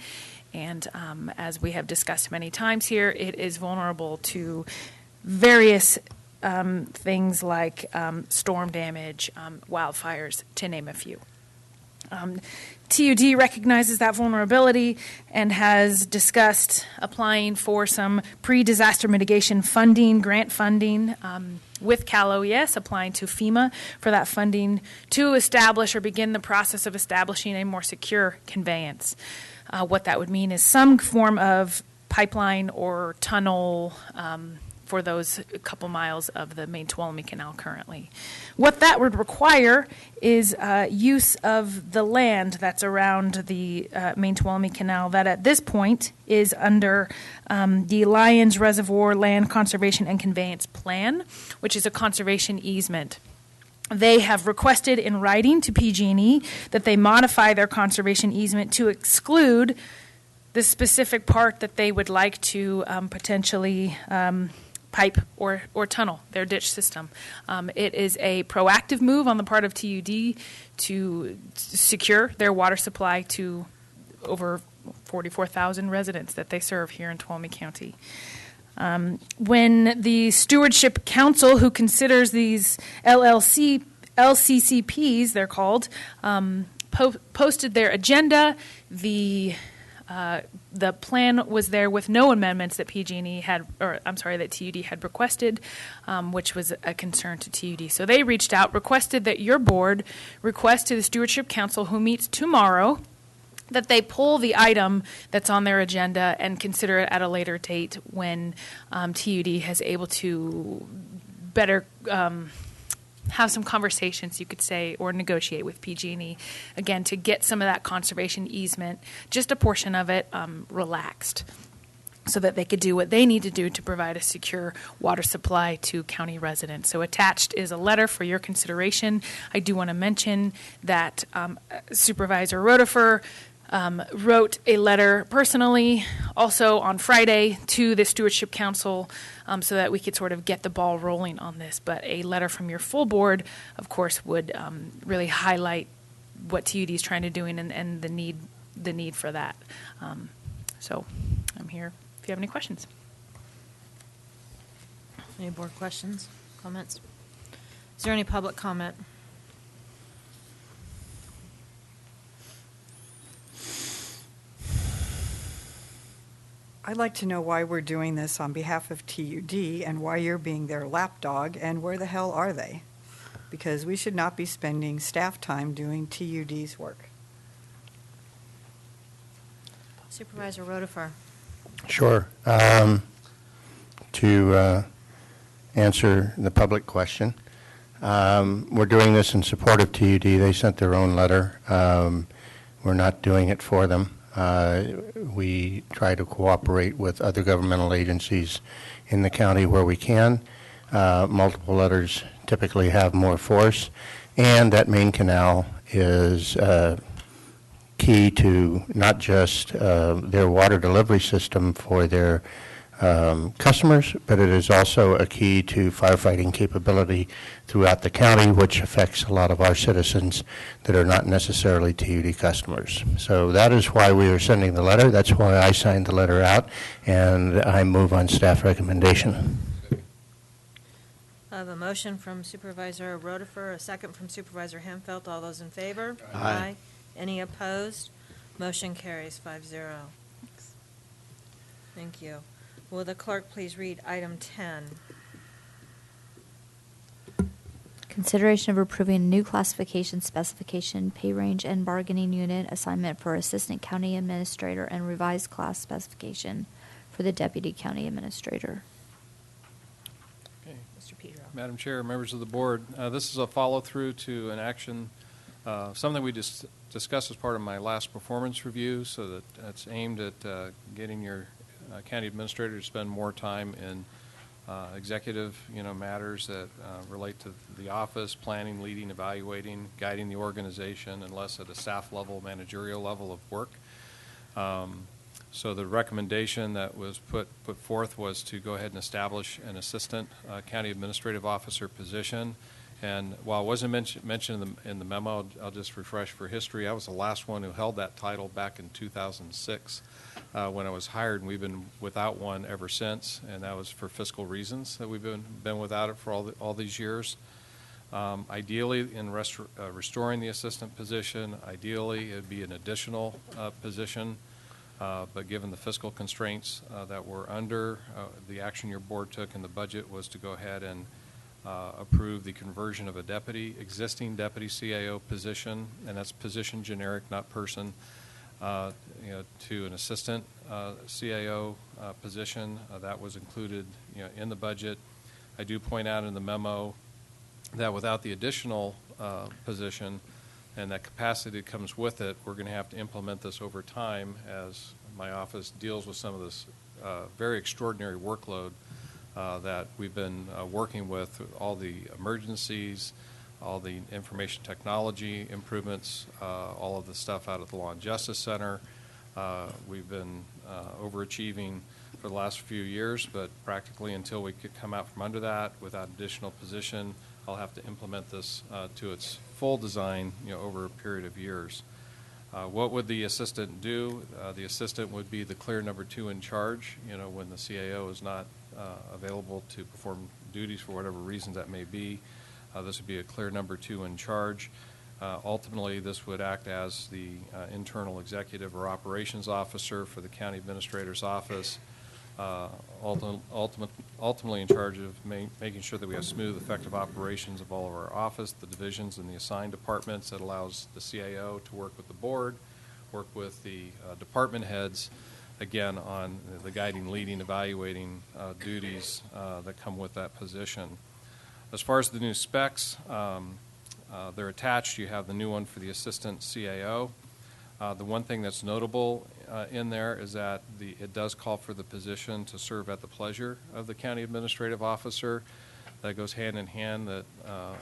and as we have discussed many times here, it is vulnerable to various things like storm damage, wildfires, to name a few. TUD recognizes that vulnerability and has discussed applying for some pre-disaster mitigation funding, grant funding, with Cal OES, applying to FEMA for that funding to establish or begin the process of establishing a more secure conveyance. What that would mean is some form of pipeline or tunnel for those couple miles of the main Tuolumne Canal currently. What that would require is use of the land that's around the main Tuolumne Canal that at this point is under the Lyons Reservoir Land Conservation and Conveyance Plan, which is a conservation easement. They have requested in writing to PG&E that they modify their conservation easement to exclude the specific part that they would like to potentially pipe or tunnel their ditch system. It is a proactive move on the part of TUD to secure their water supply to over 44,000 residents that they serve here in Tuolumne County. When the Stewardship Council, who considers these LCCPs, they're called, posted their agenda. The plan was there with no amendments that PG&E had, or I'm sorry, that TUD had requested, which was a concern to TUD. So they reached out, requested that your board request to the Stewardship Council, who meets tomorrow, that they pull the item that's on their agenda and consider it at a later date when TUD has able to better have some conversations, you could say, or negotiate with PG&E, again, to get some of that conservation easement, just a portion of it, relaxed, so that they could do what they need to do to provide a secure water supply to county residents. So attached is a letter for your consideration. I do want to mention that Supervisor Rotifer wrote a letter personally also on Friday to the Stewardship Council so that we could sort of get the ball rolling on this. But a letter from your full board, of course, would really highlight what TUD is trying to do and the need for that. So I'm here if you have any questions. Any board questions, comments? Is there any public comment? I'd like to know why we're doing this on behalf of TUD and why you're being their lapdog, and where the hell are they? Because we should not be spending staff time doing TUD's work. Supervisor Rotifer. Sure. To answer the public question, we're doing this in support of TUD. They sent their own letter. We're not doing it for them. We try to cooperate with other governmental agencies in the county where we can. Multiple letters typically have more force, and that main canal is key to not just their water delivery system for their customers, but it is also a key to firefighting capability throughout the county, which affects a lot of our citizens that are not necessarily TUD customers. So that is why we are sending the letter. That's why I signed the letter out, and I move on staff recommendation. I have a motion from Supervisor Rotifer, a second from Supervisor Hemfeld. All those in favor? Aye. Any opposed? Motion carries 5-0. Thank you. Will the clerk please read item 10? Consideration of approving a new classification, specification, pay range, and bargaining unit assignment for Assistant County Administrator and revised class specification for the Deputy County Administrator. Okay. Mr. Pedro. Madam Chair, members of the board, this is a follow-through to an action, something we discussed as part of my last performance review, so that it's aimed at getting your county administrator to spend more time in executive, matters that relate to the office, planning, leading, evaluating, guiding the organization, and less at a staff level, managerial level of work. So the recommendation that was put forth was to go ahead and establish an assistant county administrative officer position. And while it wasn't mentioned in the memo, I'll just refresh for history. I was the last one who held that title back in 2006 when I was hired, and we've been without one ever since. And that was for fiscal reasons that we've been without it for all these years. Ideally, in restoring the assistant position, ideally it'd be an additional position. But given the fiscal constraints that we're under, the action your board took in the budget was to go ahead and approve the conversion of a existing deputy CAO position, and that's position generic, not person, to an assistant CAO position. That was included, in the budget. I do point out in the memo that without the additional position and that capacity that comes with it, we're going to have to implement this over time as my office deals with some of this very extraordinary workload that we've been working with, all the emergencies, all the information technology improvements, all of the stuff out at the Law and Justice Center. We've been overachieving for the last few years, but practically until we could come out from under that without additional position, I'll have to implement this to its full design, over a period of years. What would the assistant do? The assistant would be the clear number 2 in charge, when the CAO is not available to perform duties for whatever reasons that may be. This would be a clear number 2 in charge. Ultimately, this would act as the internal executive or operations officer for the county administrator's office, ultimately in charge of making sure that we have smooth, effective operations of all of our office, the divisions, and the assigned departments. That allows the CAO to work with the board, work with the department heads, again, on the guiding, leading, evaluating duties that come with that position. As far as the new specs, they're attached. You have the new one for the assistant CAO. The one thing that's notable in there is that it does call for the position to serve at the pleasure of the county administrative officer. That goes hand in hand that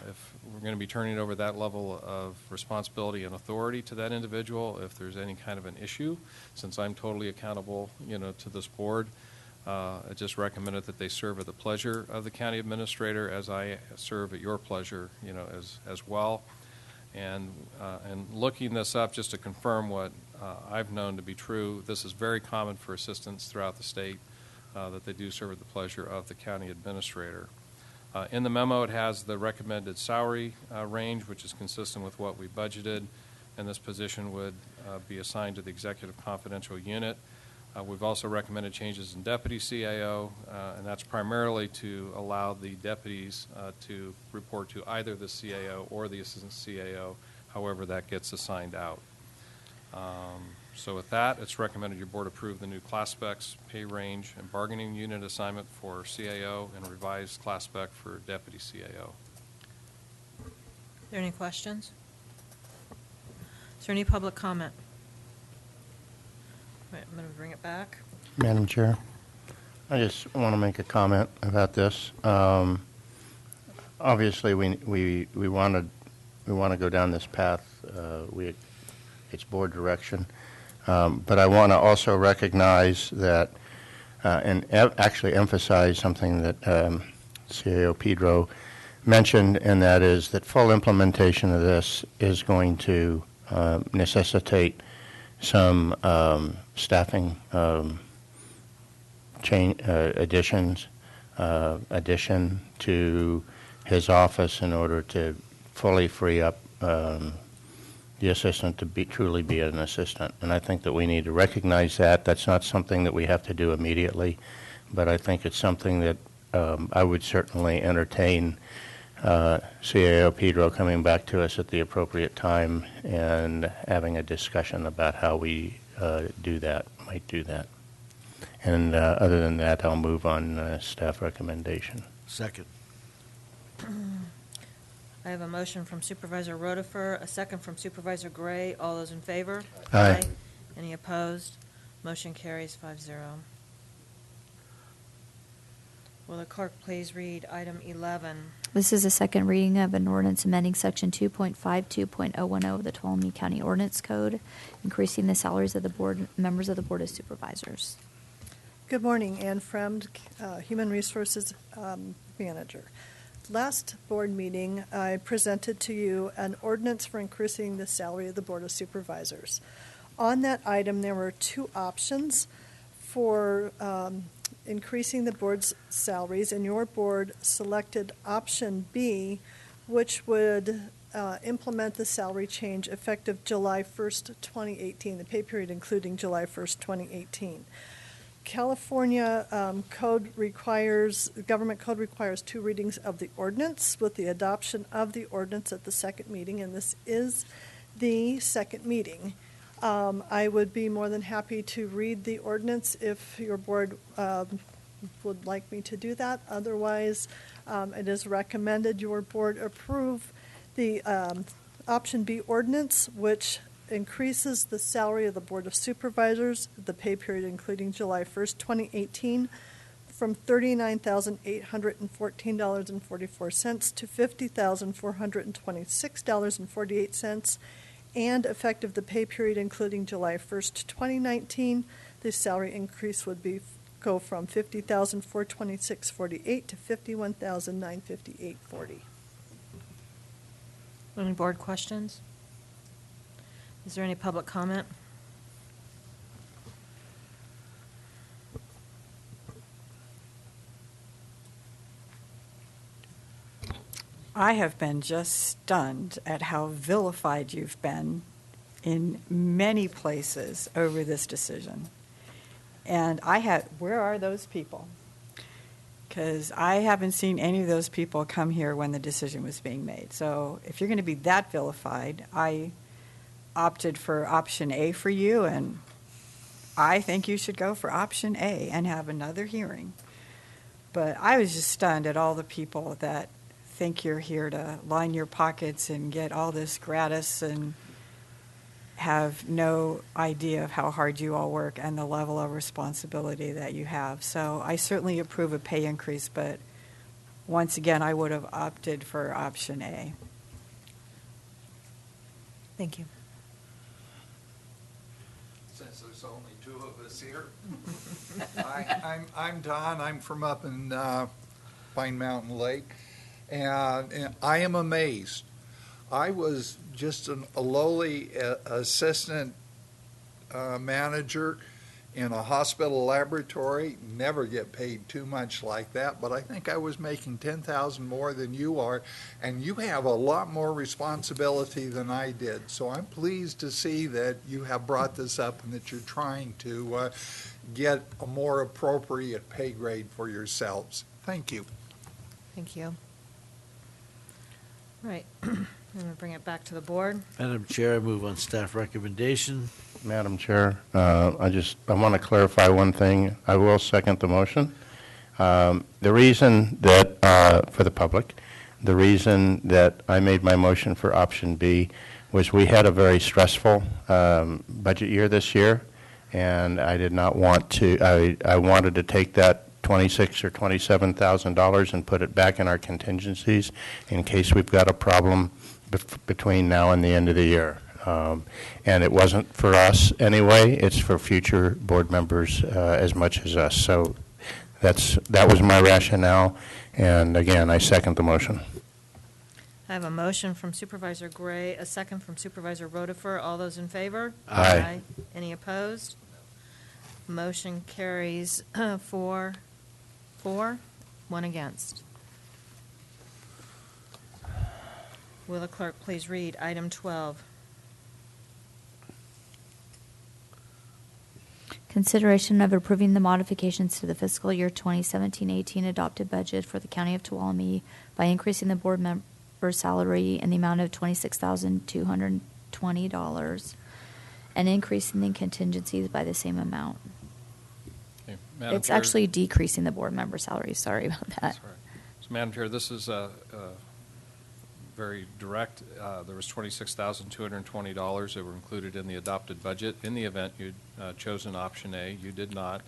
if we're going to be turning over that level of responsibility and authority to that individual, if there's any kind of an issue, since I'm totally accountable, to this board, I just recommended that they serve at the pleasure of the county administrator, as I serve at your pleasure, as well. And looking this up just to confirm what I've known to be true, this is very common for assistants throughout the state, that they do serve at the pleasure of the county administrator. In the memo, it has the recommended salary range, which is consistent with what we budgeted, and this position would be assigned to the executive confidential unit. We've also recommended changes in deputy CAO, and that's primarily to allow the deputies to report to either the CAO or the assistant CAO, however that gets assigned out. So with that, it's recommended your board approve the new class specs, pay range, and bargaining unit assignment for CAO and revised class spec for deputy CAO. Are there any questions? Is there any public comment? Wait, I'm going to bring it back. Madam Chair, I just want to make a comment about this. Obviously, we want to go down this path. It's board direction. But I want to also recognize that and actually emphasize something that CAO Pedro mentioned, and that is that full implementation of this is going to necessitate some staffing addition to his office in order to fully free up the assistant to truly be an assistant. And I think that we need to recognize that. That's not something that we have to do immediately, but I think it's something that I would certainly entertain CAO Pedro coming back to us at the appropriate time and having a discussion about how we might do that. And other than that, I'll move on staff recommendation. Second. I have a motion from Supervisor Rotifer, a second from Supervisor Gray. All those in favor? Aye. Any opposed? Motion carries 5-0. Will the clerk please read item 11? This is a second reading of an ordinance amending Section 2.52.010 of the Tuolumne County Ordinance Code, increasing the salaries of the members of the Board of Supervisors. Good morning, Ann Fremd, Human Resources Manager. Last board meeting, I presented to you an ordinance for increasing the salary of the Board of Supervisors. On that item, there were two options for increasing the board's salaries, and your board selected option B, which would implement the salary change effective July 1st, 2018, the pay period including July 1st, 2018. California government code requires two readings of the ordinance with the adoption of the ordinance at the second meeting, and this is the second meeting. I would be more than happy to read the ordinance if your board would like me to do that. Otherwise, it is recommended your board approve the option B ordinance, which increases the salary of the Board of Supervisors, the pay period including July 1st, 2018, from $39,814.44 to $50,426.48, and effective the pay period including July 1st, 2019, the salary increase would go from $50,426.48 to $51,958.40. Any board questions? Is there any public comment? I have been just stunned at how vilified you've been in many places over this decision. And where are those people? Because I haven't seen any of those people come here when the decision was being made. So if you're going to be that vilified, I opted for option A for you, and I think you should go for option A and have another hearing. But I was just stunned at all the people that think you're here to line your pockets and get all this gratis and have no idea of how hard you all work and the level of responsibility that you have. So I certainly approve a pay increase, but once again, I would have opted for option A. Thank you. Since there's only two of us here. I'm Don. I'm from up in Pine Mountain Lake, and I am amazed. I was just a lowly assistant manager in a hospital laboratory. Never get paid too much like that, but I think I was making $10,000 more than you are, and you have a lot more responsibility than I did. So I'm pleased to see that you have brought this up and that you're trying to get a more appropriate pay grade for yourselves. Thank you. Thank you. Right. I'm going to bring it back to the board. Madam Chair, I move on staff recommendation. Madam Chair, I want to clarify one thing. I will second the motion. The reason that, for the public, the reason that I made my motion for option B was we had a very stressful budget year this year, and I did not want to, I wanted to take that $26,000 or $27,000 and put it back in our contingencies in case we've got a problem between now and the end of the year. And it wasn't for us anyway. It's for future board members as much as us. So that was my rationale. And again, I second the motion. I have a motion from Supervisor Gray, a second from Supervisor Rotifer. All those in favor? Aye. Any opposed? Motion carries 4-4, 1 against. Will the clerk please read item 12? Consideration of approving the modifications to the fiscal year 2017-18 adopted budget for the County of Tuolumne by increasing the board member salary in the amount of $26,220 and increasing the contingencies by the same amount. Okay, Madam It's Chair, actually decreasing the board member salary. Sorry about that. That's right. So, Madam Chair, this is very direct. There was $26,220 that were included in the adopted budget. In the event you'd chosen option A, you did not.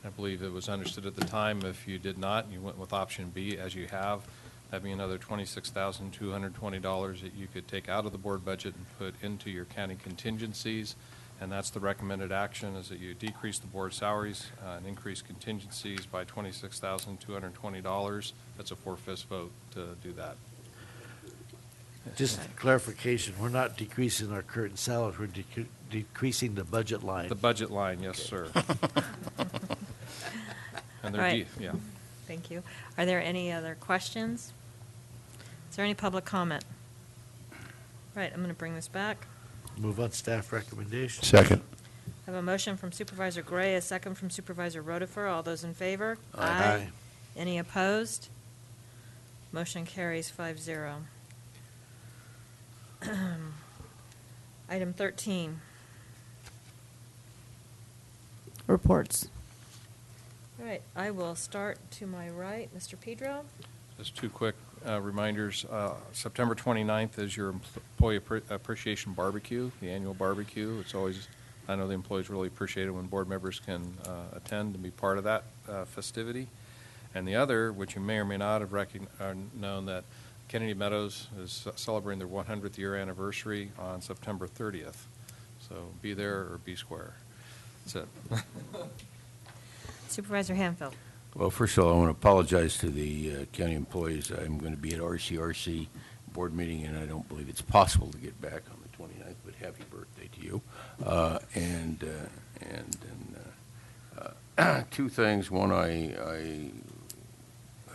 I believe it was understood at the time if you did not, and you went with option B as you have, that'd be another $26,220 that you could take out of the board budget and put into your county contingencies. And that's the recommended action, is that you decrease the board salaries and increase contingencies by $26,220. That's a 4/5 vote to do that. Just clarification, we're not decreasing our current salaries, we're decreasing the budget line. The budget line, yes, sir. And they're Right. yeah. Thank you. Are there any other questions? Is there any public comment? Right, I'm going to bring this back. Move on staff recommendation. Second. I have a motion from Supervisor Gray, a second from Supervisor Rotifer. All those in favor? Aye. Any opposed? Motion carries 5-0. Item 13. Reports. All right, I will start to my right. Mr. Pedro? Just two quick reminders. September 29th is your Employee Appreciation Barbecue, the annual barbecue. It's always, I know the employees really appreciate it when board members can attend and be part of that festivity. And the other, which you may or may not have known, that Kennedy Meadows is celebrating their 100th year anniversary on September 30th. So be there or be square. That's it. Supervisor Hanfield. Well, first of all, I want to apologize to the county employees. I'm going to be at RCRC board meeting, and I don't believe it's possible to get back on the 29th, but happy birthday to you. And two things. One, I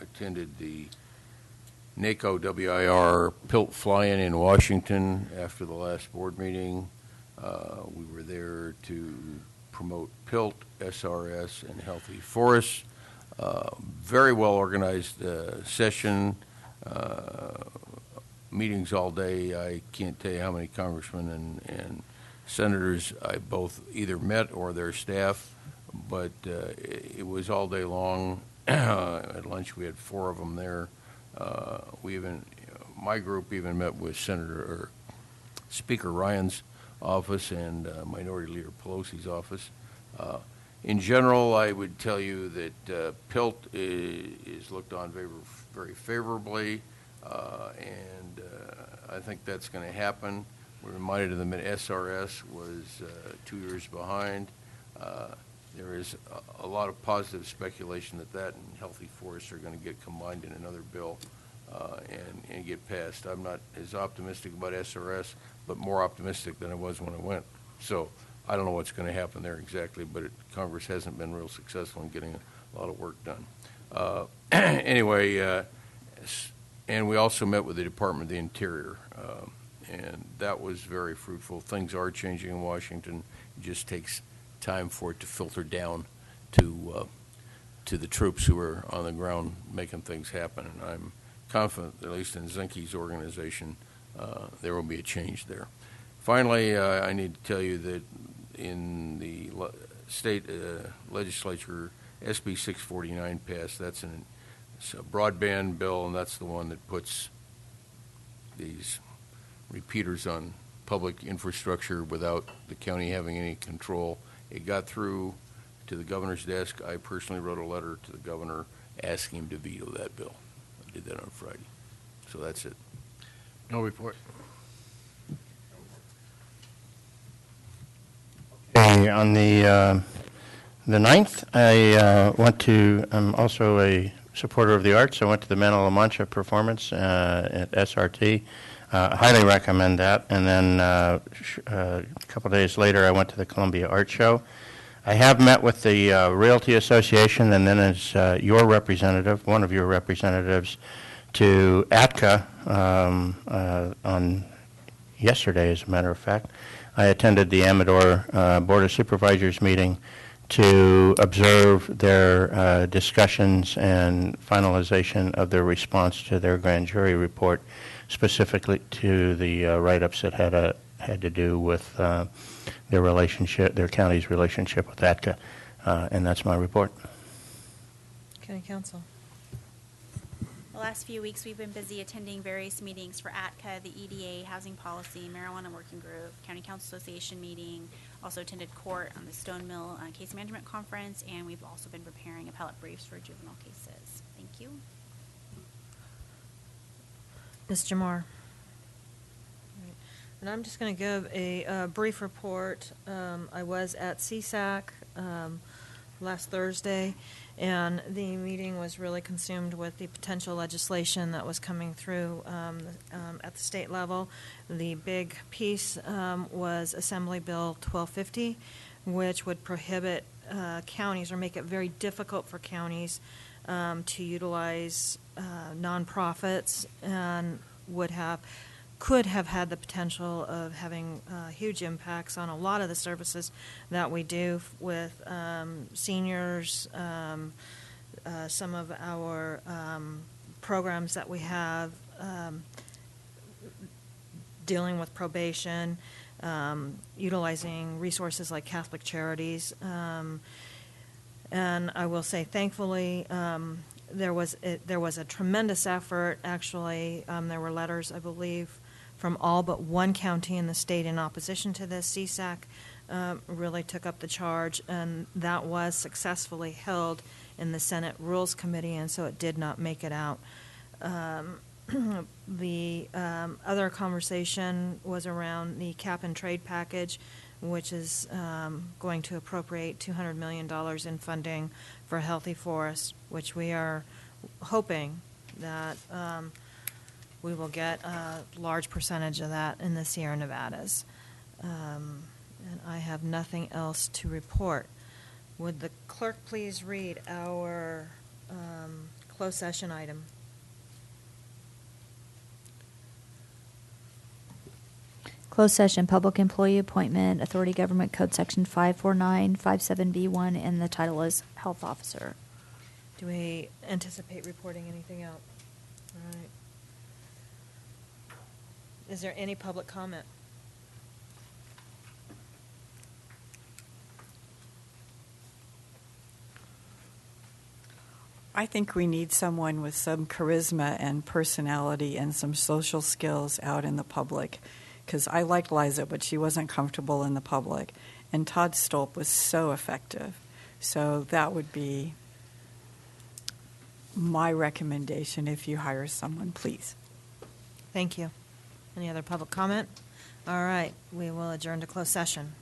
attended the NACO WIR Pilt Fly-In in Washington after the last board meeting. We were there to promote Pilt, SRS, and healthy forests. Very well organized session. Meetings all day. I can't tell you how many congressmen and senators I both either met or their staff, but it was all day long. At lunch we had 4 of them there. My group even met with Speaker Ryan's office and Minority Leader Pelosi's office. In general, I would tell you that Pilt is looked on very favorably, and I think that's going to happen. We're reminded of the SRS was 2 years behind. There is a lot of positive speculation that and healthy forests are going to get combined in another bill and get passed. I'm not as optimistic about SRS, but more optimistic than I was when I went. So I don't know what's going to happen there exactly, but Congress hasn't been real successful in getting a lot of work done. Anyway, and we also met with the Department of the Interior, and that was very fruitful. Things are changing in Washington. It just takes time for it to filter down to the troops who are on the ground making things happen. And I'm confident, at least in Zinke's organization, there will be a change there. Finally, I need to tell you that in the state legislature, SB 649 passed. It's a broadband bill, and that's the one that puts these repeaters on public infrastructure without the county having any control. It got through to the governor's desk. I personally wrote a letter to the governor asking him to veto that bill. I did that on Friday. So that's it. No report. Okay, on the 9th, I'm also a supporter of the arts. I went to the Mano La Mancha performance at SRT. Highly recommend that. And then a couple days later, I went to the Columbia Art Show. I have met with the Realty Association, and then as your representative, one of your representatives, to ATCA on yesterday, as a matter of fact. I attended the Amador Board of Supervisors meeting to observe their discussions and finalization of their response to their grand jury report, specifically to the write-ups that had to do with their relationship, their county's relationship with ATCA, and that's my report. County Council. The last few weeks, we've been busy attending various meetings for ATCA, the EDA, Housing Policy, Marijuana Working Group, County Council Association meeting, also attended court on the Stone Mill Case Management Conference, and we've also been preparing appellate briefs for juvenile cases. Thank you. Mr. Moore. And I'm just going to give a brief report. I was at CSAC last Thursday, and the meeting was really consumed with the potential legislation that was coming through at the state level. The big piece was Assembly Bill 1250, which would prohibit counties or make it very difficult for counties to utilize nonprofits, and could have had the potential of having huge impacts on a lot of the services that we do with seniors, some of our programs that we have dealing with probation, utilizing resources like Catholic Charities. And I will say, thankfully, there was a tremendous effort. Actually, there were letters, I believe, from all but one county in the state in opposition to this. CSAC really took up the charge, and that was successfully held in the Senate Rules Committee, and so it did not make it out. The other conversation was around the cap and trade package, which is going to appropriate $200 million in funding for healthy forests, which we are hoping that we will get a large percentage of that in the Sierra Nevadas. And I have nothing else to report. Would the clerk please read our closed session item? Closed session, public employee appointment, Authority Government Code Section 54957B1, and the title is Health Officer. Do we anticipate reporting anything out? All right. Is there any public comment? I think we need someone with some charisma and personality and some social skills out in the public. Because I liked Liza, but she wasn't comfortable in the public. And Todd Stolp was so effective. So that would be my recommendation if you hire someone, please. Thank you. Any other public comment? All right, we will adjourn to closed session.